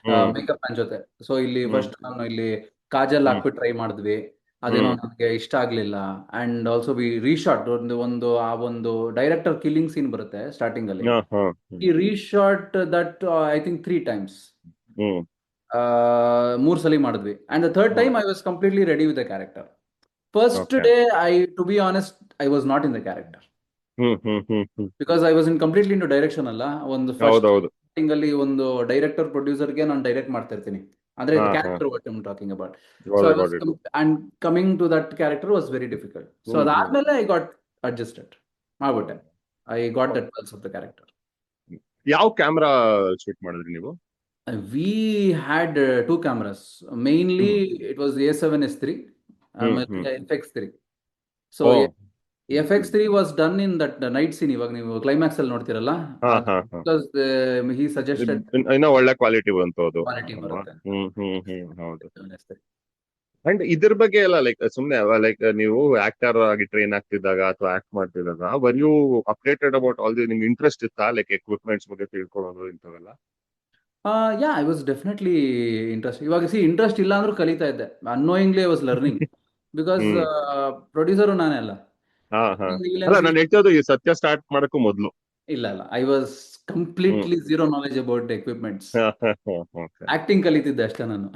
ಹ್ಮ್. ಮೇಕಪ್ ಮ್ಯಾನ್ ಜೊತೆ. ಸೊ ಇಲ್ಲಿ ಹ್ಮ್. ಫಸ್ಟ್ ನಾನು ಇಲ್ಲಿ ಕಾಜಲ್ ಹ್ಮ್. ಹಾಕ್ಬಿಟ್ಟು ಟ್ರೈ ಮಾಡಿದ್ವಿ. ಅದೇನೋ ಹ್ಮ್. ನನಗೆ ಇಷ್ಟ ಆಗ್ಲಿಲ್ಲ. ಅಂಡ್ ಆಲ್ಸೋ ವಿ ರೀಶಾಟ್ ಒಂದು ಡೈರೆಕ್ಟರ್ ಕಿಲ್ಲಿಂಗ್ ಸೀನ್ ಬರುತ್ತೆ ಸ್ಟಾರ್ಟಿಂಗ್ ಅಲ್ಲಿ. ಹಾ ಹಾ. ಈ reshot that I think 3 times. Hmm. 3 ಸಲ ಮಾಡಿದ್ವಿ. And the third hmm. Time I was completely ready with the character. First Okay. Day to be honest, I was not in the character hmm. Hmm. Hmm. Hmm. Because I was in completely in direction ಅಲ್ಲ. ಒಂದು first ಹೌದೌದು. ಅಲ್ಲಿ ಒಂದು director ಪ್ರೊಡ್ಯೂಸರ್ಗೆ ನಾನು direct ಮಾಡ್ತಾ ಇರ್ತೀನಿ. ಅಂದ್ರೆ ಹಾ ಹಾ. Character what I'm talking about. So got I it, was got it. And coming to that character was very difficult. So hmm. Hmm. ಅದಾದ್ಮೇಲೆ ಐ ಗಾಟ್ ಅಡ್ಜಸ್ಟೆಡ್ ಮಾಡ್ಬಿಟ್ಟೆ. I got that pulse of the character. ಯಾವ camera shoot ಮಾಡಿದ್ರಿ ನೀವು? We had 2 cameras. Mainly hmm. It was A7S3 hmm. Hmm. ಆಮೇಲೆ FX3. So oh. FX3 was done in that night scene. ಇವಾಗ ನೀವು climax ಅಲ್ಲಿ ನೋಡ್ತಿರಲ್ಲ, ಹಾ ಹಾ ಹಾ. ಬಿಕಾಸ್ ಹಿ ಸಜೆಸ್ಟೆಡ್ ಇನ್ನ ಒಳ್ಳೆ ಕ್ವಾಲಿಟಿ ಬಂತು ಅದು ಕ್ವಾಲಿಟಿ ಅಲ್ವಾ? ಬರುತ್ತೆ ಹ್ಮ್. ಹ್ಮ್. ಹ್ಮ್. ಹೌದು. ಅಂತ. ಅಂಡ್ ಇದ್ರ ಬಗ್ಗೆ ಎಲ್ಲ ಲೈಕ್ ಸುಮ್ನೆ ಲೈಕ್ ನೀವು ಆಕ್ಟರ್ ಆಗಿ ಟ್ರೈನ್ ಆಗ್ತಿದ್ದಾಗ ಅಥವಾ ಆಕ್ಟ್ ಮಾಡ್ತಿದ್ದಾಗ were you updated about all the, ನಿಮ್ಗೆ ಇಂಟ್ರೆಸ್ಟ್ ಇತ್ತಾ ಲೈಕ್ ಎಕ್ವಿಪ್ಮೆಂಟ್ಸ್ ಬಗ್ಗೆ ತಿಳ್ಕೊಳ್ಳೋದು ಇಂಥವೆಲ್ಲ? Yeah I was definitely interest. ಇವಾಗ ಇಂಟ್ರೆಸ್ಟ್ ಇಲ್ಲ ಅಂದ್ರೂ ಕಲಿತಾ ಇದ್ದೆ. Annoyingly I was learning because hmm. Producer ನಾನೇ ಅಲ್ಲ. ಹಾ ಹಾ. ಈ ಅಲ್ಲ ಲೆನ್ಸ್ಗೆ ನಾನು ಹೇಳ್ತಿರೋದು ಈ ಸತ್ಯ ಸ್ಟಾರ್ಟ್ ಮಾಡಕ್ಕೂ ಮೊದ್ಲು. ಇಲ್ಲ I was hmm. Completely zero knowledge about equipments. Okay. Acting ಕಲಿತಿದ್ದೆ ಅಷ್ಟೇ ನಾನು.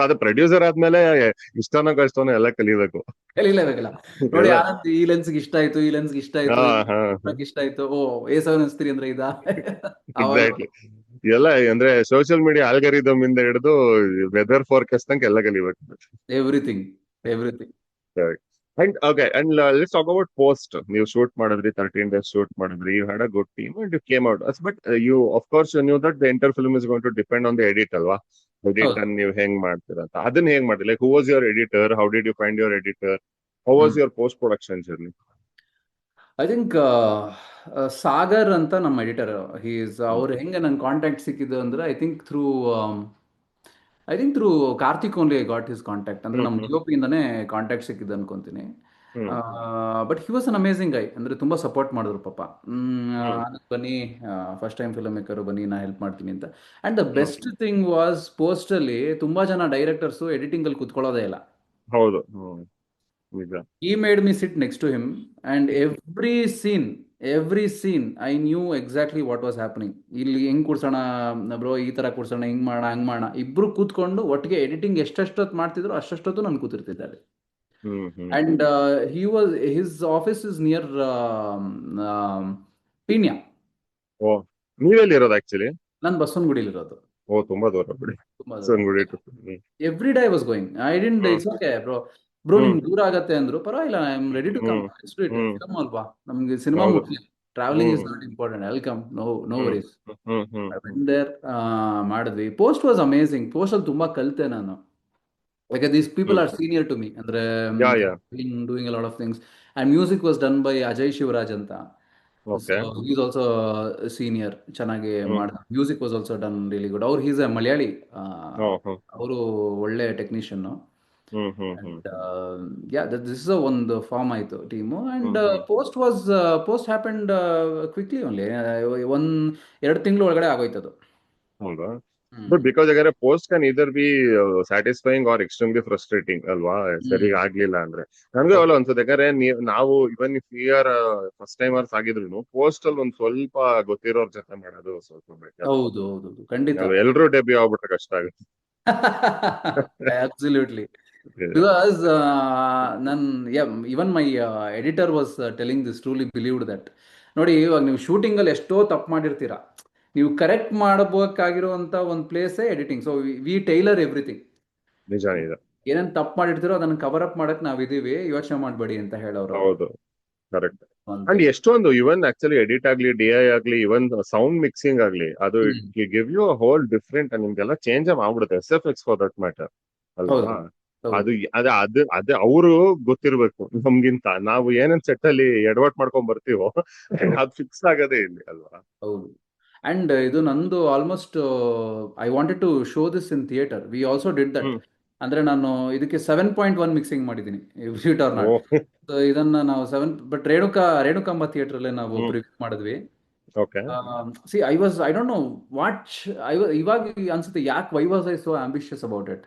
ಅದು ಪ್ರೊಡ್ಯೂಸರ್ ಆದ್ಮೇಲೆ ಇಷ್ಟನೋ ಕಷ್ಟನೋ ಎಲ್ಲ ಕಲಿಬೇಕು. ಕಲೀಲೇಬೇಕಲ್ಲ. ನೋಡಿ, ಎಲ್ಲ. ಆನಂದ್ ಈ ಲೆನ್ಸ್ಗೆ ಇಷ್ಟ ಆಯ್ತು, ಈ ಲೆನ್ಸ್ಗೆ ಇಷ್ಟ ಹಾ ಆಯ್ತು, ಹಾ. ಇಷ್ಟ ಆಯ್ತು. ಓ A7S3 ಅಂದ್ರೆ ಇದಾ? ಅವಾಗ ಎಕ್ಸಾಕ್ಟ್ಲಿ. ಎಲ್ಲ ಅಂದ್ರೆ ಸೋಷಿಯಲ್ ಮೀಡಿಯಾ ಆಲ್ಗರಿದಮ್ ಇಂದ ಹಿಡಿದು ವೆದರ್ ಫೋರ್ಕಾಸ್ಟ್ ತನಕ ಎಲ್ಲ ಕಲಿಬೇಕು. Everything everything. And okay, and let's talk about post. ನೀವು ಶೂಟ್ ಮಾಡಿದ್ರಿ, 13 days ಶೂಟ್ ಮಾಡಿದ್ರಿ, you had a good team and you came out. But you of course knew that the entire film is going to depend on the edit ಅಲ್ವಾ? Edit ಹೌದು. ಅನ್ನು ನೀವು ಹೆಂಗ್ ಮಾಡ್ತೀರಾ ಅಂತ, ಅದನ್ನ ಹೆಂಗ್ ಮಾಡ್ತೀರಿ? Like who was your editor, how did you find your editor, how was hmm your post production journey? I think Sagar ಅಂತ ನಮ್ಮ ಎಡಿಟರ್. ಅವ್ರು ಹೆಂಗೆ ನನ್ನ ಕಾಂಟ್ಯಾಕ್ಟ್ ಸಿಕ್ಕಿದ್ದು ಅಂದ್ರೆ I think through Karthik only I got his contact. ಅಂದ್ರೆ ಹ್ಮ್. ನಮ್ಮ ಹ್ಮ್. DOP ಇಂದಾನೆ ಕಾಂಟ್ಯಾಕ್ಟ್ ಸಿಕ್ಕಿದ್ದು ಅನ್ಕೊಂತೀನಿ. Hmm. But he was an amazing guy. ಅಂದ್ರೆ ತುಂಬಾ ಸಪೋರ್ಟ್ ಮಾಡಿದ್ರು ಪಾಪ. ಹ್ಮ್. ಆನಂದ್ ಬನ್ನಿ, ಫಸ್ಟ್ ಟೈಮ್ ಫಿಲ್ಮ್ ಮೇಕರ್ ಬನ್ನಿ, ನಾ ಹೆಲ್ಪ್ ಮಾಡ್ತೀನಿ ಅಂತ. And the hmm. Best thing was post ಅಲ್ಲಿ ತುಂಬಾ ಜನ ಡೈರೆಕ್ಟರ್ಸ್ ಎಡಿಟಿಂಗ್ ಅಲ್ಲಿ ಕುತ್ಕೊಳ್ಳೋದೇ ಇಲ್ಲ. ಹೌದು. ಹ್ಮ್. ನಿಜ. He made me sit next to him, and every scene, I knew exactly what was happening. ಇಲ್ಲಿ ಹೆಂಗ್ ಕೂರ್ಸೋಣ ಬ್ರೋ, ಈ ತರ ಕೂರ್ಸೋಣ, ಹಿಂಗ್ ಮಾಡೋಣ, ಹಂಗ್ ಮಾಡೋಣ. ಇಬ್ರು ಕೂತ್ಕೊಂಡು ಒಟ್ಟಿಗೆ ಎಡಿಟಿಂಗ್ ಎಷ್ಟೆಷ್ಟೊತ್ತು ಮಾಡ್ತಿದ್ರು ಅಷ್ಟೊತ್ತು ನಾನು ಕೂತಿರ್ತಿದ್ದೆ ಅಲ್ಲಿ. Hmm. Hmm. And his office is near Peenya. ಓ, ನೀವೆಲ್ಲಿ ಇರೋದು ಆಕ್ಚುಲಿ? ನಾನು ಬಸವನಗುಡಿಲಿರೋದು. ಓ, ತುಂಬಾ ದೂರ ಬಿಡಿ. ತುಂಬಾ ದೂರ. ಸನ್ಗುಡಿ ಟು. Hmm. Every day I was going. I didn't hmm. It's okay bro. Bro hmm. ನಿಮ್ಗೆ ದೂರ ಆಗತ್ತೆ ಅಂದ್ರು, ಪರವಾಗಿಲ್ಲ, I am ready to come. Hmm. Let's do it. Hmm. Film ಅಲ್ವಾ, ನಮ್ಗೆ ಸಿನಿಮಾ ಹೌದು. ಮುಖ್ಯ. Travelling is hmm. Not important. I will come. No hmm. Worries. Hmm. Hmm. I hmm. Went there. ಮಾಡಿದ್ವಿ. Post was amazing. ಪೋಸ್ಟ್ ಅಲ್ಲಿ ತುಂಬಾ ಕಲಿತೆ ನಾನು. Like these people hmm. are senior to me. ಅಂದ್ರೆ ಯಾ ಯಾ. doing a lot of things. And music was done by Ajay Shivraj ಅಂತ. So okay. he's also a senior. ಚೆನ್ನಾಗಿ ಹ್ಮ್. ಮಾಡಿದ. Music was also done really good. He's a Malayali. ಓ. ಹ್ಮ್. ಅವರು ಒಳ್ಳೆ technician. And yeah, this is a ಒಂದು form ಆಯಿತು team. And post happened quickly only. ಒಂದು 2 ತಿಂಗಳು ಒಳಗಡೆ ಆಗೋಯ್ತದು. ಹೌದಾ? Hmm. But because again post can either be satisfying or extremely frustrating ಅಲ್ವಾ, ಸರಿ ಆಗ್ಲಿಲ್ಲ ಅಂದ್ರೆ. ನನ್ಗೂ ಹೌದು ಅವೆಲ್ಲ ಅನ್ಸುತ್ತೆ, ಯಾಕಂದ್ರೆ ನಾವು even if we are first timers ಆಗಿದ್ರು ಪೋಸ್ಟ್ ಅಲ್ಲಿ ಒಂದ್ ಸ್ವಲ್ಪ ಗೊತ್ತಿರೋರ್ ಜೊತೆ ಮಾಡೋದು ಸ್ವಲ್ಪ ಬೆಟರ್. ಹೌದು ಹೌದು ಹೌದು, ಖಂಡಿತ. ಎಲ್ರೂ ಡೆಬ್ಯೂ ಆಗ್ಬಿಟ್ರೆ ಕಷ್ಟ ಆಗುತ್ತೆ. Absolutely. Because ನನ್ even my editor was telling this, truly believed that. ನೋಡಿ, ಇವಾಗ ನೀವು ಶೂಟಿಂಗ್ ಅಲ್ಲಿ ಎಷ್ಟೋ ತಪ್ಪು ಮಾಡಿರ್ತೀರಾ, ನೀವು ಕರೆಕ್ಟ್ ಮಾಡಬೇಕಾಗಿರುವಂತ ಒಂದು ಪ್ಲೇಸೇ editing. So we tailor everything. ನಿಜ ನಿಜ. ಏನೇನ್ ತಪ್ಪು ಮಾಡಿರ್ತೀರೋ ಅದನ್ನ ಕವರ್ ಅಪ್ ಮಾಡಕ್ ನಾವಿದೀವಿ, ಯೋಚನೆ ಮಾಡಬೇಡಿ ಅಂತ ಹೇಳೋರು ಅವರು. ಹೌದು, ಕರೆಕ್ಟ್. ಒಂದು ಅಂಡ್ ಎಷ್ಟೊಂದು ಇವನ್ ಆಕ್ಚುಲಿ ಎಡಿಟ್ ಆಗ್ಲಿ, DI ಆಗ್ಲಿ, ಇವನ್ ಸೌಂಡ್ ಮಿಕ್ಸಿಂಗ್ ಆಗ್ಲಿ, ಅದು ಗಿವ್ ಯು ಹೋಲ್ ಡಿಫ್ರೆಂಟ್. ನಿಮ್ಗೆಲ್ಲ ಚೇಂಜ್ ಆಗ್ಬಿಡುತ್ತೆ. SFX ಫಾರ್ ದಟ್ ಮ್ಯಾಟರ್ ಹೌದು ಅಲ್ವಾ? ಹೌದು ಅದು ಅದೇ ಅವರು ಗೊತ್ತಿರ್ಬೇಕು ನಮ್ಗಿಂತ. ನಾವು ಏನೇನ್ ಸೆಟ್ ಅಲ್ಲಿ ಎಡವಟ್ ಮಾಡ್ಕೊಂಡ್ ಬರ್ತೀವೋ ಅದು ಫಿಕ್ಸ್ ಆಗದೇ ಇಲ್ಲಿ ಅಲ್ವಾ? ಹೌದು. ಅಂಡ್ ಇದು ನಂದು almost I wanted to show this in theatre. We also did that. ಅಂದ್ರೆ ನಾನು ಇದಕ್ಕೆ 7.1 ಮಿಕ್ಸಿಂಗ್ ಮಾಡಿದ್ದೀನಿ, ಬ್ಲೀಟ್ ಆರ್ ನಾಟ್. ಸೊ ಇದನ್ನ ನಾವು ಬಟ್ ರೇಣುಕಾಂಬ ಥಿಯೇಟರ್ ಅಲ್ಲೇ ನಾವು ಪ್ರಿವ್ಯೂ ಮಾಡಿದ್ವಿ. Okay. C I don't know what ಇವಾಗ ಅನ್ಸುತ್ತೆ, ಯಾಕೆ why was I so ambitious about it.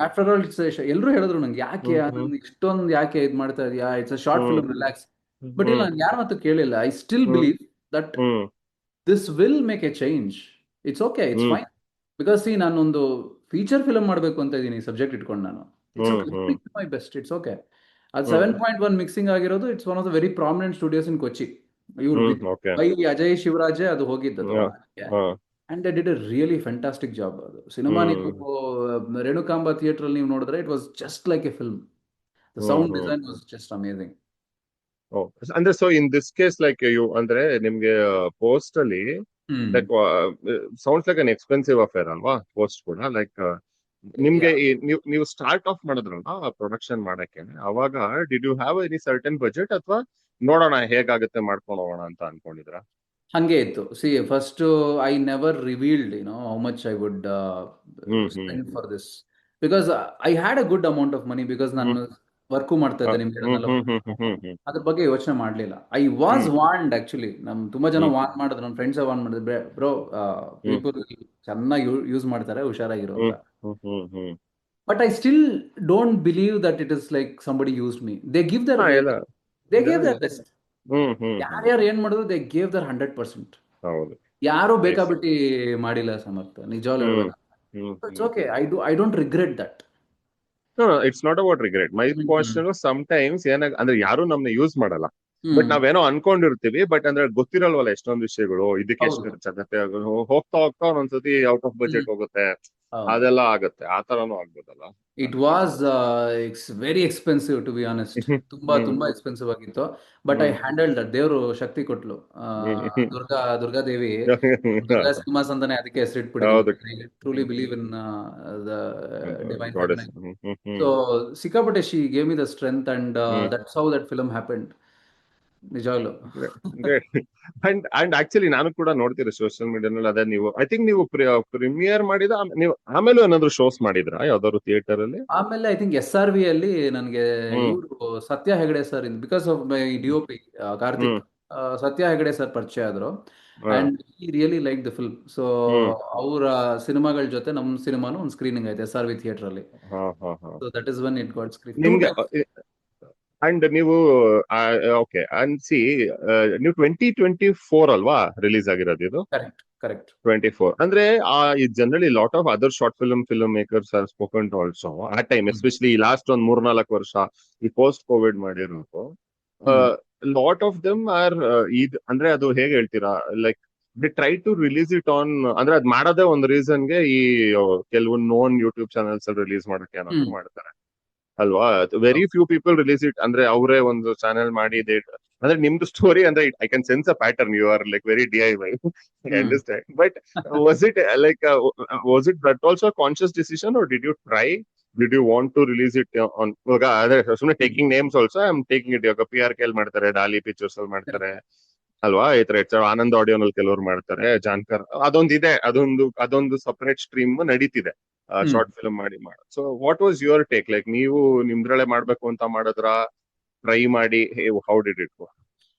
After all ಎಲ್ಲರೂ ಹೇಳಿದ್ರು ನಂಗೆ, ಯಾಕೆ ಅದನ್ನ ಇಷ್ಟೊಂದು ಯಾಕೆ ಇದು ಮಾಡ್ತಾ ಇದೀಯಾ, it's a short film, relax. But ಇಲ್ಲ, ನಾನು ಯಾರ ಮಾತು ಕೇಳಿಲ್ಲ. I still believe that this will make a change. It's okay, it's fine. Because see, ನಾನೊಂದು ಫೀಚರ್ ಫಿಲ್ಮ್ ಮಾಡಬೇಕು ಅಂತ ಇದ್ದೀನಿ ಸಬ್ಜೆಕ್ಟ್ ಇಟ್ಕೊಂಡು ನಾನು. It's my best, it's okay. ಅದು 7.1 ಮಿಕ್ಸಿಂಗ್ ಆಗಿರೋದು. It's one of the very prominent studios in Kochi. ಇವ್ರು by Ajay ಶಿವರಾಜೆ ಅದು ಹೋಗಿದ್ದದು. And they did a really fantastic job. ಅದು ಸಿನಿಮಾ ನೀವು ರೇಣುಕಾಂಬ ಥಿಯೇಟರ್ ಅಲ್ಲಿ ನೀವು ನೋಡಿದ್ರೆ, it was just like a film. The sound design was just amazing. ಅಂದ್ರೆ so in this case like you ಅಂದ್ರೆ ನಿಮ್ಗೆ ಪೋಸ್ಟ್ ಅಲ್ಲಿ like sounds like an expensive affair ಅಲ್ವಾ ಪೋಸ್ಟ್ ಕೂಡ? ಲೈಕ್ ನಿಮ್ಗೆ ನೀವು ಸ್ಟಾರ್ಟ್ ಆಫ್ ಮಾಡಿದ್ರಲ್ಲ ಪ್ರೊಡಕ್ಷನ್ ಮಾಡಕ್ಕೆ, ಅವಾಗ did you have any certain budget, ಅಥವಾ ನೋಡೋಣ ಹೇಗಾಗುತ್ತೆ ಮಾಡ್ಕೊಂಡು ಹೋಗೋಣ ಅಂತ ಅನ್ಕೊಂಡಿದ್ರ? ಹಂಗೆ ಇತ್ತು. See, first I never revealed how much I would spend for this, because I had a good amount of money. Because ನಾನು ವರ್ಕು ಮಾಡ್ತಾ ಇದ್ದೆ, ನಿಮ್ಗೆ ಅದ್ರ ಬಗ್ಗೆ ಯೋಚನೆ ಮಾಡ್ಲಿಲ್ಲ. I was warned actually. ತುಂಬಾ ಜನ ವಾರ್ನ್ ಮಾಡಿದ್ರು, ನನ್ನ ಫ್ರೆಂಡ್ಸ್ ವಾರ್ನ್ ಮಾಡಿದ್ರು, ಬ್ರೋ ಪೀಪಲ್ ಚೆನ್ನಾಗಿ ಯೂಸ್ ಮಾಡ್ತಾರೆ, ಹುಷಾರಾಗಿರು ಅಂತ. But I still don't believe that it is like somebody used me. They give their best. ಯಾರ್ಯಾರು ಏನ್ ಮಾಡಿದ್ರು, ದೇ ಗೇವ್ ದರ್ 100%. ಯಾರು ಬೇಕಾಬಿಟ್ಟಿ ಮಾಡಿಲ್ಲ ಸಮರ್ಥ, ನಿಜವಾಗ್ಲೂ ಹೇಳ್ಬೇಕು. It's okay, I don't regret that. It's not about regret. My question sometimes ಅಂದ್ರೆ ಯಾರು ನಮ್ನ ಯೂಸ್ ಮಾಡಲ್ಲ, ಬಟ್ ನಾವೇನೋ ಅನ್ಕೊಂಡಿರ್ತೀವಿ. ಬಟ್ ಅಂದ್ರೆ ಗೊತ್ತಿರಲ್ವಲ್ಲ ಎಷ್ಟೊಂದು ವಿಷಯಗಳು, ಇದಕ್ಕೆ ಎಷ್ಟು ಖರ್ಚಾಗತ್ತೆ, ಹೋಗ್ತಾ ಹೋಗ್ತಾ ಒಂದೊಂದ್ಸತಿ ಔಟ್ ಆಫ್ ಬಜೆಟ್ ಹೋಗುತ್ತೆ, ಅದೆಲ್ಲ ಆಗುತ್ತೆ. ಆ ತರನು ಆಗ್ಬೋದಲ್ಲ. It was very expensive to be honest. ತುಂಬಾ ಎಕ್ಸ್ಪೆನ್ಸಿವ್ ಆಗಿತ್ತು. But I handle that. ದೇವರು ಶಕ್ತಿ ಕೊಟ್ಲು. ದುರ್ಗಾದೇವಿ ದುರ್ಗಾ ಸಿನಿಮಾಸ್ ಅಂತಾನೆ ಅದಕ್ಕೆ ಹೆಸರಿಟ್ಬಿಟ್ಟಿದ್ವಿ. Truly believe in the divine feminine. So ಸಿಕ್ಕಾಪಟ್ಟೆ she gave me the strength, and that's how that film happened. ನಿಜವಾಗ್ಲು. ಅಂಡ್ ಆಕ್ಚುಲಿ ನಾನು ಕೂಡ ನೋಡ್ತೀರಿ ಸೋಷಿಯಲ್ ಮೀಡಿಯಾನಲ್ಲಿ. ಅದೇ ನೀವು ಐ ಥಿಂಕ್ ನೀವು ಪ್ರೀಮಿಯರ್ ಮಾಡಿದ ನೀವು ಆಮೇಲೆ ಏನಾದ್ರು ಶೋಸ್ ಮಾಡಿದ್ರಾ ಯಾವ್ದಾದ್ರು ಥಿಯೇಟರ್ ಅಲ್ಲಿ? ಆಮೇಲೆ ಐ ಥಿಂಕ್ SRV ಅಲ್ಲಿ ನನಗೆ ಇವರು Satya Hegde sir, because of my DOP Karthik, Satya Hegde sir ಪರಿಚಯ ಆದ್ರು. And he really like the film. So ಅವರ ಸಿನಿಮಾಗಳ ಜೊತೆ ನಮ್ಮ ಸಿನಿಮಾನು ಒಂದು ಸ್ಕ್ರೀನಿಂಗ್ ಆಯ್ತು SRV ಥಿಯೇಟರ್ ಅಲ್ಲಿ. So that is when it got screen. And ನೀವು ಓಕೆ, ಅಂಡ್ ಸಿ ನೀವು 2024 ಅಲ್ವಾ ರಿಲೀಸ್ ಆಗಿರೋದು ಇದು? ಕರೆಕ್ಟ್ 24 ಅಂದ್ರೆ generally lot of other short film makers are spoken to also ಆ ಟೈಮ್, ಎಸ್ಪೆಷಲಿ ಲಾಸ್ಟ್ ಒಂದ್ 3-4 ವರ್ಷ ಈ ಪೋಸ್ಟ್ ಕೋವಿಡ್ ಮಾಡಿರೋದು. ಲಾಟ್ ಆಫ್ ದೆಮ್ ಆರ್ ಅಂದ್ರೆ ಅದು ಹೇಗೆ ಹೇಳ್ತೀರಾ, like they try to release it on, ಅಂದ್ರೆ ಅದ್ ಮಾಡೋದೇ ಒಂದು ರೀಸನ್ಗೆ ಈ ಕೆಲವೊಂದು ನೋನ್ ಯೂಟ್ಯೂಬ್ ಚಾನೆಲ್ಸ್ ಅಲ್ಲಿ ರಿಲೀಸ್ ಮಾಡಕ್ಕೆ ಏನಾದ್ರು ಮಾಡ್ತಾರೆ ಅಲ್ವಾ? Very few people release it, ಅಂದ್ರೆ ಅವರೇ ಒಂದು ಚಾನೆಲ್ ಮಾಡಿ ಅಂದ್ರೆ ನಿಮ್ದು ಸ್ಟೋರಿ ಅಂದ್ರೆ I can sense a pattern. You are like very DIY, I understand. But was it like was it that also conscious decision, or did you want to release it on ಅದೇ ಸುಮ್ಮನೆ taking names also I am taking it. ಇವಾಗ PRK ಅಲ್ಲಿ ಮಾಡ್ತಾರೆ, Daali pictures ಅಲ್ಲಿ ಮಾಡ್ತಾರೆ ಅಲ್ವಾ, ಈ ತರ ಆನಂದ್ ಆಡಿಯೋನಲ್ಲಿ ಕೆಲವರು ಮಾಡ್ತಾರೆ, ಜಾನ್ಕರ್ ಅದೊಂದು ಇದೆ, ಅದೊಂದು ಸಪರೇಟ್ ಸ್ಟ್ರೀಮ್ ನಡೀತಿದೆ ಹ್ಮ್ ಶಾರ್ಟ್ ಫಿಲ್ಮ್ ಮಾಡಿ ಮಾಡೋದು. So what was your take? Like ನೀವು ನಿಮ್ದ್ರಲ್ಲೇ ಮಾಡ್ಬೇಕು ಅಂತ ಮಾಡಿದ್ರ, ಟ್ರೈ ಮಾಡಿ, how did it go?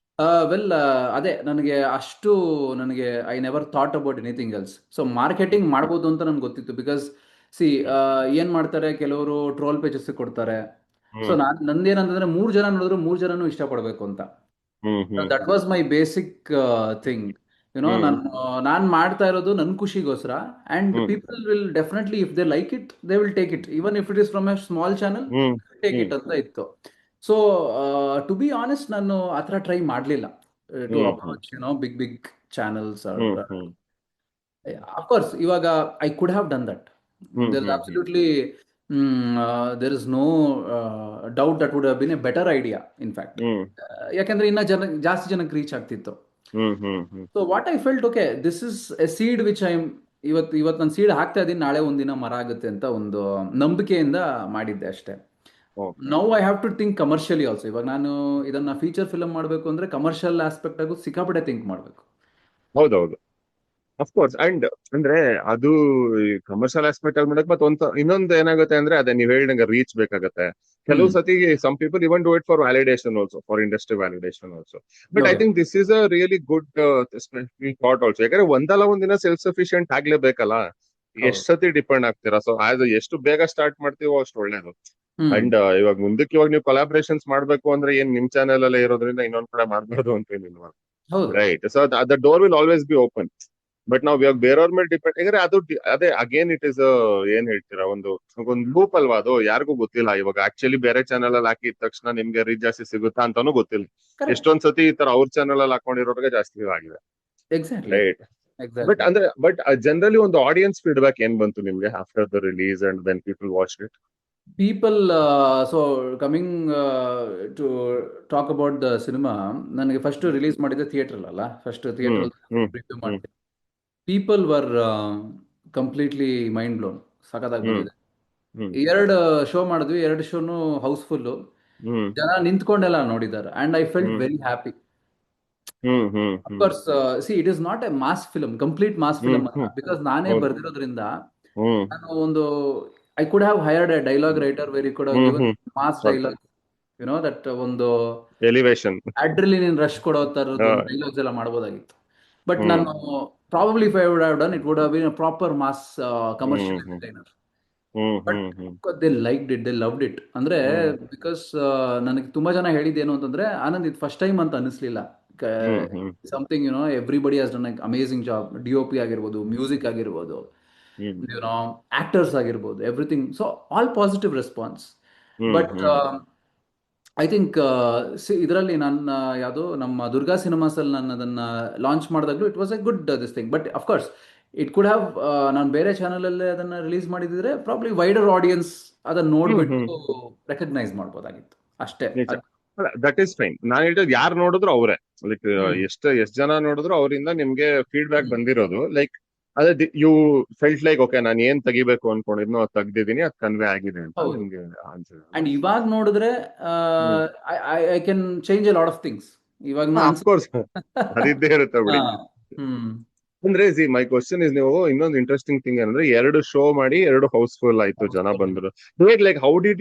Well ಅದೇ ನನಗೆ ಅಷ್ಟು ನನಗೆ I never thought about anything else. So marketing ಮಾಡ್ಬೋದು ಅಂತ ನನ್ಗೆ ಗೊತ್ತಿತ್ತು. ಬಿಕಾಸ್ ಸಿ ಏನ್ ಮಾಡ್ತಾರೆ, ಕೆಲವರು ಟ್ರೋಲ್ ಪೇಜಸ್ ಕೊಡ್ತಾರೆ. ಸೊ ಹ್ಮ್ ನಂದೇನಂತಂದ್ರೆ 3 ಜನ ನೋಡಿದ್ರು 3 ಜನನು ಇಷ್ಟಪಡಬೇಕು ಅಂತ. ಹ್ಮ್ hmm that was my basic thing. Hmm ನಾನು ಮಾಡ್ತಾ ಇರೋದು ನನ್ನ ಖುಷಿಗೋಸ್ಕರ. And hmm people will definitely if they like it they will take it, even if it is from A small channel, hmm take hmm it ಅಂತ ಇತ್ತು. So to be honest, ನಾನು ಆ ಥರ ಟ್ರೈ ಮಾಡಲಿಲ್ಲ to hmm hmm approach big big channels. Hmm hmm of course ಇವಾಗ I could have done that. Hmm there is hmm hmm absolutely there is no doubt that would have been a better idea in fact. Hmm ಯಾಕಂದ್ರೆ ಇನ್ನ ಜಾಸ್ತಿ ಜನಕ್ಕೆ reach ಆಗ್ತಿತ್ತು. Hmm hmm hmm so what I felt, okay this is a seed which I ಇವತ್ತು ನಾನು seed ಹಾಕ್ತಾ ಇದ್ದೀನಿ, ನಾಳೆ ಒಂದಿನ ಮರ ಆಗುತ್ತೆ ಅಂತ ಒಂದು ನಂಬಿಕೆಯಿಂದ ಮಾಡಿದ್ದೆ ಅಷ್ಟೇ. Okay. Now I have to think commercially also. ಇವಾಗ ನಾನು ಇದನ್ನ ಫೀಚರ್ ಫಿಲಮ್ ಮಾಡಬೇಕು ಅಂದ್ರೆ ಕಮರ್ಷಿಯಲ್ ಆಸ್ಪೆಕ್ಟ್ ಆಗು ಸಿಕ್ಕಾಪಟ್ಟೆ ಥಿಂಕ್ ಮಾಡಬೇಕು. ಹೌದೌದು, ಅಫ್ಕೋರ್ಸ್. ಅಂಡ್ ಅಂದ್ರೆ ಅದು ಕಮರ್ಷಿಯಲ್ ಆಸ್ಪೆಕ್ಟ್ ಅಲ್ಲಿ ಮಾಡಕ್, ಮತ್ತೆ ಇನ್ನೊಂದು ಏನಾಗುತ್ತೆ ಅಂದ್ರೆ, ಅದೇ ನೀವ್ ಹೇಳಿದಂಗೆ ರೀಚ್ ಬೇಕಾಗತ್ತೆ. ಕೆಲವು ಹ್ಮ್ ಸತಿ some people even do it for validation also, for industry validation also. But I okay think this is a really good thought also. ಯಾಕಂದ್ರೆ ಒಂದಲ್ಲ ಒಂದಿನ ಸೆಲ್ಫ್ ಸಫಿಶಿಯಂಟ್ ಆಗ್ಲೇಬೇಕಲ್ಲ. ಹೌದು. ಎಷ್ಟ್ ಸತಿ ಡಿಪೆಂಡ್ ಆಗ್ತೀರಾ? ಸೊ ಎಷ್ಟು ಬೇಗ ಸ್ಟಾರ್ಟ್ ಮಾಡ್ತೀವೋ ಅಷ್ಟು ಒಳ್ಳೇದು. ಹ್ಮ್ ಅಂಡ್ ಇವಾಗ ಮುಂದಕ್ಕೆ ಇವಾಗ ನೀವು ಕೊಲಾಬ್ರೇಷನ್ಸ್ ಮಾಡ್ಬೇಕು ಅಂದ್ರೆ, ಏನ್ ನಿಮ್ ಚಾನೆಲ್ ಅಲ್ಲೇ ಇರೋದ್ರಿಂದ ಇನ್ನೊಂದ್ ಕಡೆ ಮಾಡ್ಬಾರ್ದು ಅಂತ ಏನಿಲ್ವಾ? ಹೌದು. Right. So the door will always B open. But ನಾವ್ ಇವಾಗ ಬೇರೆಯವ್ರ ಮೇಲೆ ಡಿಪೆಂಡ್, ಯಾಕಂದ್ರೆ ಅದು ಅದೇ ಅಗೇನ್ ಇಟ್ ಇಸ್ ಏನ್ ಹೇಳ್ತೀರಾ, ಒಂದು ಲೂಪ್ ಅಲ್ವಾ ಅದು. ಯಾರಿಗೂ ಗೊತ್ತಿಲ್ಲ ಇವಾಗ ಆಕ್ಚುಲಿ ಬೇರೆ ಚಾನೆಲ್ ಅಲ್ಲಿ ಹಾಕಿದ ತಕ್ಷಣ ನಿಮ್ಗೆ ರೀಚ್ ಜಾಸ್ತಿ ಸಿಗುತ್ತಾ ಅಂತಾನು ಗೊತ್ತಿಲ್ಲ. ಕರೆಕ್ಟ್. ಎಷ್ಟೊಂದ್ ಸತಿ ಈ ತರ ಅವ್ರ ಚಾನೆಲ್ ಅಲ್ಲಿ ಹಾಕೊಂಡಿರೋರ್ಗೆ ಜಾಸ್ತಿ ಆಗಿದೆ. Exactly. Right. Exactly. But generally ಒಂದು ಆಡಿಯನ್ಸ್ ಫೀಡ್ಬ್ಯಾಕ್ ಏನ್ ಬಂತು ನಿಮ್ಗೆ after the release and when people watch it? People, so coming to talk about the cinema, ನನಗೆ ಫಸ್ಟ್ ರಿಲೀಸ್ ಮಾಡಿದ್ದೆ ಥಿಯೇಟರ್ ಅಲ್ಲ, first hmm theatre hmm review hmm ಮಾಡಿದೆ. People were completely mind blown. ಸಖತ್ತಾಗಿ ಹ್ಮ್ ಬಂದಿದೆ. ಹ್ಮ್ 2 ಶೋ ಮಾಡಿದ್ವಿ, 2 ಶೋನು house full. ಹ್ಮ್ ಜನ ನಿಂತ್ಕೊಂಡೆಲ್ಲ ನೋಡಿದ್ದಾರೆ. And I felt hmm very happy. Hmm hmm hmm of course see it is not a mass film, complete mass hmm film ಅಲ್ಲ. Hmm because ನಾನೇ ಹೌದು. ಬರ್ದಿರೋದ್ರಿಂದ ಹ್ಮ್ ನಾನು I could have hired a dialogue writer where you could have given hmm mass okay. Dialogue, that ಒಂದು elevation. Adrenaline rush ಕೊಡೋ ತರದ್ದು ಒಂದು ಡೈಲಾಗ್ಸ್ ಎಲ್ಲ ಮಾಡ್ಬೋದಾಗಿತ್ತು. ಬಟ್ ಹ್ಮ್ ನಾನು probably if I would have done it would have been a proper mass hmm commercial hmm entertainer. Hmm but hmm hmm they liked it, they loved it. ಅಂದ್ರೆ hmm because ನನಗೆ ತುಂಬಾ ಜನ ಹೇಳಿದ್ದೇನು ಅಂತಂದ್ರೆ, ಆನಂದ್ ಇದು first time ಅಂತ ಅನಿಸ್ಲಿಲ್ಲ. Hmm hmm something everybody has done amazing job. DOP ಆಗಿರ್ಬೋದು, ಮ್ಯೂಸಿಕ್ ಆಗಿರ್ಬೋದು, ಹ್ಮ್ ಆಕ್ಟರ್ಸ್ ಆಗಿರ್ಬೋದು, everything. So all positive response. Hmm but hmm I think ಇದರಲ್ಲಿ ನನ್ನ ಯಾವುದು ನಮ್ಮ ದುರ್ಗಾ ಸಿನಿಮಾಸ್ ಅಲ್ಲಿ ನಾನು ಅದನ್ನ ಲಾಂಚ್ ಮಾಡಿದಾಗಲೂ it was a good this thing. But of course it could have, ನಾನು ಬೇರೆ ಚಾನಲ್ ಅಲ್ಲೇ ಅದನ್ನ ರಿಲೀಸ್ ಮಾಡಿದ್ರೆ ಪ್ರಾಬ್ಲಿ ವೈಡರ್ ಆಡಿಯನ್ಸ್ ಅದನ್ನ ಹ್ಮ್ ಹ್ಮ್ ನೋಡ್ಬಿಟ್ಟು ರೆಕಗ್ನೈಸ್ ಮಾಡ್ಬೋದಾಗಿತ್ತು ಅಷ್ಟೇ. ನಿಜ. That is fine. ನಾನ್ ಹೇಳಿದ್ ಯಾರು ನೋಡಿದ್ರು ಅವರೇ. ಲೈಕ್ ಹ್ಮ್ ಎಷ್ಟ್ ಜನ ನೋಡಿದ್ರು ಅವರಿಂದ ನಿಮ್ಗೆ ಫೀಡ್ಬ್ಯಾಕ್ ಹ್ಮ್ ಬಂದಿರೋದು. ಲೈಕ್ ಅದೇ ಯು ಫೆಲ್ಟ್ ಲೈಕ್ ಓಕೆ, ನಾನು ಏನ್ ತೆಗಿಬೇಕು ಅನ್ಕೊಂಡಿದ್ನೋ ಅದು ತೆಗ್ದಿದ್ದೀನಿ, ಅದು ಕನ್ವೆ ಆಗಿದೆ ಅಂತ ಹೌದು. ನಿಮ್ಗೆ ಅನ್ಸಿದೆ. ಅಂಡ್ ಇವಾಗ ನೋಡಿದ್ರೆ hmm I can change a lot of things. ಇವಾಗ ಅಫ್ಕೋರ್ಸ್ ಅದಿದ್ದೇ ಇರುತ್ತೆ ಹಾ. ಬಿಡಿ. ಹ್ಮ್ ಅಂದ್ರೆ ಮೈ ಕ್ವಶನ್ ಇಸ್, ನೀವು ಇನ್ನೊಂದು ಇಂಟ್ರೆಸ್ಟಿಂಗ್ ಥಿಂಗ್ ಅಂದ್ರೆ 2 ಶೋ ಮಾಡಿ 2 ಹೌಸ್ಫುಲ್ ಆಯ್ತು, ಜನ ಹೌದು. ಬಂದ್ರು. Like how did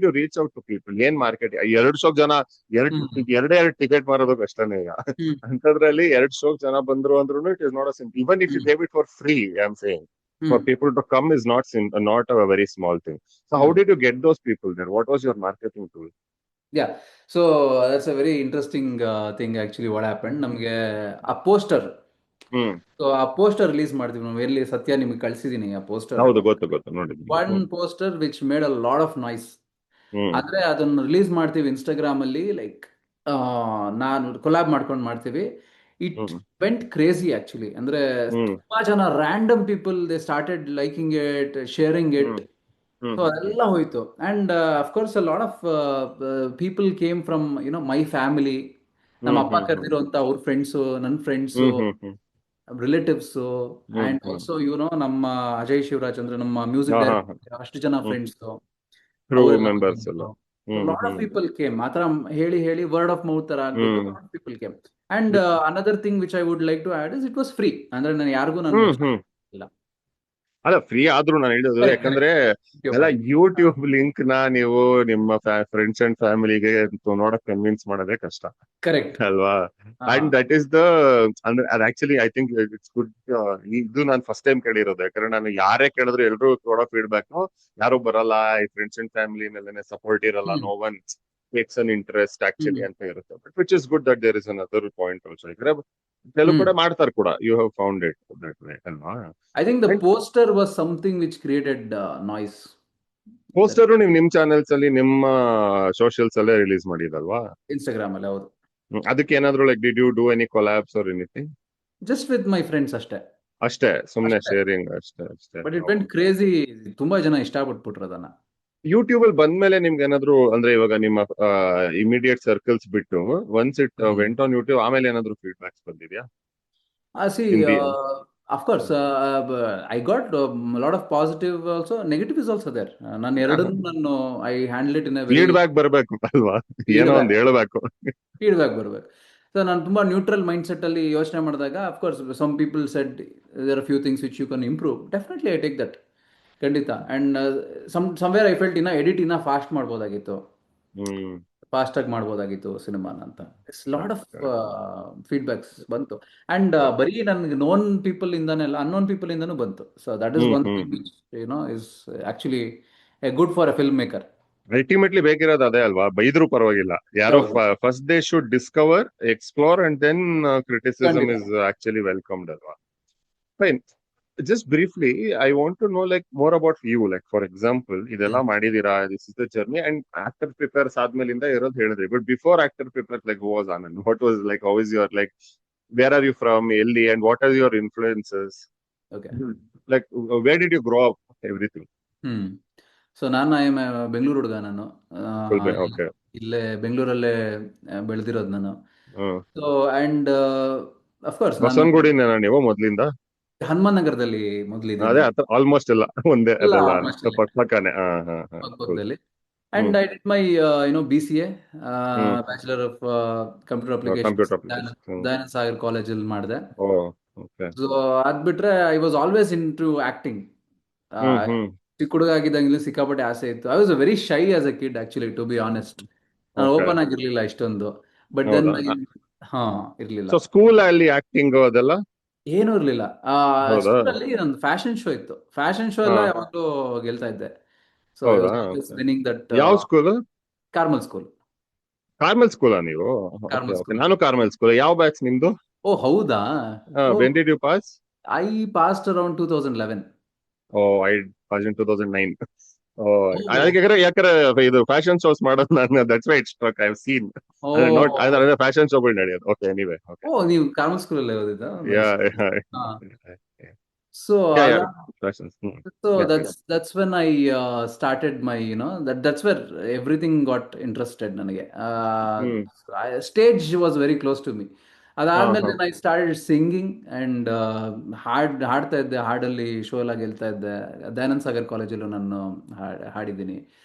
you reach out to people? ಏನ್ ಮಾರ್ಕೆಟ್? 2 ಶೋಕ್ ಜನ, ಹ್ಮ್ ಎರಡು ಟಿಕೆಟ್ ಮಾರೋದು ಕಷ್ಟನೇ ಈಗ. ಹ್ಮ್ ಅಂತದ್ರಲ್ಲಿ 2 ಶೋಕ್ ಜನ ಬಂದ್ರು ಅಂದ್ರೂ it is not a simple. Even if you hmm gave it for free, I am saying, hmm for people to come is not a very small thing. So how hmm did you get those people there? What was your marketing tool? Yeah. So that's a very interesting thing actually. What happen, ನಮಗೆ ಆ poster, hmm so ಆ poster release ಮಾಡಿದ್ವಿ ನಾವು. ಎಲ್ಲಿ ಸತ್ಯ ನಿಮ್ಗೆ ಕಳ್ಸಿದೀನಿ ಆ poster. ಹೌದು, ಗೊತ್ತು ಗೊತ್ತು, ನೋಡಿದ್ದೀನಿ. One poster which made a lot of noise. Hmm ಅಂದ್ರೆ ಅದನ್ನು ರಿಲೀಸ್ ಮಾಡ್ತೀವಿ ಇನ್ಸ್ಟಾಗ್ರಾಮ್ ಅಲ್ಲಿ, ಲೈಕ್ ನಾನು ಕೊಲಾಬ್ ಮಾಡ್ಕೊಂಡು ಮಾಡ್ತೀವಿ. It hmm went crazy actually. ಅಂದ್ರೆ ಹ್ಮ್ ತುಂಬಾ ಜನ random people they started liking it, sharing it. Hmm hmm so hmm ಅದೆಲ್ಲ ಹೋಯ್ತು. And of course a lot of people came from my family. ನಮ್ಮ ಹ್ಮ್ ಅಪ್ಪ ಹ್ಮ್ ಹ್ಮ್ ಕರೆದಿರುವಂತ ಅವ್ರ ಫ್ರೆಂಡ್ಸು, ನನ್ನ friends, hmm hmm hmm relatives. Hmm and hmm also ನಮ್ಮ ಅಜಯ್ ಶಿವರಾಜ್ ಅಂದ್ರೆ ನಮ್ಮ ಹಾ ಮ್ಯೂಸಿಕ್ ಹಾ ಹಾ ಡೈರೆಕ್ಟರ್, ಅಷ್ಟು ಜನ ಹ್ಮ್ ಫ್ರೆಂಡ್ಸು ಕ್ರೂ ಅವರೆಲ್ಲ ಮೆಂಬರ್ಸ್ ಎಲ್ಲ. ಬಂದಿದ್ರು. Hmm lot of hmm people came. ಆ ಥರ ಹೇಳಿ ಹೇಳಿ ವರ್ಡ್ ಆಫ್ ಮೌತ್ ತರ ಆಗ್ಬಿಟ್ಟು hmm people came. And another thing which I would like to add is it was free. ಅಂದ್ರೆ ನಾನು ಯಾರಿಗೂ ನಾನು ಹ್ಮ್ ಹ್ಮ್ charge ಇಲ್ಲ. ಅಲ್ಲ ಫ್ರೀ ಆದ್ರೂ ನಾನು ಹೇಳೋದು, ಕರೆಕ್ಟ್ ಕರೆಕ್ಟ್. ಯಾಕಂದ್ರೆ ಎಲ್ಲ ಫೈನ್. ಯೂಟ್ಯೂಬ್ ಲಿಂಕ್ ನ ನೀವು ನಿಮ್ಮ ಫ್ರೆಂಡ್ಸ್ ಅಂಡ್ ಫ್ಯಾಮಿಲಿಗೆ ನೋಡಕ್ ಕನ್ವಿನ್ಸ್ ಮಾಡೋದೇ ಕಷ್ಟ ಕರೆಕ್ಟ್. ಅಲ್ವಾ. ಹಾ. ಅಂಡ್ ದಟ್ ಈಸ್ ದ, ಅಂದ್ರೆ ಅದು actually I think it's good. ಇದು ನಾನು ಫಸ್ಟ್ ಟೈಮ್ ಕೇಳಿರೋದು, ಯಾಕಂದ್ರೆ ನಾನು ಯಾರೇ ಕೇಳಿದ್ರು ಎಲ್ರು ಕೊಡೋ ಫೀಡ್ಬ್ಯಾಕ್ ಯಾರು ಬರಲ್ಲ, ಈ ಫ್ರೆಂಡ್ಸ್ ಅಂಡ್ ಫ್ಯಾಮಿಲಿ ಮೇಲೆ ಸಪೋರ್ಟ್ ಇರಲ್ಲ, hmm no one takes an interest hmm actually ಅಂತ ಇರುತ್ತೆ. But which is good that there is an other point also. ಯಾಕಂದ್ರೆ ಕೆಲವು ಹ್ಮ್. ಕಡೆ ಮಾಡ್ತಾರೆ ಕೂಡ, you have found it that way ಅಲ್ವಾ. I think the poster was something which created noise. Poster ನಿಮ್ ಚಾನೆಲ್ಸ್ ಅಲ್ಲಿ, ನಿಮ್ಮ ಸೋಷಿಯಲ್ಸ್ ಅಲ್ಲೇ ರಿಲೀಸ್ ಮಾಡಿದಲ್ವಾ. ಇನ್ಸ್ಟಾಗ್ರಾಮ್ ಅಲ್ಲಿ, ಹೌದು. ಅದಕ್ಕೆ ಏನಾದ್ರು like did you do any collabs or anything? Just with my friends ಅಷ್ಟೇ. ಅಷ್ಟೇ, ಸುಮ್ನೆ ಅಷ್ಟೇ. ಶೇರಿಂಗ್ ಅಷ್ಟೇ ಅಷ್ಟೇ. But it went crazy. ತುಂಬಾ ಜನ ಇಷ್ಟಪಟ್ಬಿಟ್ರು ಅದನ್ನ. ಯೂಟ್ಯೂಬ್ ಅಲ್ಲಿ ಬಂದ್ಮೇಲೆ ನಿಮ್ಗೆ ಏನಾದ್ರು, ಅಂದ್ರೆ ಇವಾಗ ನಿಮ್ಮ ಇಮಿಡಿಯೇಟ್ ಸರ್ಕಲ್ಸ್ ಬಿಟ್ಟು once it hmm. Went on YouTube, ಆಮೇಲೆ ಏನಾದ್ರು ಫೀಡ್ಬ್ಯಾಕ್ಸ್ ಬಂದಿದ್ಯಾ C, in the end? of course, I got a lot of positive also. Negative is also there. ನಾನು ಎರಡನ್ನೂ ನಾನು I handle it in a very feedback ಬರ್ಬೇಕು ಅಲ್ವಾ, ಏನೋ ಒಂದ್ ಫೀಡ್ಬ್ಯಾಕ್ ಹೇಳ್ಬೇಕು. ಫೀಡ್ಬ್ಯಾಕ್ ಬರಬೇಕು. ಸೊ ನಾನು ತುಂಬಾ ನ್ಯೂಟ್ರಲ್ ಮೈಂಡ್ ಸೆಟ್ ಅಲ್ಲಿ ಯೋಚನೆ ಮಾಡಿದಾಗ, of course some people said there are few things which you can improve. Definitely I take that. ಖಂಡಿತ. And somewhere I felt edit fast ಮಾಡ್ಬೋದಾಗಿತ್ತು, ಹ್ಮ್. ಫಾಸ್ಟ್ ಆಗಿ ಮಾಡ್ಬೋದಾಗಿತ್ತು ಸಿನಿಮಾನ ಅಂತ. It's lot of correct correct. Feedbacks ಬಂತು. ಅಂಡ್ ಬರೀ ನನಗೆ ನೋನ್ ಪೀಪಲ್ ಇಂದಾನೆ ಅಲ್ಲ, ಅನ್ನೋನ್ ಪೀಪಲ್ ಇಂದಾನು ಬಂತು. So that is hmm one hmm thing hmm. Which is actually good for a film maker. Ultimately ಬೇಕಿರೋದು ಅದೇ ಅಲ್ವಾ, ಬೈದ್ರು ಪರವಾಗಿಲ್ಲ. ಯಾರೋ ಹೌದು. First they should discover, explore and then criticism ಖಂಡಿತ. ಇಸ್ ಆಕ್ಚುಲಿ ವೆಲ್ಕಮ್ಡ್ ಅಲ್ವಾ. Fine. Just briefly, I want to know like more about you. Like for example, ಇದೆಲ್ಲ ಮಾಡಿದೀರಾ, this is the journey, and actor prepares ಆದ್ಮೇಲಿಂದ ಇರೋದು ಹೇಳಿದ್ರಿ. But before actor prepares, like who was Anand? What was like, how is your like, where are you from, ಎಲ್ಲಿ, and what are your influences? Okay. Like where did you grow up? Everything. Hmm. So ನಾನು I M Bengaluru ಹುಡುಗ ನಾನು. Full okay. ಇಲ್ಲೇ ಬೆಂಗಳೂರಲ್ಲೇ ಬೆಳೆದಿರೋದು ನಾನು. ಹ್ಮ್. So and of course ನಾನು ಬಸವನಗುಡಿನ ನೀವು ಮೊದ್ಲಿಂದ? ಹನುಮಾನ್ ನಗರದಲ್ಲಿ ಅದೇ ಮೊದಲಿದ್ದೆ. ಆಲ್ಮೋಸ್ಟ್ ಎಲ್ಲ ಒಂದೇ ಎಲ್ಲ ಅದೆಲ್ಲ ಆಲ್ಮೋಸ್ಟ್ ಇಲ್ಲೇ ಪಕ್ಕ ಪಕ್ಕನೆ. ಹಾ ಹಾ ಹಾ. Cool. ಪಕ್ಕಪಕ್ಕದಲ್ಲಿ. Hmm and I did my BCA, hmm. Bachelor of computer applications, computer application. Hmm. Dayananda Sagar ಕಾಲೇಜಲ್ಲಿ ಮಾಡಿದೆ. ಓ. ಓಕೆ. ಸೊ ಅದ್ ಬಿಟ್ರೆ I was always into acting. Hmm hmm. ಚಿಕ್ಕ ಹುಡುಗ ಆಗಿದ್ದಂಗ್ಲೂ ಸಿಕ್ಕಾಪಟ್ಟೆ ಆಸೆ ಇತ್ತು. I was very shy as a kid actually, to be honest. ನಾನು ಓಕೆ. ಓಪನ್ ಆಗಿರ್ಲಿಲ್ಲ ಇಷ್ಟೊಂದು. ಬಟ್ ದೆನ್ ಹೌದಾ. ಹಾ, ಇರ್ಲಿಲ್ಲ. ಸೊ ಸ್ಕೂಲ್ ಅಲ್ಲಿ ಆಕ್ಟಿಂಗ್ ಅದೆಲ್ಲ? ಏನೂ ಇರ್ಲಿಲ್ಲ. ಹೌದಾ. ಸ್ಕೂಲಲ್ಲಿ ಒಂದು ಫ್ಯಾಷನ್ ಶೋ ಇತ್ತು. ಫ್ಯಾಷನ್ ಶೋ ಹಾ. ಎಲ್ಲ ಯಾವಾಗಲೂ ಗೆಲ್ತಾ ಇದ್ದೆ. ಸೊ ಐ ಹೌದಾ. Was always okay. Winning that. ಯಾವ ಸ್ಕೂಲ್? Carmel school. ಕಾರ್ಮೆಲ್ ಸ್ಕೂಲಾ ನೀವು? Okay Carmel okay, school. ನಾನು ಕಾರ್ಮೆಲ್ ಸ್ಕೂಲ್. ಯಾವ ಬ್ಯಾಚ್ ನಿಮ್ದು? ಓ ಹೌದಾ. Oh, when did you pass? I passed around 2011. Oh, I pass in 2009. ಓ, ಓ ಅದಕ್ಕೆ ಯಾಕಂದ್ರೆ ಇದು ಫ್ಯಾಷನ್ ಶೋಸ್ ಮಾಡೋದು ನಾನು, that's why it's struck, I have seen. ಓ ಅಂದ್ರೆ ನೋಟ್ ಅಂದ್ರೆ ಫ್ಯಾಷನ್ ಶೋಗಳು ನಡೆಯೋದು. Okay, anyway okay. ಓ, ನೀವು ಕಾರ್ಮಲ್ ಸ್ಕೂಲಲ್ಲೇ ಓದಿದ್ದ? ಯಾ ನೈಸ್. ಯಾ ಹಾ. ಸೊ ಯಾ ಅದ yeah fashions. So yeah yeah. that's when I started my, that's where everything got interested ನನಗೆ. ಹ್ಮ್. Stage was very close to me. ಹಾ ಅದಾದ್ಮೇಲೆ ಹಾ. then I started singing and ಹಾಡ್ತಾ ಇದ್ದೆ. ಹಾಡಲ್ಲಿ show ಎಲ್ಲ ಗೆಲ್ತಾ ಇದ್ದೆ. ದಯಾನಂದ್ ಸಾಗರ್ ಕಾಲೇಜಲ್ಲೂ ನಾನು ಹಾಡಿದ್ದೀನಿ.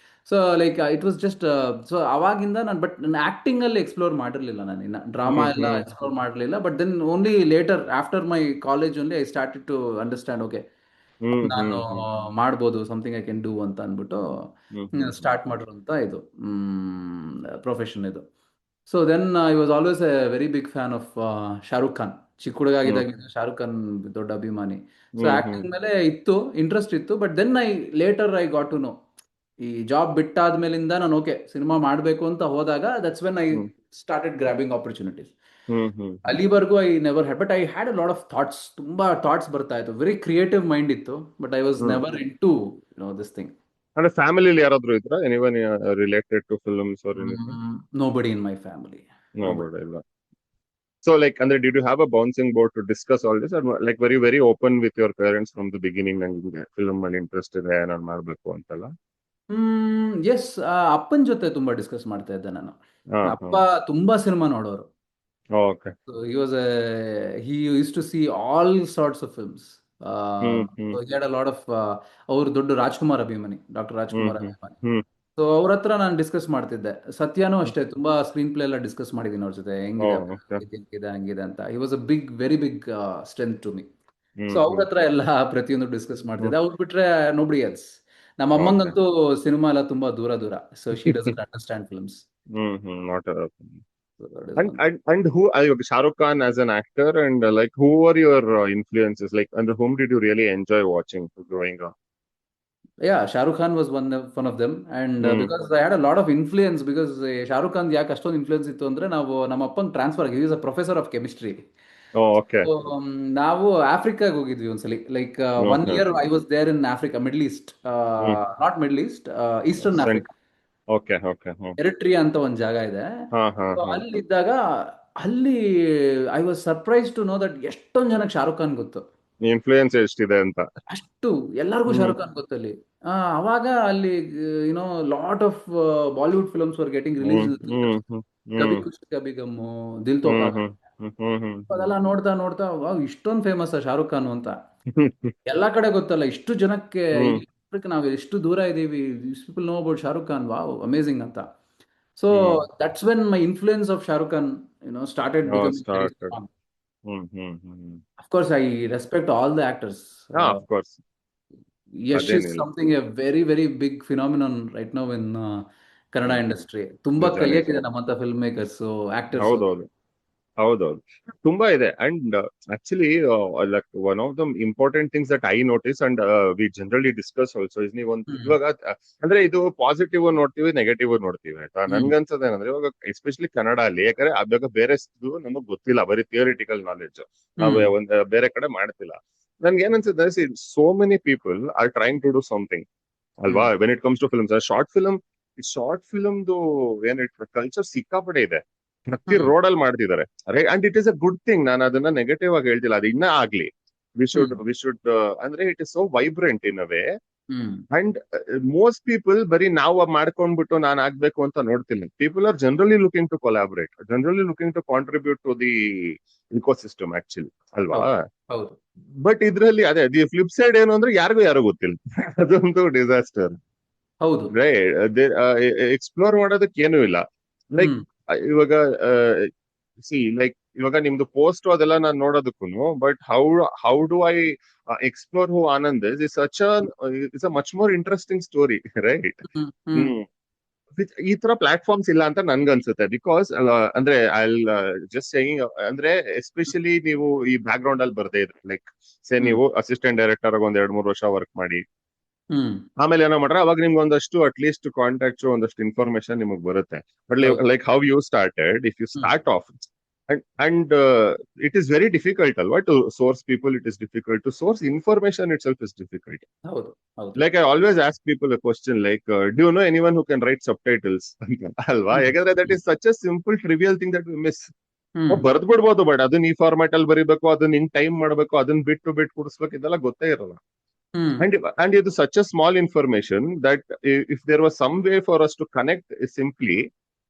So like it was just, so ಅವಾಗಿಂದ ನಾನು, ಬಟ್ ನಾನು ಆಕ್ಟಿಂಗ್ ಅಲ್ಲಿ ಎಕ್ಸ್ಪ್ಲೋರ್ ಮಾಡಿರ್ಲಿಲ್ಲ. ನಾನು ಇನ್ನ ಡ್ರಾಮಾ ಹ್ಮ್ ಎಲ್ಲ ಹ್ಮ್ ಎಕ್ಸ್ಪ್ಲೋರ್ ಮಾಡಲಿಲ್ಲ. But then only later after my college only I started to understand, okay hmm ನಾನು ಹ್ಮ್ ಹ್ಮ್ ಮಾಡ್ಬೋದು, ಸಮಥಿಂಗ್ ಐ ಕ್ಯಾನ್ ಡೂ ಅಂತ ಅಂದ್ಬಿಟ್ಟು ಹ್ಮ್ ಹ್ಮ್ ಹ್ಮ್ ಸ್ಟಾರ್ಟ್ ಮಾಡಿರೋಂಥ ಇದು ಪ್ರೊಫೆಷನ್ ಇದು. So then I was always a very big fan of Shahrukh Khan. ಚಿಕ್ಕ ಹುಡುಗ ಹ್ಮ್ ಆಗಿದ್ದಾಗಿಂದ ಶಾರುಖ್ ಖಾನ್ ದೊಡ್ಡ ಅಭಿಮಾನಿ. ಸೊ ಹ್ಮ್ ಹ್ಮ್ ಆಕ್ಟಿಂಗ್ ಮೇಲೆ ಇತ್ತು, ಇಂಟ್ರೆಸ್ಟ್ ಇತ್ತು. But then I got to know, ಈ ಜಾಬ್ ಬಿಟ್ಟಾದ್ಮೇಲಿಂದ ನಾನು ಓಕೆ ಸಿನಿಮಾ ಮಾಡಬೇಕು ಅಂತ ಹೋದಾಗ, that's when I hmm started grabbing opportunities. Hmm hmm hmm ಅಲ್ಲಿವರೆಗೂ I never had, but I had a lot of thoughts. ತುಂಬಾ ಥಾಟ್ಸ್ ಬರ್ತಾ ಇತ್ತು. ವೆರಿ ಕ್ರಿಯೇಟಿವ್ ಮೈಂಡ್ ಇತ್ತು. But I was hmm. Never into this thing. ಅಂದ್ರೆ ಫ್ಯಾಮಿಲಿಲಿ ಯಾರಾದ್ರೂ ಇದ್ರ, anyone related to films or anything? Nobody in my family. No Nobody. Board ಇಲ್ಲ. So like ಅಂದ್ರೆ did you have a bouncing board to discuss all this, like very very open with your parents from the beginning, ನಂಗೆ film ಅಲ್ಲಿ interest ಇದೆ, ನಾನು ಮಾಡ್ಬೇಕು ಅಂತೆಲ್ಲ? S. ಅಪ್ಪನ ಜೊತೆ ತುಂಬಾ ಡಿಸ್ಕಸ್ ಮಾಡ್ತಾ ಇದ್ದೆ ನಾನು. ಹಾ ಹಾ. ಅಪ್ಪ ತುಂಬಾ ಸಿನಿಮಾ ನೋಡೋರು. Okay. So he used to see all sorts of films. Hmm hmm So he had a lot of, ಅವ್ರು ದೊಡ್ಡ ರಾಜ್ಕುಮಾರ್ ಅಭಿಮಾನಿ, ಡಾಕ್ಟರ್ ಹ್ಮ್ ರಾಜ್ಕುಮಾರ್ ಹ್ಮ್ ಅಭಿಮಾನಿ. ಹ್ಮ್ ಸೊ ಅವ್ರ ಹತ್ರ ನಾನು ಡಿಸ್ಕಸ್ ಮಾಡ್ತಿದ್ದೆ. ಸತ್ಯನೂ ಹ್ಮ್. ಅಷ್ಟೇ, ತುಂಬಾ ಸ್ಕ್ರೀನ್ ಪ್ಲೇ ಎಲ್ಲ ಡಿಸ್ಕಸ್ ಮಾಡಿದ್ದೀನಿ ಅವ್ರ ಜೊತೆ. ಓ ಹೆಂಗಿದೆ ಓಕೆ. ಹಿಂಗಿದೆ ಹಂಗಿದೆ ಅಂತ. He was a big, very big strength to me. So hmm ಅವ್ರ ಹ್ಮ್ ಹತ್ರ ಎಲ್ಲ ಪ್ರತಿಯೊಂದು ಡಿಸ್ಕಸ್ ಹ್ಮ್ ಮಾಡ್ತಿದ್ದೆ. ಅವ್ರು ಬಿಟ್ರೆ ನೋಬಡಿ ಎಲ್ಸ್. ನಮ್ಮ ಓಕೆ. ಅಮ್ಮಂಗಂತೂ ಸಿನಿಮಾ ಎಲ್ಲ ತುಂಬಾ ದೂರ ದೂರ. So she doesn't understand films. Not so that is one. and who Shah Rukh Khan as an actor, and like who were your influences, like and whom did you really enjoy watching growing up? Yeah, Shah Rukh Khan was one of them, and Hmm. because I had a lot of influence, because Shah Rukh Khan ಯಾಕೆ ಅಷ್ಟೊಂದು influence ಇತ್ತು ಅಂದ್ರೆ, ನಾವು ನಮ್ಮ ಅಪ್ಪಂಗೆ transfer ಆಗಿ, is a professor of chemistry. Oh, okay. ನಾವು ಆಫ್ರಿಕಾಗೆ ಹೋಗಿದ್ವಿ ಒಂದ್ಸಲಿ, like 1 Okay. Year I was there in Africa, middle east, Hmm. Not middle east, eastern Sent. Africa. Okay. Okay. Eritrea ಅಂತ ಒಂದು ಜಾಗ ಇದೆ. Ha. ಸೊ ಅಲ್ಲಿದ್ದಾಗ, ಅಲ್ಲಿ I was surprise to know that ಎಷ್ಟೊಂದು ಜನಕ್ಕೆ ಶಾರುಖ್ ಖಾನ್ ಗೊತ್ತು. ಇನ್ಫ್ಲೂಯೆನ್ಸ್ ಎಷ್ಟಿದೆ ಅಂತ. ಅಷ್ಟು ಎಲ್ಲರಿಗೂ ಹ್ಮ್ ಶಾರುಖ್ ಖಾನ್ ಗೊತ್ತಲ್ಲಿ. ಅವಾಗ ಅಲ್ಲಿ you know lot of Bollywood films were getting release. Hmm hmm hmm Kabhi ಹ್ಮ್ ಖುಷಿ ಕಭಿ ಗಮ್ಮು, ದಿಲ್ ತೋ ಹ್ಮ್ ಪಾಗಲ್. ಹ್ಮ್ ಹ್ಮ್ ಹ್ಮ್ ಹ್ಮ್ ಅದೆಲ್ಲ ನೋಡ್ತಾ ನೋಡ್ತಾ, ವಾವ್, ಇಷ್ಟೊಂದು ಫೇಮಸ್ ಶಾರುಖ್ ಖಾನ್ ಅಂತ ಹ್ಮ್ ಎಲ್ಲಾ ಕಡೆ ಗೊತ್ತಲ್ಲ, ಇಷ್ಟು ಜನಕ್ಕೆ. ಹ್ಮ್ ಇಲ್ಲಿ ಆಫ್ರಿಕಾ ನಾವು ಎಷ್ಟು ದೂರ ಇದ್ದೀವಿ, people know about Shahrukh Khan, wow, amazing ಅಂತ. So hmm that's when my influence of Shahrukh Khan started Oh, becoming very started. Strong. Hmm. Of course, I respect all the actors. Yeah, of course. Yash is ಅದೇನಿಲ್ಲ. Something a very very big phenomenon right now in Kannada hmm industry. ತುಂಬಾ ನಿಜ ನಿಜ. ಕಲಿಯಕ್ಕಿದೆ ನಮ್ಮಂತ film makers, actors. ಹೌದೌದು. ಹೌದೌದು. ತುಂಬಾ ಇದೆ. And actually like one of the important things that I notice and we generally discuss also is, ನೀವು ಒಂದು ಹ್ಮ್ ಇವಾಗ ಅಂದ್ರೆ ಇದು ಪಾಸಿಟಿವ್ ನೋಡ್ತೀವಿ, ನೆಗೆಟಿವ್ ನೋಡ್ತೀವಿ, ಆಯ್ತಾ. ಹ್ಮ್ ನನ್ಗನ್ಸೋದೇನಂದ್ರೆ ಇವಾಗ ಎಸ್ಪೆಷಲಿ ಕನ್ನಡ ಅಲ್ಲಿ, ಯಾಕಂದ್ರೆ ಅದಾಗ ಬೇರೆ ನಮಗ್ ಗೊತ್ತಿಲ್ಲ, ಬರೀ ಥಿಯರಿಟಿಕಲ್ ನಾಲೆಡ್ಜ್ ನಾವು ಹ್ಮ್ ಒಂದ್ ಬೇರೆ ಕಡೆ ಮಾಡ್ತಿಲ್ಲ. ನನ್ಗೆ ಏನನ್ಸುತ್ತೆ, so many people are trying to do something, ಅಲ್ವಾ, hmm when it comes to films. Short ಫಿಲ್ಮ್ದು ಏನ್ ಕಲ್ಚರ್ ಸಿಕ್ಕಾಪಡೆ ಇದೆ. ಪ್ರತಿ ಹ್ಮ್ ರೋಡ್ ಅಲ್ಲಿ ಮಾಡ್ತಿದ್ದಾರೆ. And it is a good thing. ನಾನು ಅದನ್ನ ನೆಗೆಟಿವ್ ಆಗಿ ಹೇಳ್ತಿಲ್ಲ, ಅದು ಇನ್ನ ಆಗ್ಲಿ. ಹ್ಮ್ ವಿ ಶುಡ್ ಅಂದ್ರೆ it is so vibrant in a way. Hmm and most people ಬರೀ ನಾವು ಮಾಡ್ಕೊಂಡ್ಬಿಟ್ಟು ನಾನು ಆಗ್ಬೇಕು ಅಂತ ನೋಡ್ತಿಲ್ಲ. People are generally looking to collaborate, generally looking to contribute to the ecosystem actually, ಅಲ್ವಾ. ಹೌದು ಹೌದು ಬಟ್ ಇದ್ರಲ್ಲಿ ಅದೇ ದಿ ಫ್ಲಿಪ್ ಸೈಡ್ ಏನು ಅಂದ್ರೆ ಯಾರಿಗೂ ಗೊತ್ತಿಲ್ಲ. ಅದೊಂದು ಡಿಸಾಸ್ಟರ್. ಹೌದು. ರೈಟ್. ಎಕ್ಸ್ಪ್ಲೋರ್ ಮಾಡೋದಕ್ಕೆ ಏನೂ ಇಲ್ಲ. ಲೈಕ್ ಹ್ಮ್ ಇವಾಗ ಲೈಕ್ ಇವಾಗ ನಿಮ್ದು ಪೋಸ್ಟ್ ಅದೆಲ್ಲ ನಾನು ನೋಡೋದಕ್ಕೂ, but how do I explore who Anand is such is a much more interesting story. Right. Hmm hmm hmm ಈ ತರ ಪ್ಲಾಟ್ಫಾರ್ಮ್ಸ್ ಇಲ್ಲ ಅಂತ ನನ್ಗನ್ಸುತ್ತೆ. ಬಿಕಾಸ್ ಅಂದ್ರೆ ಐ ಜಸ್ಟ್ ಸೇಯಿಂಗ್, ಅಂದ್ರೆ ಎಸ್ಪೆಷಲಿ ನೀವು ಈ ಬ್ಯಾಕ್ ಗ್ರೌಂಡ್ ಅಲ್ಲಿ ಬರ್ದೇ ಇದ್ರೆ, ಲೈಕ್ ಹ್ಮ್ ನೀವು ಅಸಿಸ್ಟೆಂಟ್ ಡೈರೆಕ್ಟರ್ ಆಗಿ ಒಂದ್ 2-3 ವರ್ಷ ವರ್ಕ್ ಮಾಡಿ, ಹ್ಮ್ ಆಮೇಲೆ ಏನೋ ಮಾಡ್ರೆ ಅವಾಗ ನಿಮ್ಗೆ ಒಂದಷ್ಟು ಅಟ್ಲೀಸ್ಟ್ ಕಾಂಟ್ಯಾಕ್ಟ್ಸ್, ಒಂದಷ್ಟು ಇನ್ಫಾರ್ಮೇಶನ್ ನಿಮಗೆ ಬರುತ್ತೆ. ಬಟ್ ಹೌದು. Like how you started, if you hmm start off and it is very difficult, ಅಲ್ವಾ, to source people. It is difficult to source information itself is difficult. ಹೌದು ಹೌದು. Like I always ask people a question like, do you know anyone who can write subtitles? ಅಲ್ವಾ, ಹ್ಮ್ ಯಾಕಂದ್ರೆ that hmm is such a simple trivial thing that we miss. ಹ್ಮ್ ಬರ್ದ್ ಬಿಡ್ಬೋದು, but ಅದನ್ನ ಈ format ಅಲ್ಲಿ ಬರೀಬೇಕು, ಅದನ್ನ ಹಿಂಗ್ ಟೈಮ್ ಮಾಡ್ಬೇಕು, ಅದನ್ನ ಬಿಟ್ಟು ಕುಡಿಸ್ಬೇಕು, ಇದೆಲ್ಲ ಗೊತ್ತೇ ಇರಲ್ಲ. ಹ್ಮ್ And it is such a small information that if there was some way for us to connect simply,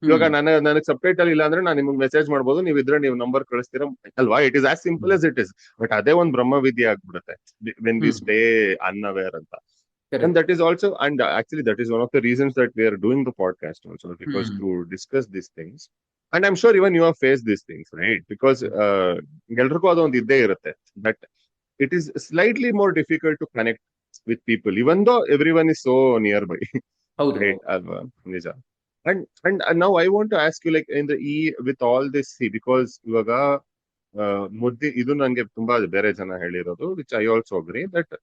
ಇವಾಗ ಹ್ಮ್ ನನಗೆ ಸಬ್ಟೈಟಲ್ ಇಲ್ಲ ಅಂದ್ರೆ ನಾನು ನಿಮ್ಗೆ ಮೆಸೇಜ್ ಮಾಡ್ಬೋದು, ನೀವು ಇದ್ರೆ ನೀವು ನಂಬರ್ ಕಳಿಸ್ತೀರಾ, ಅಲ್ವಾ. It is as simple hmm as it is. But ಅದೇ ಒಂದು ಬ್ರಹ್ಮ ವಿದ್ಯೆ ಆಗ್ಬಿಡುತ್ತೆ when we hmm stay unaware ಅಂತ. And correct. that is also, and actually, that is one of the reasons that we are doing the podcast also, because hmm to discuss these things. And I'm sure even you have faced these things, right? Because ಎಲ್ರಿಗೂ ಅದೊಂದು ಇದ್ದೇ ಇರುತ್ತೆ. That it is slightly more difficult to connect with people, even though everyone is so nearby. ಹೌದು Right, ಹೌದು. Alva? Nija. And now I want to ask you, like, in the with all this, see, because ಇವಾಗ ಮುದ್ದಿ ಇದು ನಂಗೆ ತುಂಬಾ ಬೇರೆ ಜನ ಹೇಳಿರೋದು, which I also agri, that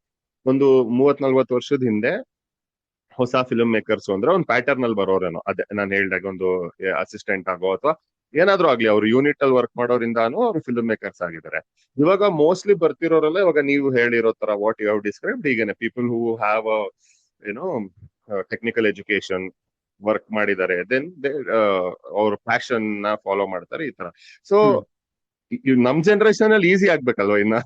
ಒಂದು 30-40 ವರ್ಷದ ಹಿಂದೆ ಹೊಸ ಫಿಲ್ಮ್ ಮೇಕರ್ಸ್ ಅಂದ್ರೆ ಒಂದು ಪ್ಯಾಟರ್ನ್ ಅಲ್ಲಿ ಬರೋರೇನೋ, ಅದೇ ನಾನು ಹೇಳ್ದಾಗ ಒಂದು ಅಸಿಸ್ಟೆಂಟ್ ಆಗೋ ಅಥವಾ ಏನಾದ್ರೂ ಆಗ್ಲಿ, ಅವ್ರು ಯೂನಿಟ್ ಅಲ್ಲಿ ವರ್ಕ್ ಮಾಡೋರಿಂದಾನು ಅವ್ರು ಫಿಲ್ಮ್ ಮೇಕರ್ಸ್ ಆಗಿದ್ದಾರೆ. ಇವಾಗ ಮೋಸ್ಟ್ಲಿ ಬರ್ತಿರೋರೆಲ್ಲ ಇವಾಗ ನೀವು ಹೇಳಿರೋ ತರ ವಾಟ್ ಯು ಹ್ಯಾವ್ ಡಿಸ್ಕ್ರೈಬ್ಡ್, ಈಗೇನೆ ಪೀಪಲ್ ಹೂ ಹ್ಯಾವ್ ಏನೋ ಟೆಕ್ನಿಕಲ್ ಎಜುಕೇಶನ್, ವರ್ಕ್ ಮಾಡಿದ್ದಾರೆ, ದೆನ್ ಅವ್ರ ಪ್ಯಾಷನ್ ನ ಫಾಲೋ ಮಾಡ್ತಾರೆ, ಈ ತರ. ಸೊ ಹ್ಮ್ ನಮ್ ಜನರೇಷನ್ ಅಲ್ಲಿ ಈಸಿ ಆಗ್ಬೇಕಲ್ವಾ ಇನ್ನ,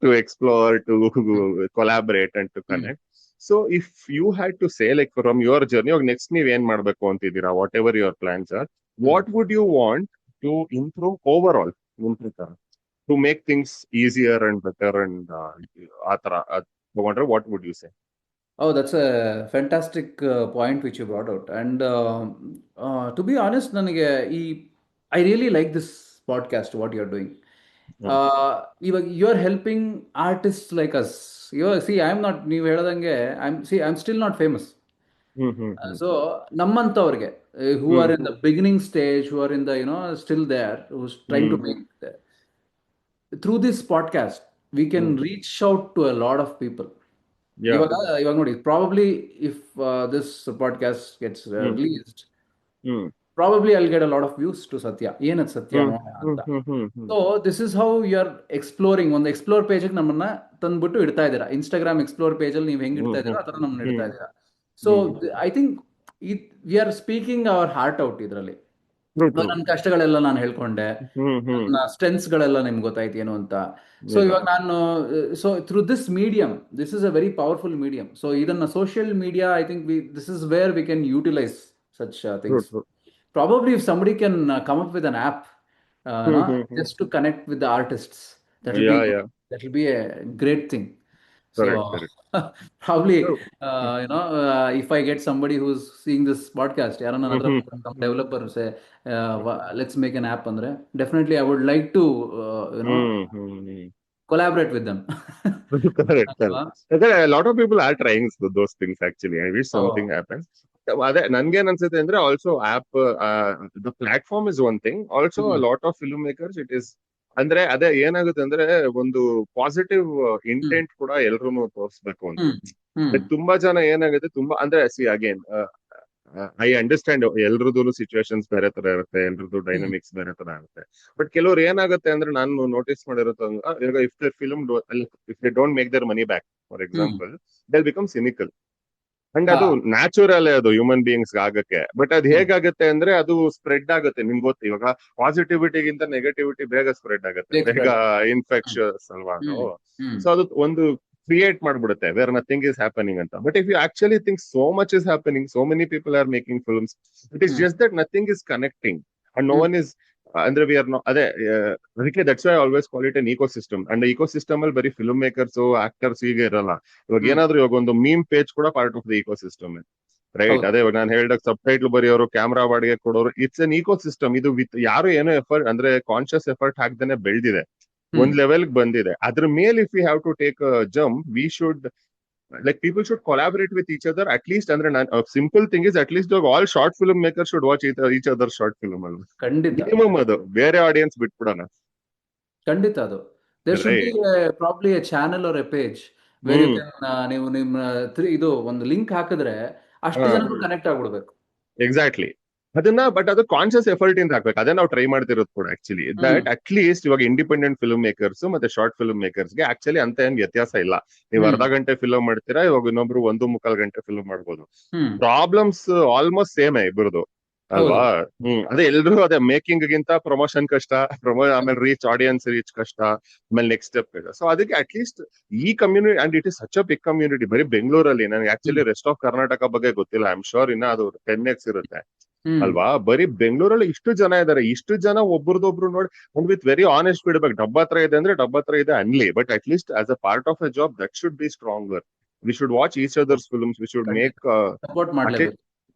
to explore, to hmm collaborate and to hmm connect. So if you had to say, like from your journey, ಇವಾಗ ನೆಕ್ಸ್ಟ್ ನೀವ್ ಏನ್ ಮಾಡ್ಬೇಕು ಅಂತಿದ್ದೀರಾ, whatever your plans are, hmm what would you want to improve overall, to make things easier and better and ಆತರ ತಗೊಂಡ್ರೆ, what would you say? Oh, that's a fantastic point which you brought out. And to be honest, ನನಗೆ ಈ I really like this podcast, what you're doing. ಹ್ಮ್ ಇವಾಗ you are helping artist like us. ಇವಾಗ see I am not, ನೀವು ಹೇಳ್ದಂಗೆ I am still not famous. Hmm hmm hmm so ನಮ್ಮಂಥವ್ರಿಗೆ who hmm are in the beginning stage, who are in the still there, who's trying to hmm make through this podcast we can hmm reach out to a lot of people. Yeah ಇವಾಗ ಇವಾಗ ನೋಡಿ, probably if this podcast gets hmm released, hmm probably I'll get a lot of views to Satya, ಏನದು ಸತ್ಯ ಹ್ಮ್ ನೋಡೋಣ ಹ್ಮ್ ಅಂತ. ಹ್ಮ್ hmm hmm so this is how you are exploring. ಒಂದು explore ಪೇಜಿಗೆ ನಮ್ಮನ್ನ ತಂದ್ಬಿಟ್ಟು ಇಡ್ತಾ ಇದ್ದೀರಾ. ಇನ್ಸ್ಟಾಗ್ರಾಮ್ ಎಕ್ಸ್ಪ್ಲೋರ್ ಪೇಜಲ್ಲಿ ನೀವು ಹೆಂಗ್ ಹ್ಮ್ ಇಡ್ತಾ ಹ್ಮ್ ಇದ್ದೀರಾ ಆ ಥರ ನಮ್ಮನ್ನ ಇಡ್ತಾ ಹ್ಮ್ ಇದ್ದೀರಾ. So hmm I think we are speaking hour heart out ಇದರಲ್ಲಿ. ಟ್ರೂ ಇವಾಗ ಟ್ರೂ ನನ್ನ ಕಷ್ಟಗಳೆಲ್ಲ ನಾನು ಹೇಳ್ಕೊಂಡೆ, ಹ್ಮ್ ಹ್ಮ್ ನನ್ನ ಸ್ಟ್ರೆಂತ್ಸ್ಗಳೆಲ್ಲ ನಿಮ್ಗೆ ಗೊತ್ತಾಯ್ತು ಏನು ಅಂತ. ಸೊ ನಿಜ ಇವಾಗ ನಾನು, so through this medium, this is a very powerful medium. So ಇದನ್ನ social media, I think this is where we can utilise such true things. True Probably if somebody can come up with an app, hmm no, hmm hmm just to connect with the artists, that will be yeah yeah that will be a great thing. So correct correct probably true if I get somebody who's seeing this podcast, ಯಾರೋ ನನ್ನ ಹ್ಮ್ ಹತ್ರ ಹ್ಮ್ some developer say, let's make an app ಅಂದ್ರೆ, definitely I would like to hmm hmm collaborate with them. correct, ಅಲ್ವಾ? correct. A lot of people are trying those things actually. I wish something So happens. ಅದೇ ನನ್ಗೇನ್ ಅನ್ಸುತ್ತೆ ಅಂದ್ರೆ also app the platform is one thing, also hmm lot of film makers it is ಅಂದ್ರೆ ಅದೇ ಏನಾಗುತ್ತೆ ಅಂದ್ರೆ ಒಂದು ಪಾಸಿಟಿವ್ ಹ್ಮ್ intent ಕೂಡ ಎಲ್ರು ತೋರಿಸ್ಬೇಕು ಅಂತ. ಹ್ಮ್ ಹ್ಮ್ ತುಂಬಾ ಜನ ಏನಾಗುತ್ತೆ ತುಂಬಾ ಅಂದ್ರೆ ಸಿ ಅಗೇನ್ ಐ ಅಂಡರ್ಸ್ಟ್ಯಾಂಡ್ ಎಲ್ರದ್ದು ಸಿಚುವೇಶನ್ಸ್ ಬೇರೆ ತರ ಇರುತ್ತೆ, ಎಲ್ರದ್ದು ಹ್ಮ್ ಡೈನಮಿಕ್ಸ್ ಬೇರೆ ತರ ಇರುತ್ತೆ. ಬಟ್ ಕೆಲವ್ರು ಏನಾಗುತ್ತೆ ಅಂದ್ರೆ ನಾನು ನೋಟಿಸ್ ಮಾಡಿರೋದು ಇವಾಗ if the film if they don't make their money back for hmm example, they become cynical. And ಹಾ ಅದು ನ್ಯಾಚುರಲ್ ಅದು ಹ್ಯೂಮನ್ ಬೀಯಿಂಗ್ಸ್ ಆಗಕ್ಕೆ. ಬಟ್ ಅದು ಹ್ಮ್ ಹೇಗಾಗುತ್ತೆ ಅಂದ್ರೆ ಅದು ಸ್ಪ್ರೆಡ್ ಆಗುತ್ತೆ. ನಿಮ್ಗೆ ಗೊತ್ತು ಇವಾಗ ಪಾಸಿಟಿವಿಟಿಗಿಂತ ನೆಗೆಟಿವಿಟಿ ಬೇಗ ಸ್ಪ್ರೆಡ್ ಆಗುತ್ತೆ, ಬೇಗ ಬೇಗ ಸ್ಪ್ರೆಡ್ ಆಗುತ್ತೆ. ಹ್ಮ್ ಇನ್ಫೆಕ್ಷಸ್ ಅಲ್ವಾ ಅದು. ಹ್ಮ್ ಹ್ಮ್ ಸೊ ಅದು ಒಂದು ಕ್ರಿಯೇಟ್ ಮಾಡ್ಬಿಡುತ್ತೆ ವೇರ್ ನಥಿಂಗ್ ಇಸ್ ಹ್ಯಾಪನಿಂಗ್ ಅಂತ. But if you actually think so much is happening, so many people are making films, it is hmm just that nothing is connecting and no hmm one is ಅಂದ್ರೆ we are no ಅದೇ ಅದಕ್ಕೆ that's why always call it an ecosystem. And ecosystem ಅಲ್ಲಿ ಬರೀ film makers actors ಈಗ ಇರಲ್ಲ. ಇವಾಗ ಹ್ಮ್ ಏನಾದ್ರು ಇವಾಗ ಒಂದು ಮೀಮ್ ಪೇಜ್ ಕೂಡ part of the ecosystem, right? ಹೌದು. ಅದೇ ಇವಾಗ ನಾನು ಹೇಳ್ದಾಗ ಸಬ್ ಟೈಟ್ಲ್ ಬರೆಯೋರು, ಕ್ಯಾಮ್ರಾ ಬಾಡಿಗೆ ಕೊಡೋರು, ಇಟ್ಸ್ ಅನ್ ಇಕೋ ಸಿಸ್ಟಮ್. ಇದು ವಿತ್ ಯಾರು ಏನೋ ಎಫರ್ಟ್ ಅಂದ್ರೆ ಕಾನ್ಶಿಯಸ್ ಎಫರ್ಟ್ ಹಾಕ್ದೇನೆ ಬೆಳೆದಿದೆ, ಹ್ಮ್ ಒಂದ್ ಲೆವೆಲ್ ಬಂದಿದೆ. ಅದ್ರ ಮೇಲೆ if you have to take jump, we should like people should collaborate with each other at least. ಅಂದ್ರೆ a simple thing is at least all short film makers should watch each other short film ಅಲ್ವಾ, ಖಂಡಿತ minimum ಅದು ಬೇರೆ audience ಬಿಟ್ಬಿಡೋಣ, ಖಂಡಿತ ಅದು. There should be right? Probably a channel or a page where you hmm can, ನೀವು ನಿಮ್ಮ ಇದು ಒಂದು ಲಿಂಕ್ ಹಾಕಿದ್ರೆ ಅಷ್ಟು ಹಾ ಜನಕ್ಕೂ ಕನೆಕ್ಟ್ ಆಗ್ಬಿಡ್ಬೇಕು. ಎಕ್ಸಾಕ್ಟ್ಲಿ. ಅದನ್ನ ಬಟ್ ಅದು ಕಾನ್ಶಿಯಸ್ ಎಫರ್ಟ್ ಇಂದ ಹಾಕ್ಬೇಕು. ಅದೇ ನಾವು ಟ್ರೈ ಮಾಡ್ತಿರೋದು ಕೂಡ actually, hmm that at least ಇವಾಗ ಇಂಡಿಪೆಂಡೆಂಟ್ ಫಿಲ್ಮ್ ಮೇಕರ್ಸ್ ಮತ್ತೆ ಶಾರ್ಟ್ ಫಿಲ್ಮ್ ಮೇಕರ್ಸ್ಗೆ ಆಕ್ಚುಲಿ ಅಂತ ಏನ್ ವ್ಯತ್ಯಾಸ ಇಲ್ಲ. ನೀವು ಹ್ಮ್ ಅರ್ಧ ಗಂಟೆ ಫಿಲ್ಮ್ ಮಾಡ್ತೀರಾ, ಇವಾಗ ಇನ್ನೊಬ್ರು 1.25 ಗಂಟೆ ಫಿಲ್ಮ್ ಮಾಡ್ಬೋದು. ಹ್ಮ್ ಪ್ರಾಬ್ಲಮ್ಸ್ ಆಲ್ಮೋಸ್ಟ್ ಸೇಮ್ ಇಬ್ಬರದು ಹೌದು. ಅಲ್ವಾ? ಅದೇ ಎಲ್ರು ಅದೇ ಮೇಕಿಂಗ್ ಗಿಂತ ಪ್ರಮೋಷನ್ ಕಷ್ಟ, ಆಮೇಲೆ ರೀಚ್ ಆಡಿಯನ್ಸ್ ರೀಚ್ ಕಷ್ಟ, ಆಮೇಲೆ ನೆಕ್ಸ್ಟ್ ಸ್ಟೆಪ್ ಕಷ್ಟ. ಸೊ ಅದಕ್ಕೆ ಅಟ್ ಲೀಸ್ಟ್ ಈ community, and it is such a big community ಬರೀ ಬೆಂಗಳೂರಲ್ಲಿ. ನನಗೆ hmm actually rest of Karnataka ಬಗ್ಗೆ ಗೊತ್ತಿಲ್ಲ. ಐ ಆಮ್ ಶೋರ್ ಇನ್ನ ಅದು 10x ಇರುತ್ತೆ ಹ್ಮ್ ಅಲ್ವಾ? ಬರೀ ಬೆಂಗಳೂರಲ್ಲಿ ಇಷ್ಟು ಜನ ಇದಾರೆ, ಇಷ್ಟು ಜನ ಒಬ್ರದೊಬ್ರು ನೋಡಿ. And with very honest feedback, ಡಬ್ಬ ಹತ್ರ ಇದೆ ಅಂದ್ರೆ ಡಬ್ಬ ಹತ್ರ ಇದೆ only, but at least as a part of a job that should be stronger. We should watch each others films, we should ಖಂಡಿತ ಮೇಕ್ ಸಪೋರ್ಟ್ ಅಟ್ಲೀಸ್ಟ್ ಮಾಡ್ಲೇಬೇಕು.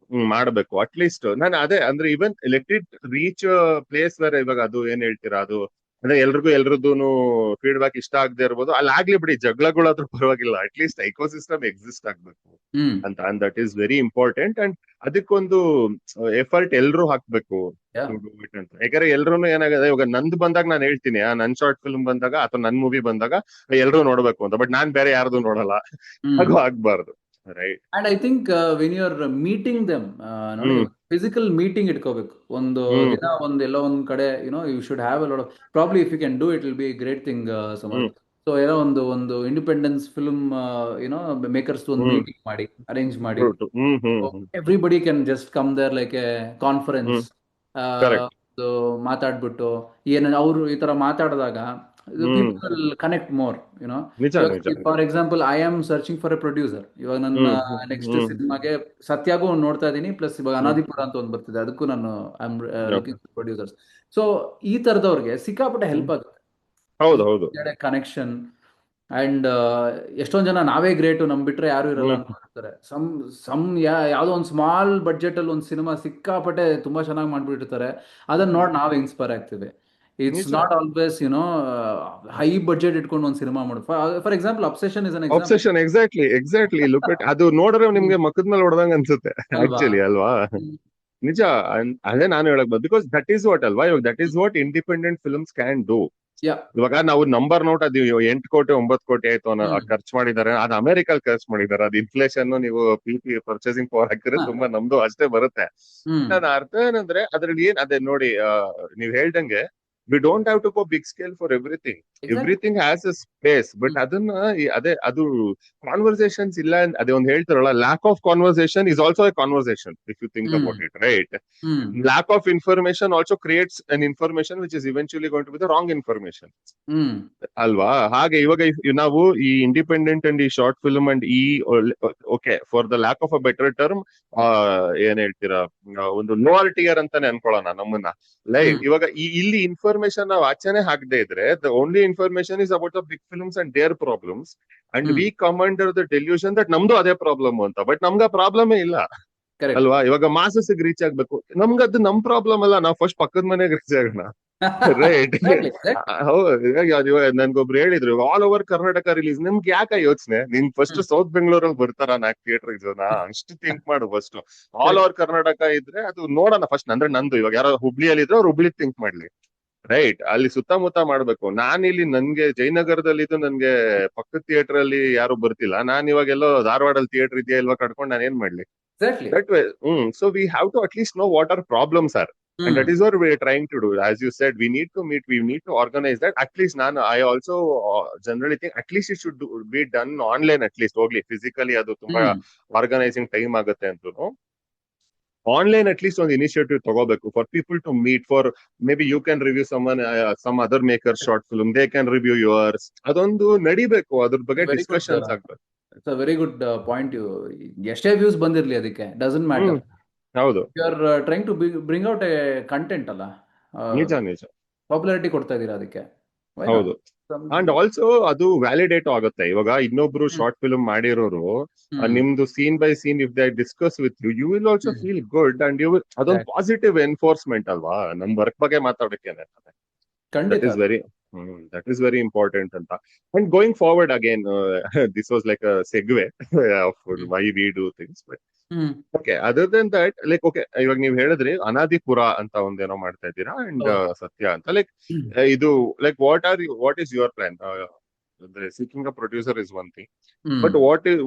ಮಾಡ್ಬೇಕು. ಅಟ್ಲೀಸ್ಟ್ ನಾನು ಅದೇ ಅಂದ್ರೆ even let it reach place ಬೇರೆ. ಇವಾಗ ಅದು ಏನ್ ಹೇಳ್ತೀರಾ, ಅದು ಅಂದ್ರೆ ಎಲ್ರದ್ದೂನು ಫೀಡ್ಬ್ಯಾಕ್ ಇಷ್ಟ ಆಗದೆ ಇರ್ಬೋದು, ಅಲ್ಲಿ ಆಗ್ಲಿ ಬಿಡಿ, ಜಗಳಗಳಾದ್ರೂ ಪರವಾಗಿಲ್ಲ, ಅಟ್ಲೀಸ್ಟ್ ಎಕೋಸಿಸ್ಟಮ್ ಎಕ್ಸಿಸ್ಟ್ ಆಗ್ಬೇಕು ಹ್ಮ್ ಅಂತ. And that is very important. And ಅದಕ್ಕೊಂದು ಎಫರ್ಟ್ ಎಲ್ರು ಹಾಕ್ಬೇಕು ಯಾ to do it ಅಂತ. ಯಾಕಂದ್ರೆ ಎಲ್ರು ಏನಾಗಿದೆ, ಇವಾಗ ನಂದು ಬಂದಾಗ ನಾನು ಹೇಳ್ತೀನಿ, ನನ್ ಶಾರ್ಟ್ ಫಿಲ್ಮ್ ಬಂದಾಗ ಅಥವಾ ನನ್ ಮೂವಿ ಬಂದಾಗ ಎಲ್ರು ನೋಡ್ಬೇಕು ಅಂತ, ಬಟ್ ನಾನ್ ಬೇರೆ ಯಾರ್ದು ನೋಡಲ್ಲ. ಹ್ಮ್ ಹಾಗೂ ಆಗ್ಬಾರ್ದು, right? And I think when you are meeting them, ನೋಡಿ, ಹ್ಮ್ ಫಿಸಿಕಲ್ ಮೀಟಿಂಗ್ ಇಟ್ಕೋಬೇಕು ಒಂದು ಹ್ಮ್ ದಿನ, ಒಂದು ಎಲ್ಲೋ ಒಂದ್ ಕಡೆ, you should have a lot of, probably if you can do it will be great thing summer. Hmm so ಏನೋ ಒಂದು ಇಂಡಿಪೆಂಡೆನ್ಸ್ ಫಿಲ್ಮ್ ಮೇಕರ್ಸ್ ಒಂದು ಹ್ಮ್ ಮೀಟಿಂಗ್ ಮಾಡಿ, ಅರೇಂಜ್ ಮಾಡಿ, true hmm everybody can just come there like a conference, hmm correct. ಮಾತಾಡ್ಬಿಟ್ಟು, ಏನು ಅವರು ಈ ತರ ಮಾತಾಡಿದಾಗ ಹ್ಮ್ ಪೀಪಲ್ ಕನೆಕ್ಟ್ ಮೋರ್. ನಿಜ ಇವಾಗ ನಿಜ. For example I am searching for A producer. ಇವಾಗ ನನ್ನ ಹ್ಮ್ ಹ್ಮ್ ನೆಕ್ಸ್ಟ್ ಹ್ಮ್ ಸಿನಿಮಾಗೆ ಸತ್ಯಾಗೂ ಒಂದು ನೋಡ್ತಾ ಇದ್ದೀನಿ, ಪ್ಲಸ್ ಇವಾಗ ಹ್ಮ್ ಅನಾದಿಪುರ ಅಂತ ಒಂದು ಬರ್ತಿದೆ, ಅದಕ್ಕೂ ನಾನು I am okay. Looking producers. So ಈ ತರದವ್ರಿಗೆ ಸಿಕ್ಕಾಪಟ್ಟೆ ಹೆಲ್ಪ್ ಆಗುತ್ತೆ ಹೌದು ಹೌದು. ಕನೆಕ್ಷನ್. ಅಂಡ್ ಎಷ್ಟೊಂದ್ ಜನ ನಾವೇ ಗ್ರೇಟು, ನಮ್ ಬಿಟ್ರೆ ಯಾರು ಇರಲ್ಲ ಹ್ಮ್ ಅನ್ಕೊಂಡಿರ್ತಾರೆ. ಯಾವ್ದೋ ಒಂದು ಸ್ಮಾಲ್ ಬಡ್ಜೆಟ್ ಅಲ್ಲಿ ಒಂದು ಸಿನಿಮಾ ಸಿಕ್ಕಾಪಟ್ಟೆ ತುಂಬಾ ಚೆನ್ನಾಗಿ ಮಾಡ್ಬಿಟ್ಟಿರ್ತಾರೆ. ಅದನ್ನ ನೋಡಿ ನಾವೇ ಇನ್ಸ್ಪೈರ್ ಆಗ್ತೀವಿ. ಇಟ್ಸ್ ನಿಜ. ನಾಟ್ ಆಲ್ವೇಸ್ ಹೈ ಬಡ್ಜೆಟ್ ಇಟ್ಕೊಂಡು ಒಂದು ಸಿನಿಮಾ ಮಾಡು. For example obsession is an example obsession, exactly exactly. Look at ಅದು ನೋಡಿದ್ರೆ ನಿಮ್ಗೆ ಮಕ್ಕದ ಮೇಲೆ ಹೊಡೆದಂಗ ಅನ್ಸುತ್ತೆ ಅಲ್ವಾ. ಆಕ್ಚುಲಿ, ಅಲ್ವಾ? ನಿಜ. ಅದೇ ನಾನು ಹೇಳಕ್ ಬಂದ್, ಬಿಕಾಸ್ ದಟ್ ಈಸ್ ವಾಟ್ ಅಲ್ವಾ, ಇವಾಗ that is what independent films can do. Yeah. ಇವಾಗ ನಾವು ನಂಬರ್ ನೋಟ್ ಅದು 8 ಕೋಟಿ 9 ಕೋಟಿ ಆಯ್ತು ಅನ್ನೋ ಖರ್ಚು ಮಾಡಿದ್ದಾರೆ, ಅದು ಅಮೆರಿಕಲ್ ಖರ್ಚು ಮಾಡಿದ್ದಾರೆ. ಅದು ಇನ್ಫ್ಲೇಷನ್, ನೀವು ಪಿ ಪರ್ಚೇಸಿಂಗ್ ಪವರ್ ಹಾಕಿದ್ರೆ ತುಂಬಾ ನಮ್ದು ಅಷ್ಟೇ ಬರುತ್ತೆ. ನನ್ನ ಅರ್ಥ ಏನಂದ್ರೆ ಅದ್ರಲ್ಲಿ ಅದೇ ನೋಡಿ, ನೀವ್ ಹೇಳ್ದಂಗೆ we don't have to go big scale for everything. Exactly. Everything has a space. But ಅದನ್ನ ಅದೇ ಅದು ಕಾನ್ವರ್ಸೇಷನ್ಸ್ ಇಲ್ಲ ಅದೇ ಒಂದು ಹೇಳ್ತಾರಲ್ಲ, lack of conversation is also a conversation if you think about it, right? Lack of information also creates an information which is eventually going to be the wrong information, ಅಲ್ವಾ? ಹಾಗೆ ಇವಾಗ ನಾವು ಈ ಇಂಡಿಪೆಂಡೆಂಟ್ ಅಂಡ್ ಈ short film and ಈ okay, for the lack of a better term, ಏನ್ ಹೇಳ್ತೀರಾ, ಒಂದು ಲೋವರ್ ಟಿಯರ್ ಅಂತಾನೆ ಅನ್ಕೊಳ್ಳೋಣ ನಮ್ಮನ್ನ. ಲೈಕ್ ಇವಾಗ ಇಲ್ಲಿ ಇನ್ಫಾರ್ಮೇಶನ್ ನಾವು ಆಚೆನೆ ಹಾಕದೇ ಇದ್ರೆ, the only information is about the big films and their problems, and we come under the delusion that ನಮ್ದು ಅದೇ ಪ್ರಾಬ್ಲಮ್ ಅಂತ. ಬಟ್ ನಮ್ಗ ಪ್ರಾಬ್ಲಮೇ ಇಲ್ಲ, ಕರೆಕ್ಟ್. ಅಲ್ವಾ? ಇವಾಗ ಮಾಸಸ್ ರೀಚ್ ಆಗ್ಬೇಕು, ನಮ್ಗದು ನಮ್ ಪ್ರಾಬ್ಲಮ್ ಅಲ್ಲ, ನಾವು ಫಸ್ಟ್ ಪಕ್ಕದ ಮನೆಗೆ ರೀಚ್ ಆಗೋಣ, ರೈಟ್? ನನ್ಗೊಬ್ರು ಹೇಳಿದ್ರು, ಆಲ್ ಓವರ್ ಕರ್ನಾಟಕ ರಿಲೀಸ್, ನಿಮ್ಗೆ ಯಾಕ ಯೋಚನೆ? ನಿನ್ ಫಸ್ಟ್ ಸೌತ್ ಬೆಂಗಳೂರಲ್ಲಿ ಬರ್ತಾರ ನಾಲ್ಕು ಥಿಯೇಟರ್ ಜನ, ಅಷ್ಟು ಥಿಂಕ್ ಮಾಡು ಫಸ್ಟ್. ಆಲ್ ಓವರ್ ಕರ್ನಾಟಕ ಇದ್ರೆ ಅದು ನೋಡೋಣ ಫಸ್ಟ್. ಅಂದ್ರೆ ನಂದು ಇವಾಗ ಯಾರೋ ಹುಬ್ಳಿಯಲ್ಲಿ ಇದ್ರೆ ಅವ್ರು ಹುಬ್ಳಿ ಥಿಂಕ್ ಮಾಡ್ಲಿ, ರೈಟ್? ಅಲ್ಲಿ ಸುತ್ತಮುತ್ತ ಮಾಡ್ಬೇಕು. ನಾನಿಲ್ಲಿ ನನ್ಗೆ ಜಯನಗರದಲ್ಲಿ ಇದು ನನ್ಗೆ ಪಕ್ಕದ ಥಿಯೇಟರ್ ಅಲ್ಲಿ ಯಾರು ಬರ್ತಿಲ್ಲ, ನಾನ್ ಇವಾಗೆಲ್ಲೋ ಧಾರವಾಡಲ್ಲಿ ಥಿಯೇಟರ್ ಇದೆಯಾ ಇಲ್ವಾ ಕಟ್ಕೊಂಡು ನಾನು ಏನ್ ಮಾಡ್ಲಿ? Exactly. That way. So we have to at least know what our problems are. And that is what we're trying to do. As you said, we need to meet, we need to organize that. At least I also generally think at least it should be done online at least. Hoಗ್ಲಿ physically ಅದು ತುಂಬಾ organizing time ಆಗುತ್ತೆ ಅಂತೂ. Online at least ಒಂದು initiative ತಗೋಬೇಕು for people to meet. For maybe you can review someone, some other maker short film, they can review yours. ಅದೊಂದು ನಡಿಬೇಕು, ಅದ್ರ ಬಗ್ಗೆ ವೆರಿ ಗುಡ್. ಡಿಸ್ಕಷನ್ಸ್ ಆಗ್ಬೇಕು. It's a very good point. ಎಷ್ಟೇ views ಬಂದಿರಲಿ ಅದಕ್ಕೆ ಡಸಂಟ್ ಮ್ಯಾಟರ್. ಹೌದು, you are trying to bring out a content ಅಲ್ಲ, ನಿಜ ನಿಜ. ಪಾಪ್ಯುಲಾರಿಟಿ ಕೊಡ್ತಾ ಇದೀರಾ ಅದಕ್ಕೆ. Why not? ಹೌದು. ಅಂಡ್ ಆಲ್ಸೋ ಅದು ವ್ಯಾಲಿಡೇಟ್ ಆಗುತ್ತೆ. ಇವಾಗ ಇನ್ನೊಬ್ರು ಶಾರ್ಟ್ ಫಿಲ್ಮ್ ಮಾಡಿರೋರು ನಿಮ್ದು scene by scene if they discuss with you, you will also feel good and you will, ಅದೊಂದು ಪಾಸಿಟಿವ್ ಎನ್ಫೋರ್ಸ್ಮೆಂಟ್ ಅಲ್ವಾ ನಮ್ ವರ್ಕ್ ಬಗ್ಗೆ ಮಾತಾಡೋಕೆ. ಖಂಡಿತ. That is very important ಅಂತ. And going forward again, this was like a segue of why we do things. But okay, other than that, like okay, ಇವಾಗ ನೀವ್ ಹೇಳಿದ್ರಿ ಅನಾದಿಪುರ ಅಂತ ಒಂದೇನೋ ಮಾಡ್ತಾ ಇದ್ದೀರಾ, ಅಂಡ್ ಸತ್ಯ ಅಂತ. ಲೈಕ್ ಇದು like what is your plan? Seeking a producer is one thing, but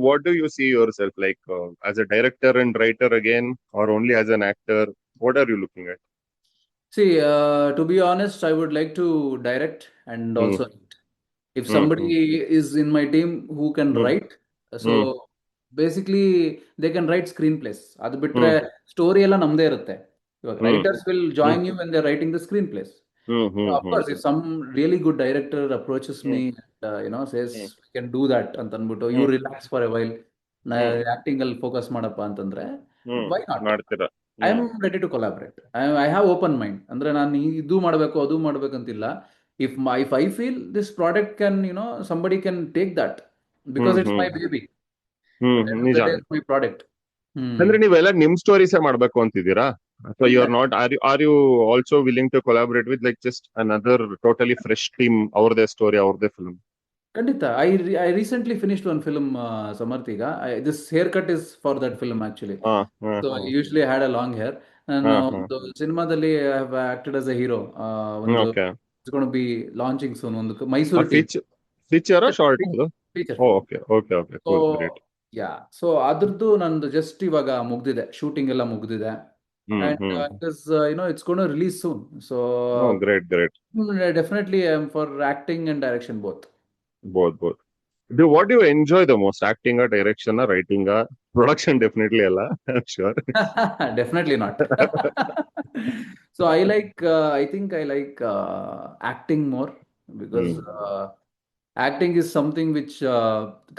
what do you see yourself like, as a director and writer again, or only as an actor? What are you looking at? See, to be honest, I would like to direct and also write. If somebody is in my team who can write, so basically they can write screenplays. ಅದು ಬಿಟ್ರೆ story ಎಲ್ಲ ನಮ್ದೇ ಇರುತ್ತೆ. ಇವಾಗ writers will join you when they're writing the screenplays. Of course, if some really good director approaches me and says we can do that ಅಂತ ಅಂದ್ಬಿಟ್ಟು, you relax for a while, acting ಅಲ್ಲಿ focus ಮಾಡಪ್ಪ ಅಂತಂದ್ರೆ, why not? ಮಾಡ್ತೀರಾ? I am ready to collaborate. I have open mind. ಅಂದ್ರೆ ನಾನು ಇದು ಮಾಡಬೇಕು ಅದು ಮಾಡ್ಬೇಕಂತಿಲ್ಲ. If I feel this product can, somebody can take that because it's my baby. ನಿಜ. It's my product. ಅಂದ್ರೆ ನೀವೆಲ್ಲ ನಿಮ್ ಸ್ಟೋರೀಸೇ ಮಾಡ್ಬೇಕು ಅಂತಿದ್ದೀರಾ? ಅಥವಾ you are not, or you also willing to collaborate with like just another totally fresh team, ಅವ್ರದೇ story ಅವ್ರದೇ film? ಖಂಡಿತ. I recently finished one film, Samarth. ಈಗ this haircut is for that film actually. So I usually had a long hair. ನಾನು ಒಂದು ಸಿನಿಮಾದಲ್ಲಿ I have acted as a hero. ಒಂದು it's going to be launching soon. ಒಂದು Mysuru feature short ಅದು? Feature. Okay okay okay, cool, great. Yeah, so ಅದ್ರದ್ದು ನಂದು just ಇವಾಗ ಮುಗ್ದಿದೆ, ಶೂಟಿಂಗ್ ಎಲ್ಲ ಮುಗ್ದಿದೆ. And because it's going to release soon. So great. Definitely I am for acting and direction both. Both. What do you enjoy the most? Acting or direction or writing or production? Definitely alla, I'm sure. Definitely not. So I think I like acting more, because acting is something which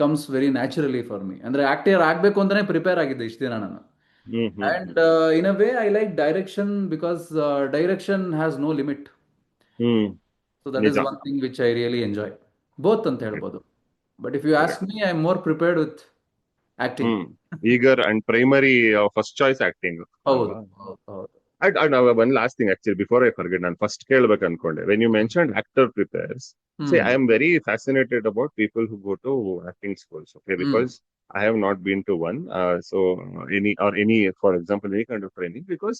comes very naturally for me. ಅಂದ್ರೆ actor ಆಗ್ಬೇಕು ಅಂತಾನೆ prepare ಆಗಿದ್ದೆ ಇಷ್ಟು ದಿನ ನಾನು. And in a way I like direction because direction has no limit. So that is one thing which I really enjoy. Both ಅಂತ ಹೇಳ್ಬೋದು. But if you ask me, I'm more prepared with acting. Eager and primary first choice acting. ಹೌದು. one last thing actually before I forget, ನಾನು first ಕೇಳ್ಬೇಕು ಅನ್ಕೊಂಡೆ. When you mentioned actor prepares, see, hmm I am very fascinated about people who go to acting schools. Okay, hmm because I have not been to one. So any, for example, any kind of training. Because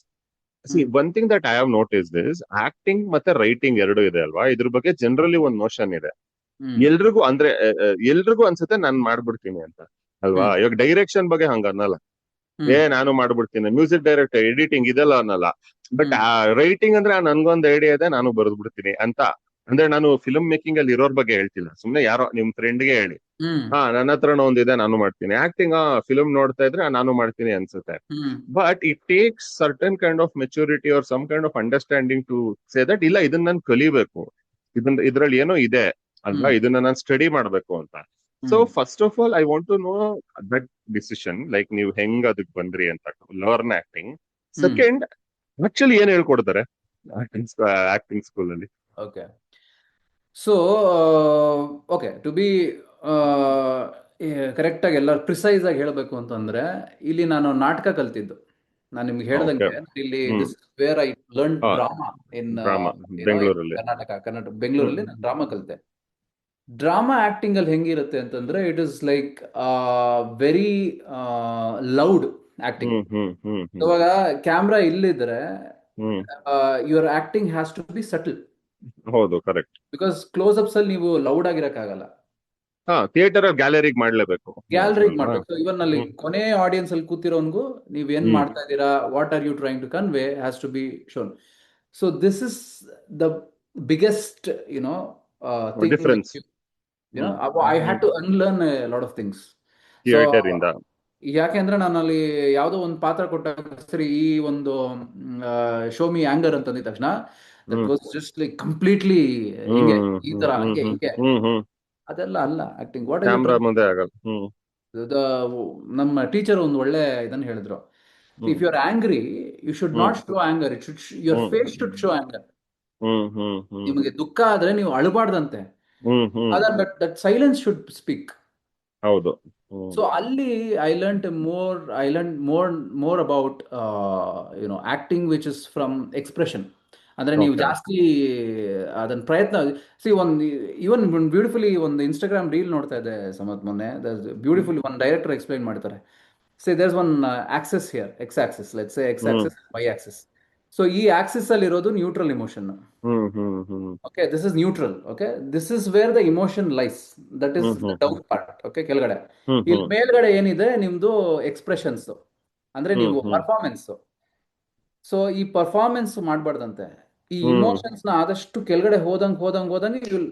see, hmm one thing that I have noticed is acting ಮತ್ತೆ writing ಎರಡು ಇದೆ ಅಲ್ವಾ, ಇದ್ರ ಬಗ್ಗೆ generally ಒಂದು notion ಇದೆ. ಹ್ಮ್ ಎಲ್ರಿಗೂ ಅಂದ್ರೆ ಎಲ್ರಿಗೂ ಅನ್ಸುತ್ತೆ ನಾನ್ ಮಾಡ್ಬಿಡ್ತೀನಿ ಅಂತ ಅಲ್ವಾ. ಹ್ಮ್ ಇವಾಗ ಡೈರೆಕ್ಷನ್ ಬಗ್ಗೆ ಹಂಗ ಅನ್ನಲ್ಲ. ಹ್ಮ್ ನಾನು ಮಾಡ್ಬಿಡ್ತೀನಿ, ಮ್ಯೂಸಿಕ್ ಡೈರೆಕ್ಟರ್, ಎಡಿಟಿಂಗ್ ಇದೆಲ್ಲ ಅನ್ನಲ್ಲ. ಬಟ್ ಹ್ಮ್ ರೈಟಿಂಗ್ ಅಂದ್ರೆ ನನ್ಗೊಂದ್ ಐಡಿಯಾ ಇದೆ, ನಾನು ಬರೆದ್ ಬಿಡ್ತೀನಿ ಅಂತ. ಅಂದ್ರೆ ನಾನು ಫಿಲ್ಮ್ ಮೇಕಿಂಗ್ ಅಲ್ಲಿ ಇರೋರ್ ಬಗ್ಗೆ ಹೇಳ್ತಿಲ್ಲ, ಸುಮ್ನೆ ಯಾರೋ ನಿಮ್ ಫ್ರೆಂಡ್ಗೆ ಹೇಳಿ, ಹ್ಮ್ ನನ್ನ ಹತ್ರನೂ ಒಂದಿದೆ, ನಾನು ಮಾಡ್ತೀನಿ. ಆಕ್ಟಿಂಗ್ ಫಿಲ್ಮ್ ನೋಡ್ತಾ ಇದ್ರೆ ನಾನು ಮಾಡ್ತೀನಿ ಅನ್ಸುತ್ತೆ. Hmm but it takes certain kind of maturity or some kind of understanding to say that ಇಲ್ಲ, ಇದನ್ನ ನಾನು ಕಲಿಬೇಕು, ಇದ್ರಲ್ಲಿ ಏನೋ ಇದೆ ಅಲ್ವಾ, ಹ್ಮ್ ಇದನ್ನ ನಾನು ಸ್ಟಡಿ ಮಾಡ್ಬೇಕು ಅಂತ. So hmm first of all I want to know that decision, like ನೀವು ಹೆಂಗ್ ಅದಕ್ ಬಂದ್ರಿ ಅಂತ, learn acting. Hmm second, actually ಏನ್ ಹೇಳ್ಕೊಡ್ತಾರೆ ಆಕ್ಟಿಂಗ್ ಸ್ಕೂಲ್ ಅಲ್ಲಿ? Okay. So okay, to be ಕರೆಕ್ಟಾಗಿ ಎಲ್ಲ ಪ್ರಿಸೈಸ್ ಆಗಿ ಹೇಳಬೇಕು ಅಂತಂದ್ರೆ, ಇಲ್ಲಿ ನಾನು ನಾಟಕ ಕಲ್ತಿದ್ದು. ನಾನು ನಿಮ್ಗೆ ಓಕೆ. ಹೇಳ್ದಂಗೆ ಇಲ್ಲಿ ಹ್ಮ್. This where I learn drama in drama in ಬೆಂಗಳೂರಲ್ಲಿ. ಕರ್ನಾಟಕ ಹ್ಮ್ ಬೆಂಗಳೂರಲ್ಲಿ ನಾನು ಡ್ರಾಮಾ ಕಲಿತೆ. ಡ್ರಾಮಾ ಆಕ್ಟಿಂಗ್ ಅಲ್ಲಿ ಹೆಂಗಿರುತ್ತೆ ಅಂತಂದ್ರೆ, it is like very loud acting. Hmm hmm hmm hmm ಇವಾಗ ಕ್ಯಾಮ್ರಾ ಇಲ್ಲಿದ್ರೆ hmm your acting has to be subtle, ಹೌದು, ಕರೆಕ್ಟ್. ಬಿಕಾಸ್ ಕ್ಲೋಸ್ ಅಪ್ಸ್ ಅಲ್ಲಿ ನೀವು ಲೌಡ್ ಆಗಿರಕ್ಕಾಗಲ್ಲ. ಥಿಯೇಟರ್ ಗ್ಯಾಲರಿಗ್ ಮಾಡ್ಲೇಬೇಕು. ಗ್ಯಾಲರಿಗೆ ಅಲ್ವಾ. ಮಾಡ್ಬೇಕು. ಸೊ ಇವನ್ ಅಲ್ಲಿ ಹ್ಮ್ ಕೊನೆ ಆಡಿಯನ್ಸ್ ಅಲ್ಲಿ ಕೂತಿರೋನ್ಗೂ ನೀವ್ ಏನ್ ಹ್ಮ್ ಮಾಡ್ತಾ ಇದ್ದೀರಾ, what are you trying to convey has to be shown. So this is the biggest thing which difference. You know hmm I had to unlearn a lot of things. So theatre ಇಂದ. ಯಾಕೆಂದ್ರೆ ನಾನು ಅಲ್ಲಿ ಯಾವುದೋ ಒಂದು ಪಾತ್ರ ಕೊಟ್ಟಾಗ, ಸರಿ ಈ ಒಂದು ಶೋ ಮಿ ಆಂಗರ್ ಅಂತ ಅಂದಿದ ತಕ್ಷಣ that hmm was just like completely ಹಿಂಗೆ, ಹ್ಮ್ ಈ ಹ್ಮ್ ತರ ಹ್ಮ್ ಹಂಗೆ ಹ್ಮ್ ಹಿಂಗೆ. ಹ್ಮ್ ಹ್ಮ್ ಅದೆಲ್ಲ ಅಲ್ಲ acting. What are you camera trying. ಮುಂದೆ ಆಗಲ್ಲ. ಹ್ಮ್ ನಮ್ಮ ಟೀಚರ್ ಒಂದು ಒಳ್ಳೆ ಇದನ್ನು ಹೇಳಿದ್ರು. Hmm if you are angry, you should hmm not show anger, it should your hmm face should show anger. Hmm hmm hmm ನಿಮಗೆ ದುಃಖ ಆದ್ರೆ ನೀವು ಅಳಬಾರ್ದಂತೆ, ಹ್ಮ್ ಹ್ಮ್ other that silence should speak. ಹೌದು. ಹ್ಮ್ ಸೊ ಅಲ್ಲಿ I learn more about acting which is from expression. ಅಂದ್ರೆ ನೀವು ಓಕೆ. ಜಾಸ್ತಿ ಅದನ್ನ ಪ್ರಯತ್ನ. ಸಿ ಒಂದು ಇವನ್ ಬ್ಯೂಟಿಫುಲಿ ಒಂದು ಇನ್ಸ್ಟಾಗ್ರಾಮ್ ರೀಲ್ ನೋಡ್ತಾ ಇದ್ದೆ ಸಮತ್ ಮೊನ್ನೆ. ಬ್ಯೂಟಿಫುಲ್ ಒಂದು ಡೈರೆಕ್ಟರ್ ಎಕ್ಸ್ಪ್ಲೈನ್ ಮಾಡ್ತಾರೆ. Say there's one axis here, X axis, let's say X hmm axis, Y axis. So ಈ ಆಕ್ಸಿಸ್ ಅಲ್ಲಿ ಇರೋದು neutral emotion. Hmm hmm hmm okay, this is neutral. Okay, this is where the emotion lies, that is hmm the hmm down part. Okay, ಕೆಳಗಡೆ. ಹ್ಮ್ ಇಲ್ಲಿ ಹ್ಮ್ ಮೇಲ್ಗಡೆ ಏನಿದೆ ನಿಮ್ದು expressions, ಅಂದ್ರೆ ಹ್ಮ್ ನೀವು ಹ್ಮ್ ಪರ್ಫಾರ್ಮೆನ್ಸ್. ಸೊ ಈ ಪರ್ಫಾರ್ಮೆನ್ಸ್ ಮಾಡಬಾರ್ದಂತೆ. ಈ ಹ್ಮ್ ಇಮೋಷನ್ಸ್ ನ ಆದಷ್ಟು ಕೆಳಗಡೆ ಹೋದಂಗೆ you will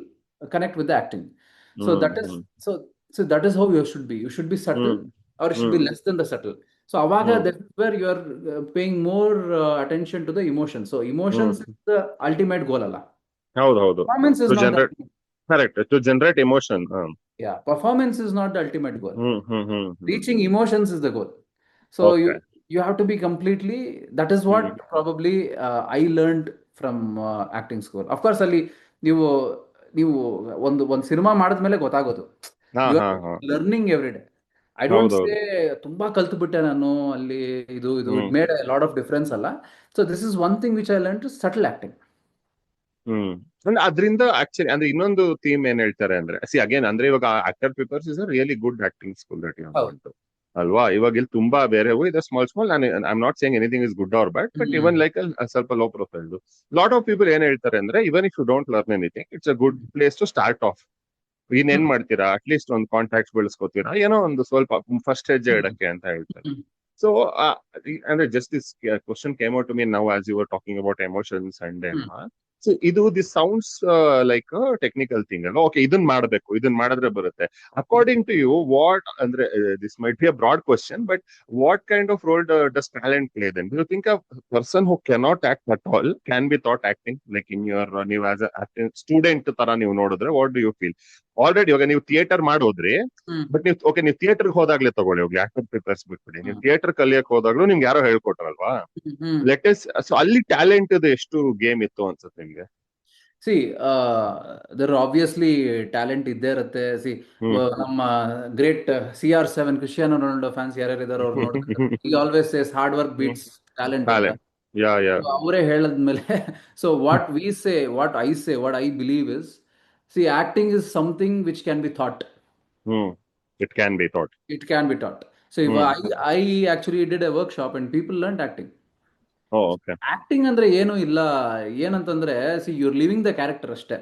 connect with the acting. So hmm that is hmm so so that is how you should be subtle, hmm or should hmm be less than the subtle. So ಅವಾಗ hmm that where you are paying more attention to the emotion. So hmm emotions is the ultimate goal ಅಲ್ಲ. ಹೌದು ಹೌದು. Performance is to not the generate, correct, to generate emotion. yeah, performance is not the ultimate goal. Hmm hmm hmm hmm Reaching emotions is the goal. So okay. you have to be completely. That is what hmm probably I learned from acting school. Of course, ಅಲ್ಲಿ ನೀವು ನೀವು ಒಂದು cinema ಮಾಡಿದ್ಮೇಲೆ ಗೊತ್ತಾಗೋದು. ಹಾ you ah are ah learning every day. I don't say ಹೌದೌದು. ತುಂಬಾ ಕಲ್ತು ಬಿಟ್ಟೆ ನಾನು ಅಲ್ಲಿ. ಇದು it hmm made a lot of difference ಅಲ್ಲ. So this is one thing which I learn to subtle acting. ಹ್ಮ್ ಅಂದ್ರೆ ಅದರಿಂದ ಆಕ್ಚುಲಿ ಅಂದ್ರೆ ಇನ್ನೊಂದು ಥೀಮ್ ಏನ್ ಹೇಳ್ತಾರೆ ಅಂದ್ರೆ, ಸಿ ಅಗೇನ್ ಅಂದ್ರೆ ಇವಾಗ actor papers is a really good acting school that you ಹೌದು. ಗಾಟ್ ಅಲ್ವಾ. ಇವಾಗ ಇಲ್ಲಿ ತುಂಬಾ ಬೇರೆ ಇದೆ, ಸ್ಮಾಲ್ ಸ್ಮಾಲ್. ನಾನು I am not saying anything is good or bad, but hmm even like ಸ್ವಲ್ಪ low profile lot of people ಏನ್ ಹೇಳ್ತಾರೆ ಅಂದ್ರೆ, even if you don't learn anything, it's a good place to start off. ಇನ್ನೇನ್ ಹ್ಮ್ ಮಾಡ್ತೀರಾ, at least ಒಂದು contacts ಬೆಳೆಸ್ಕೋತೀರಾ, ಏನೋ ಒಂದು ಸ್ವಲ್ಪ ಫಸ್ಟ್ ಹೆಜ್ಜೆ ಹ್ಮ್ ಇಡಕ್ಕೆ ಅಂತ ಹೇಳ್ತಾರೆ. ಹ್ಮ್ ಸೊ ಅಂದ್ರೆ just this question came out to me now as you were talking about emotions and hmm ಎಲ್ಲ. ಸೊ ಇದು this sounds like technical thing ಅಲ್ಲ. ಓಕೆ, ಇದನ್ನ ಮಾಡಬೇಕು, ಇದನ್ನ ಮಾಡಿದ್ರೆ ಬರುತ್ತೆ. ಅಕಾರ್ಡಿಂಗ್ ಟು ಯು ವಾಟ್ ಅಂದ್ರೆ, this might be a broad question, but what kind of role does talent play then? You think a person who cannot act at all can be thought acting, like in your, ನೀವು as a student ತರ ನೀವು ನೋಡಿದ್ರೆ what do you feel? Already ಇವಾಗ ನೀವು theatre ಮಾಡೋದ್ರಿ, hmm but ನೀವು okay, ನೀವು theatre ಹೋದಾಗ್ಲೇ ತಗೊಳ್ಳಿ, ಹೋಗ್ಲಿ ಆಕ್ಟರ್ ಪೇಪರ್ಸ್ ಬಿಟ್ಬಿಡಿ. ನೀವು ಥಿಯೇಟರ್ ಕಲಿಯಕ್ ಹೋದಾಗ್ಲೂ ನಿಮ್ಗೆ ಯಾರೋ ಹೇಳ್ಕೊಟ್ರಲ್ವಾ. ಹ್ಮ್ ಲೆಟಸ್, ಸೊ ಅಲ್ಲಿ ಟ್ಯಾಲೆಂಟ್ ಎಷ್ಟು ಗೇಮ್ ಇತ್ತು ಅನ್ಸುತ್ತೆ ನಿಮ್ಗೆ? ಸಿ ದರ್ ಆಬ್ವಿಯಸ್ಲಿ ಟ್ಯಾಲೆಂಟ್ ಇದ್ದೇ ಇರುತ್ತೆ. ಸಿ ಹ್ಮ್ ನಮ್ಮ great CR7 Cristiano Ronaldo fans ಯಾರ್ಯಾರು ಇದಾರೋ ಅವ್ರು ನೋಡ್ತಾರೆ. ಈ always says hard work hmm beats talent ಅಂತ. ಟ್ಯಾಲೆಂಟ್. Yeah, yeah. ಅವರೇ ಹೇಳದ್ಮೇಲೆ so what I believe is see acting is something which can be thought. Hmm. It can be thought. It can be taught. So if Hmm. I actually did a workshop and people learned acting. Oh, okay. Acting ಅಂದ್ರೆ ಏನು ಇಲ್ಲ, ಏನಂತಂದ್ರೆ see your living the character ಅಷ್ಟೇ.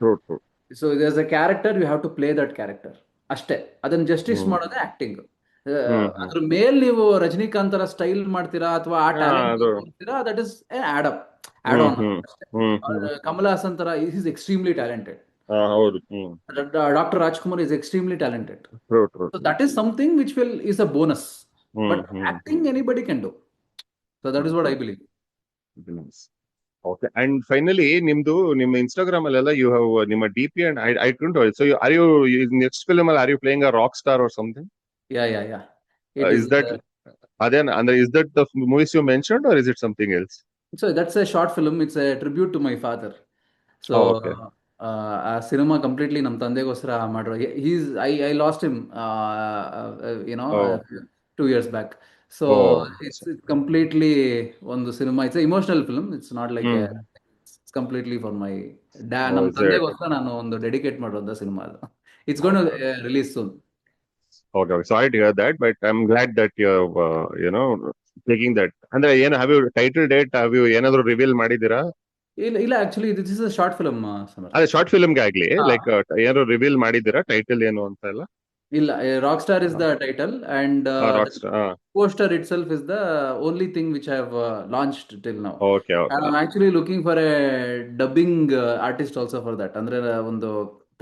True, true. So there's a character, you have to play that character ಅಷ್ಟೇ. ಅದನ್ನ justice Hmm. ಮಾಡೋದೇ acting. Hmm. Hmm. ಅದ್ರ ಮೇಲ್ ನೀವು ರಜನಿಕಾಂತ್ ತರ ಸ್ಟೈಲ್ ಮಾಡ್ತೀರಾ ಅಥವಾ ಆ ಟ್ಯಾಲೆಂಟ್ ಅದು. ತೋರಿಸ್ತೀರಾ, that is add up, add hmm on ಹ್ಮ್ ಅಷ್ಟೇ. ಹ್ಮ್ ಹ್ಮ್. ಕಮಲ್ ಹಾಸನ್ ತರ ಈಸ್ ಎಕ್ಸ್ಟ್ರೀಮ್ಲಿ ಟ್ಯಾಲೆಂಟೆಡ್. ಹೌದು. ಹ್ಮ್. Doctor Rajkumar is extremely talented. True true So true. that is something which will is a bonus. Hmm But hmm acting anybody can do. So that is what I believe. Okay. And finally ನಿಮ್ಮ Instagram ಅಲ್ಲೆಲ್ಲ you have ನಿಮ್ಮ D P and I don't know. So are you next film ಅಲ್ಲಿ are you playing a rock star or something? Yeah. It is. Is that ಅದೇನ ಅಂದ್ರೆ is that the movies you mentioned or is it something else? So that's a short film. It's a tribute to my father. So okay. ಆ cinema completely ನಮ್ಮ ತಂದೆಗೋಸ್ಕರ ಮಾಡಿರೋ. I lost him oh 2 years back. So oh. It's completely ಒಂದು cinema. It's emotional film. It's not like hmm. It's completely for my oh ನಮ್ಮ is it? ತಂದೆಗೋಸ್ಕರ ನಾನು ಒಂದು dedicate ಮಾಡೋದ cinema ಅದು. It's gonna okay release soon. Okay. Sorry to hear that, but I am glad that you you know taking that. ಅಂದ್ರೆ ಏನು have you title date have you ಏನಾದ್ರು reveal ಮಾಡಿದ್ದೀರಾ? ಇಲ್ಲ ಇಲ್ಲ, actually this is a short film summer. ಅದೇ short ಫಿಲ್ಮ್ಗೆ ಆಗ್ಲಿ ಹಾ, ಲೈಕ್ ಏನಾದ್ರು ರಿವೀಲ್ ಮಾಡಿದ್ದೀರಾ ಟೈಟಲ್ ಏನು ಅಂತ ಎಲ್ಲ? ಇಲ್ಲ, rock star is the title and rock star. poster itself is the only thing which I have launched till now. Okay And okay. I'm actually looking for a dubbing artist also for that. ಅಂದ್ರೆ ಒಂದು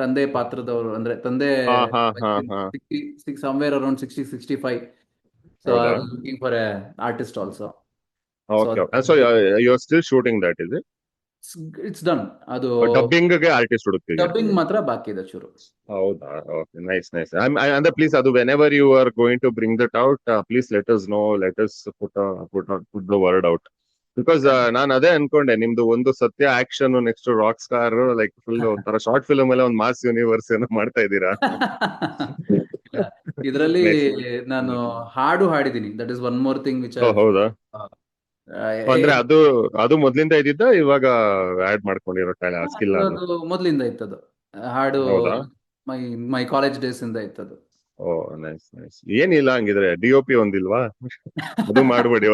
ತಂದೆ ಪಾತ್ರದವರು, ಅಂದ್ರೆ ತಂದೆ ಹಾ ಹಾ ಹಾ ಹಾ. 60, somewhere around 60-65. So ಹೌದಾ? I'm looking for a artist also. So okay okay. So you are still shooting that is it? it's done. ಅದು ಡಬ್ಬಿಂಗ್ಗೆ ಆರ್ಟಿಸ್ಟ್ ಹುಡುಕ್ತಿದ್ದೀರಾ? ಡಬ್ಬಿಂಗ್ ಮಾತ್ರ ಬಾಕಿ ಇದೆ ಚೂರು. ಹೌದಾ? Okay, nice nice. ಅಂದ್ರೆ ಪ್ಲೀಸ್ ಅದು whenever you are going to bring that out, please let us know, let us put the word out. Because ನಾನು ಅದೇ ಅನ್ಕೊಂಡೆ, ನಿಮ್ದು ಒಂದು Satya action, next rock star, like full ಒಂಥರ ಶಾರ್ಟ್ ಫಿಲ್ಮ್ ಅಲ್ಲೇ ಒಂದು ಮಾಸ್ ಯೂನಿವರ್ಸ್ ಏನೋ ಮಾಡ್ತಾ ಇದ್ದೀರಾ. ಇದರಲ್ಲಿ ನೈಸ್. ನಾನು ಹಾಡು ಹಾಡಿದ್ದೀನಿ. That is one more thing which I ಹೌದಾ? ಅಂದ್ರೆ ಅದು ಅದು ಮೊದ್ಲಿಂದ ಇದ್ದಿದ್ದ, ಇವಾಗ ಆಡ್ ಮಾಡ್ಕೊಂಡಿರೋ ಸ್ಕಿಲ್ ಅದು? ಅದು ಮೊದಲಿಂದ ಇತ್ತದು ಹಾಡು. ಹೌದಾ? ಮೈ ಮೈ ಕಾಲೇಜ್ ಡೇಸ್ ಇಂದ ಇತ್ತದು. ಓ ನೈಸ್ ನೈಸ್. ಏನಿಲ್ಲ ಹಂಗಿದ್ರೆ ಡಿ.ಒ.ಪಿ ಒಂದಿಲ್ವಾ? ಅದು ಮಾಡ್ಬೇಡಿ.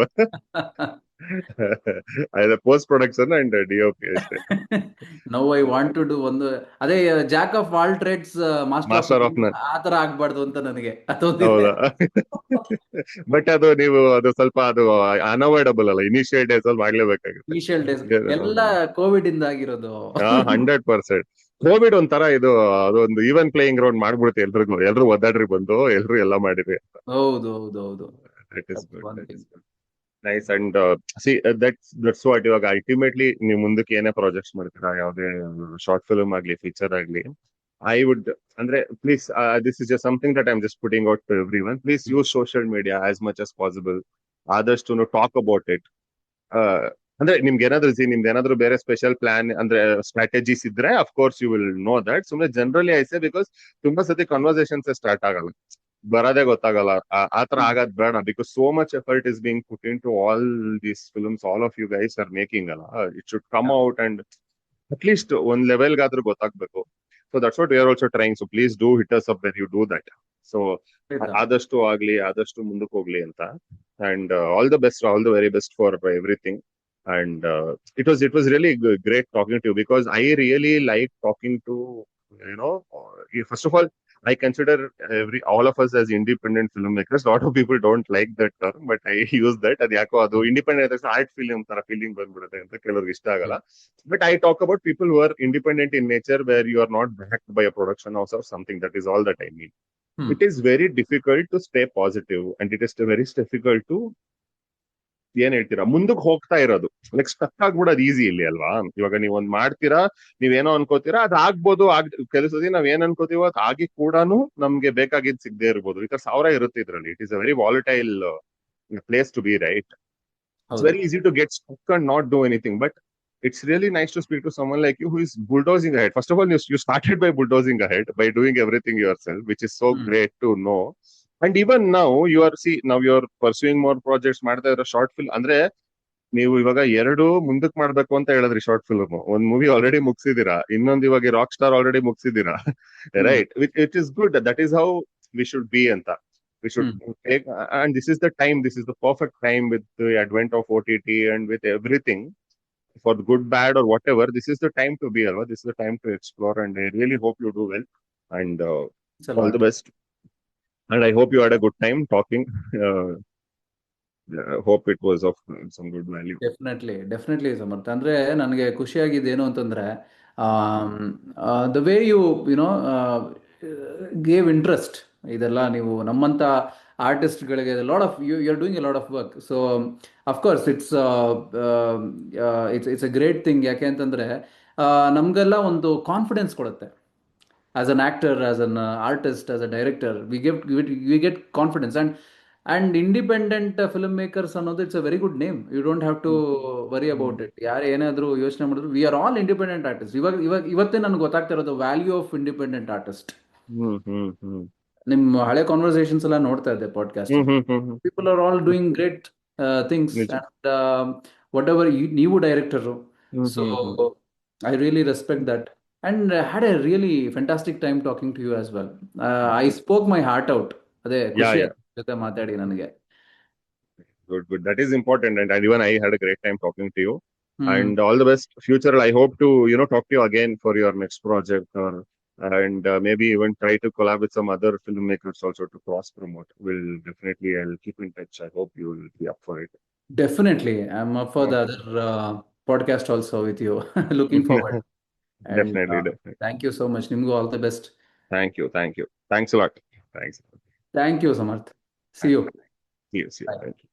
ಅದೇ ಪೋಸ್ಟ್ ಪ್ರೊಡಕ್ಷನ್ ಅಂಡ್ ಡಿ.ಒ.ಪಿ ಅಷ್ಟೇ. Now I want to do ಒಂದು ಅದೇ jack of all trades master of master of none. ಆ ತರ ಆಗ್ಬಾರ್ದು ಅಂತ ನನಗೆ ಅದೊಂದಿದೆ. ಹೌದಾ? ಬಟ್ ಅದು ನೀವು ಅದು ಸ್ವಲ್ಪ ಅದು ಅನ್ಅವಾಯ್ಡಬಲ್ ಅಲ್ಲ, ಇನಿಷಿಯಲ್ ಡೇಸ್ ಅಲ್ಲಿ ಮಾಡ್ಲೇಬೇಕಾಗುತ್ತೆ. ಇನಿಷಿಯಲ್ ಡೇಸ್ ಎಲ್ಲ ಕೋವಿಡ್ ಇಂದ ಆಗಿರೋದು. 100%. ಕೋವಿಡ್ ಒಂಥರ ಇದು, ಅದೊಂದು ಈವನ್ ಪ್ಲೇಯಿಂಗ್ ಗ್ರೌಂಡ್ ಮಾಡ್ಬಿಡುತ್ತೆ ಎಲ್ರಿಗೂ. ಎಲ್ರು ಒದ್ದಾಡ್ರಿ ಬಂದು, ಎಲ್ರು ಎಲ್ಲ ಮಾಡಿರಿ. ಹೌದು ಹೌದು ಹೌದು. That is good, One that thing. Is good. Nice. And see that's what. ಇವಾಗ ಅಲ್ಟಿಮೇಟ್ಲಿ ನೀವು ಮುಂದಕ್ಕೆ ಏನೇ ಪ್ರಾಜೆಕ್ಟ್ಸ್ ಮಾಡ್ತೀರಾ, ಯಾವುದೇ ಶಾರ್ಟ್ ಫಿಲ್ಮ್ ಆಗ್ಲಿ, ಫೀಚರ್ ಆಗ್ಲಿ, ಐ ವುಡ್ ಅಂದ್ರೆ please, this is just something that I am just putting out to everyone. Please use social media as much as possible. ಆದಷ್ಟು ಟಾಕ್ ಅಬೌಟ್ ಇಟ್. ಅಂದ್ರೆ ನಿಮ್ಗೆ ಏನಾದ್ರು ಬೇರೆ ಸ್ಪೆಷಲ್ ಪ್ಲಾನ್ ಅಂದ್ರೆ strategies ಇದ್ರೆ of course you will no that. ಸುಮ್ನೆ generally ಐಸೆ, because ತುಂಬಾ ಸತಿ ಕನ್ವರ್ಸೇಷನ್ಸ್ ಸ್ಟಾರ್ಟ್ ಆಗಲ್ಲ, ಬರೋದೇ ಗೊತ್ತಾಗಲ್ಲ. ಆತರ ಆಗೋದ್ ಬೇಡ. Because so much effort is being put in to all these films all of you guys are making ಅಲ್ಲ. It should come out and at least ಒಂದ್ ಲೆವೆಲ್ಗಾದ್ರೂ ಗೊತ್ತಾಗ್ಬೇಕು. So that's what we are also trying. So please do hit us up when you do that. So ಆದಷ್ಟು ಆಗ್ಲಿ, ಆದಷ್ಟು ಮುಂದಕ್ಕೆ ಹೋಗ್ಲಿ ಅಂತ. And all the best, all the very best for everything. And it was really great talking to you, because I really like talking to, you know, first of all, I consider all of us as independent filmmakers. A lot of people don't like that term, but I use that. ಅದು ಯಾಕೋ ಅದು independent art film ತರ feeling ಬಂದ್ಬಿಡುತ್ತೆ ಅಂತ ಕೆಲವ್ರಿಗೆ ಇಷ್ಟ ಆಗಲ್ಲ. But I talk about people who are independent in nature, where you are not backed by a production house or something. That is all that I mean. Hmm. It is very difficult to stay positive, and it is very difficult to ಏನ್ ಹೇಳ್ತೀರಾ ಮುಂದಕ್ಕೆ ಹೋಗ್ತಾ ಇರೋದು. Like stuck ಆಗ್ಬಿಡೋದು easy ಇಲ್ಲಿ ಅಲ್ವಾ. ಇವಾಗ ನೀವ್ ಒಂದ್ ಮಾಡ್ತೀರಾ, ನೀವೇನೋ ಅನ್ಕೋತೀರಾ, ಅದ್ ಆಗ್ಬೋದು. ಕೆಲಸದಿ ನಾವ್ ಏನ್ ಅನ್ಕೋತೀವೋ ಅದ್ ಆಗಿ ಕೂಡಾನು ನಮ್ಗೆ ಬೇಕಾಗಿದ್ ಸಿಗದೆ ಇರ್ಬೋದು. ಈ ತರ ಸಾವಿರ ಇರುತ್ತೆ ಇದ್ರಲ್ಲಿ. It is a very volatile place to be, right? It's ಹೌದು. very easy to get stuck and not do anything, but it's really nice to speak to someone like you who is bulldozing ahead. First of all, you started by bulldozing ahead, by doing everything yourself, which is so Hmm. great to know. And even now you are pursuing more projects. ಮಾಡ್ತಾ ಇರೋ short film ಅಂದ್ರೆ ನೀವು ಇವಾಗ ಎರಡು ಮುಂದಕ್ಕೆ ಮಾಡ್ಬೇಕು ಅಂತ ಹೇಳಿದ್ರಿ ಶಾರ್ಟ್ ಫಿಲ್ಮ್. ಒಂದ್ ಮೂವಿ ಆಲ್ರೆಡಿ ಮುಗಿಸಿದೀರಾ, ಇನ್ನೊಂದು ಇವಾಗ ರಾಕ್ ಸ್ಟಾರ್ ಆಲ್ರೆಡಿ ಮುಗಿಸಿದೀರಾ, hmm right? It is good. That is how we should be ಅಂತ. We should hmm take, and this is the time, this is the perfect time with the advent of OTT and with everything, for the good, bad, or whatever. This is the time to be, alwa. This is the time to explore, and I really hope you do well. And It's a all lot. the best. And I hope you had a good time talking. Uh, hope it was of some good value. Definitely Samarth. ಅಂದರೆ ನನಗೆ ಖುಷಿಯಾಗಿದ್ದು ಏನು ಅಂತಂದರೆ, the way you you know gave interest. ಇದೆಲ್ಲ ನೀವು ನಮ್ಮಂಥ ಆರ್ಟಿಸ್ಟ್ಗಳಿಗೆ lot of you are doing a lot of work. So of course it's a great thing. ಯಾಕೆ ಅಂತಂದರೆ ನಮಗೆಲ್ಲ ಒಂದು ಕಾನ್ಫಿಡೆನ್ಸ್ ಕೊಡುತ್ತೆ. As an actor, as an artist, as a director, we get confidence. And independent filmmakers ಅನ್ನೋದು it's a very good name. You don't have to worry about it. ಯಾರು ಏನಾದರೂ ಯೋಚನೆ ಮಾಡಿದ್ರು, we are all independent artist. ಇವತ್ತೇ ನನಗೆ ಗೊತ್ತಾಗ್ತಾ ಇರೋದು value of independent artist. ನಿಮ್ಮ ಹಳೆ ಕಾನ್ವರ್ಸೇಷನ್ಸ್ ಎಲ್ಲ ನೋಡ್ತಾ ಇದ್ದೆ podcast. People are all doing great things. ನಿಜ. ಅಂಡ್ ವಾಟ್ ಎವರ್, ನೀವು director. So I really respect that, and had a really fantastic time talking to you as well. I spoke my heart out. ಅದೇ Yeah, ಖುಷಿ yeah. ಆಯ್ತು ಜೊತೆ ಮಾತಾಡಿ ನನಗೆ. Good, good. That is important, and even I had a great time talking to you. Hmm And all the best future. I hope to talk to you again for your next project, or and maybe even try to collab with some other filmmakers also to cross promote. I'll keep in touch. I hope you will be up for it. Definitely I am up for the Okay. Other podcast also with you. Looking forward. And Definitely. Thank you so much. ನಿಮಗೂ all the best. Thank you. Thanks a lot. Thanks. Thank you Samarth. See you. See you. Bye. Thank you.